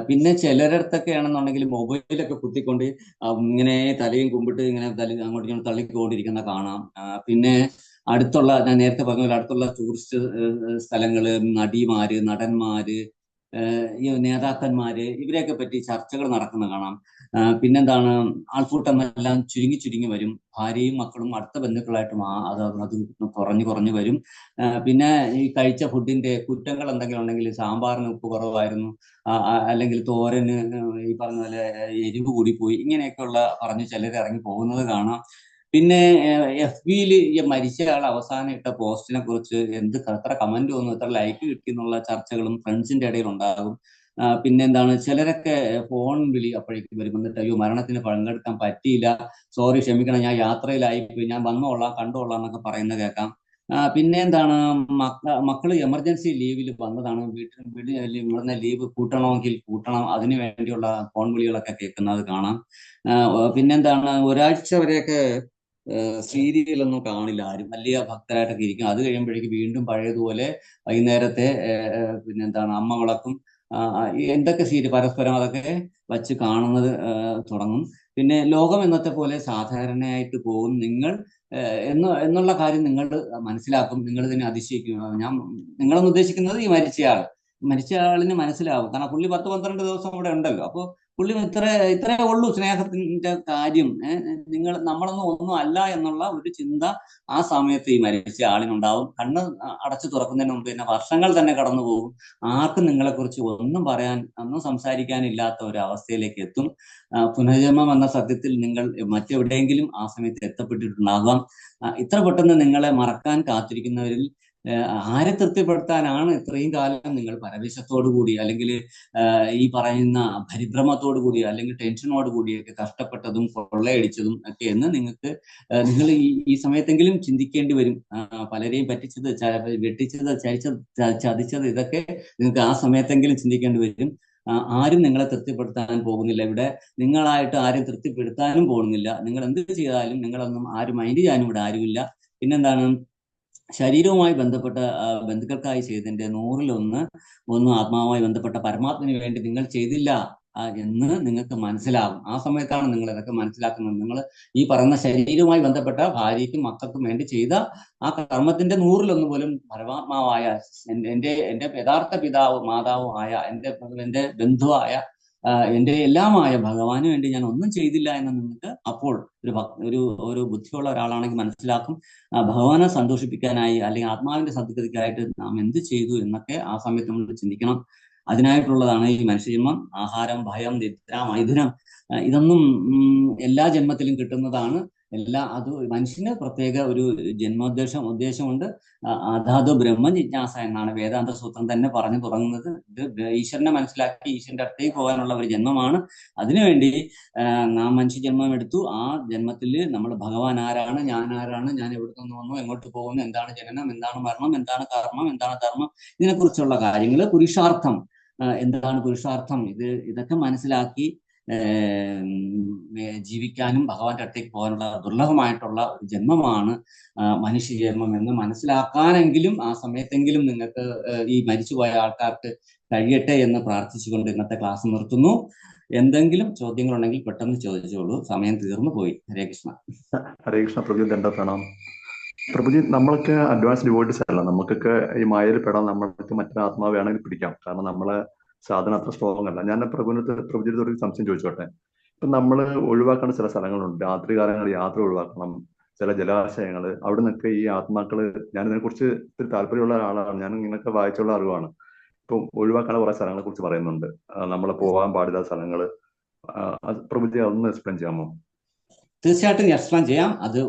പിന്നെ ചിലരടുത്തൊക്കെ ആണെന്നുണ്ടെങ്കിൽ മൊബൈലൊക്കെ കുത്തിക്കൊണ്ട് ഇങ്ങനെ തലയും കുമ്പിട്ട് ഇങ്ങനെ അങ്ങോട്ട് ഇങ്ങനെ തള്ളിക്കൊണ്ടിരിക്കുന്ന കാണാം. പിന്നെ ഞാൻ നേരത്തെ പറഞ്ഞ പോലെ അടുത്തുള്ള ടൂറിസ്റ്റ് സ്ഥലങ്ങള്, നടിമാര്, നടന്മാര്, ഈ നേതാക്കന്മാര്, ഇവരെയൊക്കെ പറ്റി ചർച്ചകൾ നടക്കുന്ന കാണാം. പിന്നെന്താണ്, ആൾക്കൂട്ടം എല്ലാം ചുരുങ്ങി ചുരുങ്ങി വരും. ഭാര്യയും മക്കളും അടുത്ത ബന്ധുക്കളായിട്ട് അത് കുറഞ്ഞു വരും. പിന്നെ ഈ കഴിച്ച ഫുഡിന്റെ കുറ്റങ്ങൾ എന്തെങ്കിലും ഉണ്ടെങ്കിൽ, സാമ്പാറിന് ഉപ്പ് കുറവായിരുന്നു, അല്ലെങ്കിൽ തോരന് ഈ പറഞ്ഞ പോലെ എരിവ് കൂടിപ്പോയി, ഇങ്ങനെയൊക്കെയുള്ള പറഞ്ഞ് ചിലർ ഇറങ്ങി പോകുന്നത് കാണാം. പിന്നെ FB-യിൽ ഈ മരിച്ച ആൾ അവസാനം ഇട്ട പോസ്റ്റിനെ കുറിച്ച് എത്ര കമന്റ് വന്നു, എത്ര ലൈക്ക് കിട്ടി എന്നുള്ള ചർച്ചകളും ഫ്രണ്ട്സിന്റെ ഇടയിൽ ഉണ്ടാകും. പിന്നെ എന്താണ്, ചിലരൊക്കെ ഫോൺ വിളി അപ്പോഴേക്കും വരും. എന്നിട്ട് അയ്യോ മരണത്തിന് പങ്കെടുക്കാൻ പറ്റിയില്ല, സോറി ക്ഷമിക്കണം, ഞാൻ യാത്രയിലായിപ്പോയി, ഞാൻ വന്നോളാം കണ്ടോളാം എന്നൊക്കെ പറയുന്നത് കേൾക്കാം. പിന്നെ എന്താണ്, മക്കള് എമർജൻസി ലീവിൽ വന്നതാണ്, ഇവിടുന്ന് ലീവ് കൂട്ടണമെങ്കിൽ കൂട്ടണം, അതിനു വേണ്ടിയുള്ള ഫോൺ വിളികളൊക്കെ കേൾക്കുന്നത് കാണാം. പിന്നെന്താണ്, ഒരാഴ്ച വരെയൊക്കെ സീരിയലൊന്നും കാണില്ല ആരും, വലിയ ഭക്തരായിട്ടൊക്കെ ഇരിക്കും. അത് കഴിയുമ്പോഴേക്ക് വീണ്ടും പഴയതുപോലെ വൈകുന്നേരത്തെ പിന്നെന്താണ് അമ്മ വിളക്കും എന്തൊക്കെ പരസ്പരം അതൊക്കെ വച്ച് കാണുന്നത് തുടങ്ങും. പിന്നെ ലോകം എന്നത്തെ പോലെ സാധാരണയായിട്ട് പോകും. എന്നുള്ള കാര്യം നിങ്ങൾ മനസ്സിലാക്കും, നിങ്ങൾ തന്നെ അതിശയിക്കും. നിങ്ങളെന്ന് ഉദ്ദേശിക്കുന്നത് ഈ മരിച്ച ആളിന് മനസ്സിലാവും, കാരണം പുള്ളി 10-12 ദിവസം ഇവിടെ ഉണ്ടല്ലോ. അപ്പോൾ പുള്ളി ഇത്രേ ഉള്ളൂ സ്നേഹത്തിന്റെ കാര്യം. നമ്മളൊന്നും ഒന്നും അല്ല എന്നുള്ള ഒരു ചിന്ത ആ സമയത്ത് ഈ മരിച്ച ആളിനുണ്ടാവും. കണ്ണ് അടച്ചു തുറക്കുന്നതിന് മുമ്പ് തന്നെ വർഷങ്ങൾ തന്നെ കടന്നു പോകും. ആർക്കും നിങ്ങളെക്കുറിച്ച് ഒന്നും സംസാരിക്കാനില്ലാത്ത ഒരു അവസ്ഥയിലേക്ക് എത്തും. പുനർജന്മം എന്ന സത്യത്തിൽ നിങ്ങൾ മറ്റെവിടെയെങ്കിലും ആ സമയത്ത് എത്തപ്പെട്ടിട്ടുണ്ടാകാം. ഇത്ര പെട്ടെന്ന് നിങ്ങളെ മറക്കാൻ കാത്തിരിക്കുന്നവരിൽ ആരെ തൃപ്തിപ്പെടുത്താനാണ് ഇത്രയും കാലം നിങ്ങൾ പരവേശത്തോടു കൂടി, അല്ലെങ്കിൽ ഈ പറയുന്ന പരിഭ്രമത്തോടു കൂടി, അല്ലെങ്കിൽ ടെൻഷനോട് കൂടിയൊക്കെ കഷ്ടപ്പെട്ടതും കൊള്ളയടിച്ചതും ഒക്കെ എന്ന് നിങ്ങൾ ഈ സമയത്തെങ്കിലും ചിന്തിക്കേണ്ടി വരും. പലരെയും പറ്റിച്ചത്, വെട്ടിച്ചത്, ചതിച്ചത്, ഇതൊക്കെ നിങ്ങൾക്ക് ആ സമയത്തെങ്കിലും ചിന്തിക്കേണ്ടി വരും. ആരും നിങ്ങളെ തൃപ്തിപ്പെടുത്താൻ പോകുന്നില്ല ഇവിടെ. നിങ്ങളായിട്ട് ആരും തൃപ്തിപ്പെടുത്താനും പോകുന്നില്ല. നിങ്ങൾ എന്ത് ചെയ്താലും നിങ്ങളൊന്നും ആരും മൈൻഡ് ചെയ്യാനും ഇവിടെ ആരുമില്ല. പിന്നെന്താണ്, ശരീരവുമായി ബന്ധപ്പെട്ട ബന്ധുക്കൾക്കായി ചെയ്തതിന്റെ 100-1 ആത്മാവുമായി ബന്ധപ്പെട്ട പരമാത്മന് വേണ്ടി നിങ്ങൾ ചെയ്തില്ല എന്ന് നിങ്ങൾക്ക് മനസ്സിലാകും. ആ സമയത്താണ് നിങ്ങൾ ഇതൊക്കെ മനസ്സിലാക്കുന്നത്. നിങ്ങൾ ഈ പറയുന്ന ശരീരവുമായി ബന്ധപ്പെട്ട ഭാര്യയ്ക്കും മക്കൾക്കും വേണ്ടി ചെയ്ത ആ കർമ്മത്തിന്റെ 100-1 പോലും പരമാത്മാവായ എന്റെ യഥാർത്ഥ പിതാവ് മാതാവും ആയ എന്റെ ബന്ധുവായ എന്റെ എല്ലാമായ ഭഗവാന് വേണ്ടി ഞാൻ ഒന്നും ചെയ്തില്ല എന്ന് നിങ്ങൾക്ക് അപ്പോൾ ഒരു ഒരു ബുദ്ധിയുള്ള ഒരാളാണെങ്കിൽ മനസ്സിലാക്കും. ഭഗവാനെ സന്തോഷിപ്പിക്കാനായി അല്ലെങ്കിൽ ആത്മാവിന്റെ സദ്ഗതിക്കായിട്ട് നാം എന്ത് ചെയ്തു എന്നൊക്കെ ആ സമയത്ത് നമ്മൾ ചിന്തിക്കണം. അതിനായിട്ടുള്ളതാണ് ഈ മനുഷ്യജന്മം. ആഹാരം, ഭയം, നിദ്ര, മൈഥുനം ഇതൊന്നും എല്ലാ ജന്മത്തിലും കിട്ടുന്നതാണ്. അത് മനുഷ്യന് പ്രത്യേക ഒരു ഉദ്ദേശമുണ്ട്. അതാത് ബ്രഹ്മ ജിജ്ഞാസ എന്നാണ് വേദാന്ത സൂത്രം തന്നെ പറഞ്ഞു തുടങ്ങുന്നത്. ഇത് ഈശ്വരനെ മനസ്സിലാക്കി ഈശ്വരന്റെ അടുത്തേക്ക് പോകാനുള്ള ഒരു ജന്മമാണ്. അതിനുവേണ്ടി നാം മനുഷ്യജന്മം എടുത്തു. ആ ജന്മത്തിൽ നമ്മൾ ഭഗവാൻ ആരാണ്, ഞാൻ ആരാണ്, ഞാൻ എവിടെ നിന്ന് വന്നു, എങ്ങോട്ട് പോകുന്നു, എന്താണ് ജനനം, എന്താണ് മരണം, എന്താണ് കർമ്മം, എന്താണ് ധർമ്മം, ഇതിനെക്കുറിച്ചുള്ള കാര്യങ്ങൾ, പുരുഷാർത്ഥം എന്താണ് പുരുഷാർത്ഥം, ഇതൊക്കെ മനസ്സിലാക്കി ജീവിക്കാനും ഭഗവാന്റെ അടുത്തേക്ക് പോകാനുള്ള ദുർലഭമായിട്ടുള്ള ഒരു ജന്മമാണ് മനുഷ്യജന്മം എന്ന് മനസ്സിലാക്കാനെങ്കിലും ആ സമയത്തെങ്കിലും നിങ്ങൾക്ക് ഈ മരിച്ചുപോയ ആൾക്കാർക്ക് കഴിയട്ടെ എന്ന് പ്രാർത്ഥിച്ചുകൊണ്ട് ഇന്നത്തെ ക്ലാസ് നിർത്തുന്നു. എന്തെങ്കിലും ചോദ്യങ്ങളുണ്ടെങ്കിൽ പെട്ടെന്ന് ചോദിച്ചോളൂ, സമയം തീർന്നു പോയി. ഹരേ കൃഷ്ണ.
ഹരേ കൃഷ്ണ. പ്രഭുജി എന്താ വേണം? പ്രഭുജി, നമ്മളൊക്കെ അഡ്വാൻസ് ഡിവോട്ടീസ് അല്ല. നമുക്കൊക്കെ ഈ മായയിൽ പെടാൻ നമ്മൾക്ക് മറ്റൊരു ആത്മാവ് വേണമെങ്കിൽ പിടിക്കാം. കാരണം നമ്മളെ സാധനം അത്ര സ്ട്രോങ് അല്ല. ഞാൻ പ്രഭുജിയുടെ ഒരു സംശയം ചോദിച്ചോട്ടെ. ഇപ്പൊ നമ്മൾ ഒഴിവാക്കേണ്ട ചില സ്ഥലങ്ങളുണ്ട്. രാത്രി കാലങ്ങളിൽ യാത്ര ഒഴിവാക്കണം, ചില ജലാശയങ്ങൾ. അവിടെ നിന്നൊക്കെ ഈ ആത്മാക്കള്, ഞാൻ ഇതിനെക്കുറിച്ച് ഇത്തിരി താല്പര്യമുള്ള ഒരാളാണ്, ഞാൻ ഇങ്ങനെയൊക്കെ വായിച്ചുള്ള അറിവാണ്. ഇപ്പം ഒഴിവാക്കേണ്ട കുറെ സ്ഥലങ്ങളെ കുറിച്ച് പറയുന്നുണ്ട്, നമ്മൾ പോകാൻ പാടില്ലാത്ത സ്ഥലങ്ങള്. പ്രഭുജി അതൊന്ന് എക്സ്പ്ലെയിൻ ചെയ്യാമോ?
തീർച്ചയായിട്ടും എക്സ്പ്ലെയിൻ ചെയ്യാം. അത്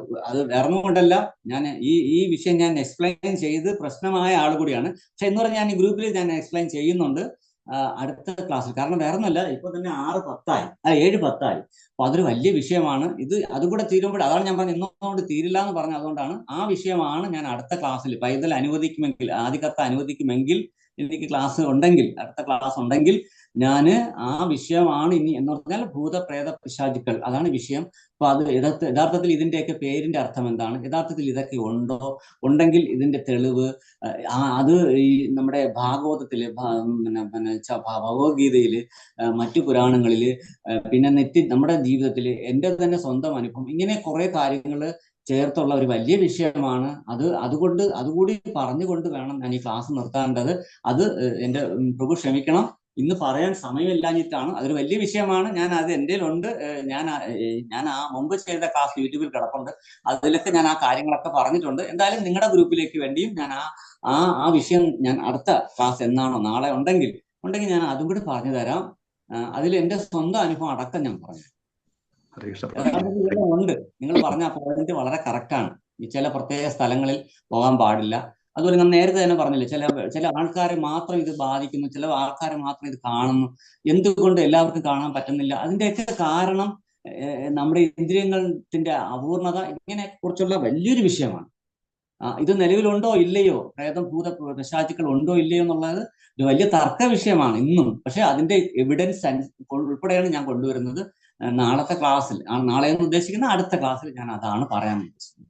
വേറെ കൊണ്ടല്ല, ഞാൻ ഈ വിഷയം ഞാൻ എക്സ്പ്ലെയിൻ ചെയ്ത് പ്രശ്നമായ ആൾ കൂടിയാണ്. പക്ഷെ എന്ന് പറഞ്ഞാൽ ഞാൻ ഈ ഗ്രൂപ്പിൽ ഞാൻ എക്സ്പ്ലെയിൻ ചെയ്യുന്നുണ്ട് അടുത്ത ക്ലാസ്സിൽ. കാരണം വേറെ ഒന്നല്ല, ഇപ്പൊ തന്നെ 7:10 അപ്പൊ അതൊരു വലിയ വിഷയമാണ്. അതുകൂടെ തീരുമ്പോൾ, അതാണ് ഞാൻ പറഞ്ഞത് ഇന്നോട് തീരില്ല എന്ന് പറഞ്ഞത്. അതുകൊണ്ടാണ് ആ വിഷയമാണ് ഞാൻ അടുത്ത ക്ലാസ്സിൽ പൈതൽ അനുവദിക്കുമെങ്കിൽ, ആദികർത്ത അനുവദിക്കുമെങ്കിൽ, എനിക്ക് ക്ലാസ് ഉണ്ടെങ്കിൽ, അടുത്ത ക്ലാസ് ഉണ്ടെങ്കിൽ ഞാൻ ആ വിഷയമാണ് ഇനി എന്ന് പറഞ്ഞാൽ ഭൂതപ്രേത പിശാചുക്കൾ, അതാണ് വിഷയം. അപ്പൊ അത് യഥാർത്ഥത്തിൽ ഇതിന്റെയൊക്കെ പേരിന്റെ അർത്ഥം എന്താണ്, യഥാർത്ഥത്തിൽ ഇതൊക്കെ ഉണ്ടെങ്കിൽ ഇതിന്റെ തെളിവ്, അത് ഈ നമ്മുടെ ഭാഗവതത്തില്, ഭഗവത്ഗീതയില്, മറ്റു പുരാണങ്ങളില്, പിന്നെ നമ്മുടെ ജീവിതത്തില്, എന്റെ തന്നെ സ്വന്തം അനുഭവം, ഇങ്ങനെ കുറെ കാര്യങ്ങൾ ചേർത്തുള്ള ഒരു വലിയ വിഷയമാണ്. അതുകൂടി പറഞ്ഞുകൊണ്ട് വേണം ഞാൻ ഈ ക്ലാസ് നിർത്താണ്ടത്. അത് എന്റെ പ്രഭു ക്ഷമിക്കണം, ഇന്ന് പറയാൻ സമയമില്ലാഞ്ഞിട്ടാണ്. അതൊരു വലിയ വിഷയമാണ്. അത് എൻ്റെ ഉണ്ട്. ഞാൻ ആ മുമ്പ് ചെയ്ത ക്ലാസ് യൂട്യൂബിൽ കിടപ്പുണ്ട്. അതിലൊക്കെ ഞാൻ ആ കാര്യങ്ങളൊക്കെ പറഞ്ഞിട്ടുണ്ട്. എന്തായാലും നിങ്ങളുടെ ഗ്രൂപ്പിലേക്ക് വേണ്ടിയും ഞാൻ ആ വിഷയം ഞാൻ അടുത്ത ക്ലാസ് എന്നാണോ നാളെ ഉണ്ടെങ്കിൽ ഞാൻ അതും കൂടി പറഞ്ഞു തരാം. അതിൽ എൻ്റെ സ്വന്തം അനുഭവം അടക്കം ഞാൻ പറഞ്ഞു. ഉണ്ട്. നിങ്ങൾ പറഞ്ഞ പോയിന്റ് വളരെ കറക്റ്റാണ്. ഈ ചില പ്രത്യേക സ്ഥലങ്ങളിൽ പോകാൻ പാടില്ല. അതുപോലെ ഞാൻ നേരത്തെ തന്നെ പറഞ്ഞില്ലേ, ചില ആൾക്കാരെ മാത്രം ഇത് ബാധിക്കുന്നു, ചില ആൾക്കാരെ മാത്രം ഇത് കാണുന്നു. എന്തുകൊണ്ട് എല്ലാവർക്കും കാണാൻ പറ്റുന്നില്ല? അതിന്റെയൊക്കെ കാരണം നമ്മുടെ ഇന്ദ്രിയങ്ങളുടെ അപൂർണത, ഇങ്ങനെ കുറിച്ചുള്ള വലിയൊരു വിഷയമാണ്. ഇത് നിലവിലുണ്ടോ ഇല്ലയോ, പ്രേതം ഭൂത പിശാചുക്കൾ ഉണ്ടോ ഇല്ലയോ എന്നുള്ളത് ഒരു വലിയ തർക്ക വിഷയമാണ് ഇന്നും. പക്ഷെ അതിന്റെ എവിഡൻസ് ഉൾപ്പെടെയാണ് ഞാൻ കൊണ്ടുവരുന്നത് നാളത്തെ ക്ലാസ്സിൽ. നാളെ എന്ന് ഉദ്ദേശിക്കുന്ന അടുത്ത ക്ലാസ്സിൽ ഞാൻ അതാണ് പറയാൻ ഉദ്ദേശിക്കുന്നത്.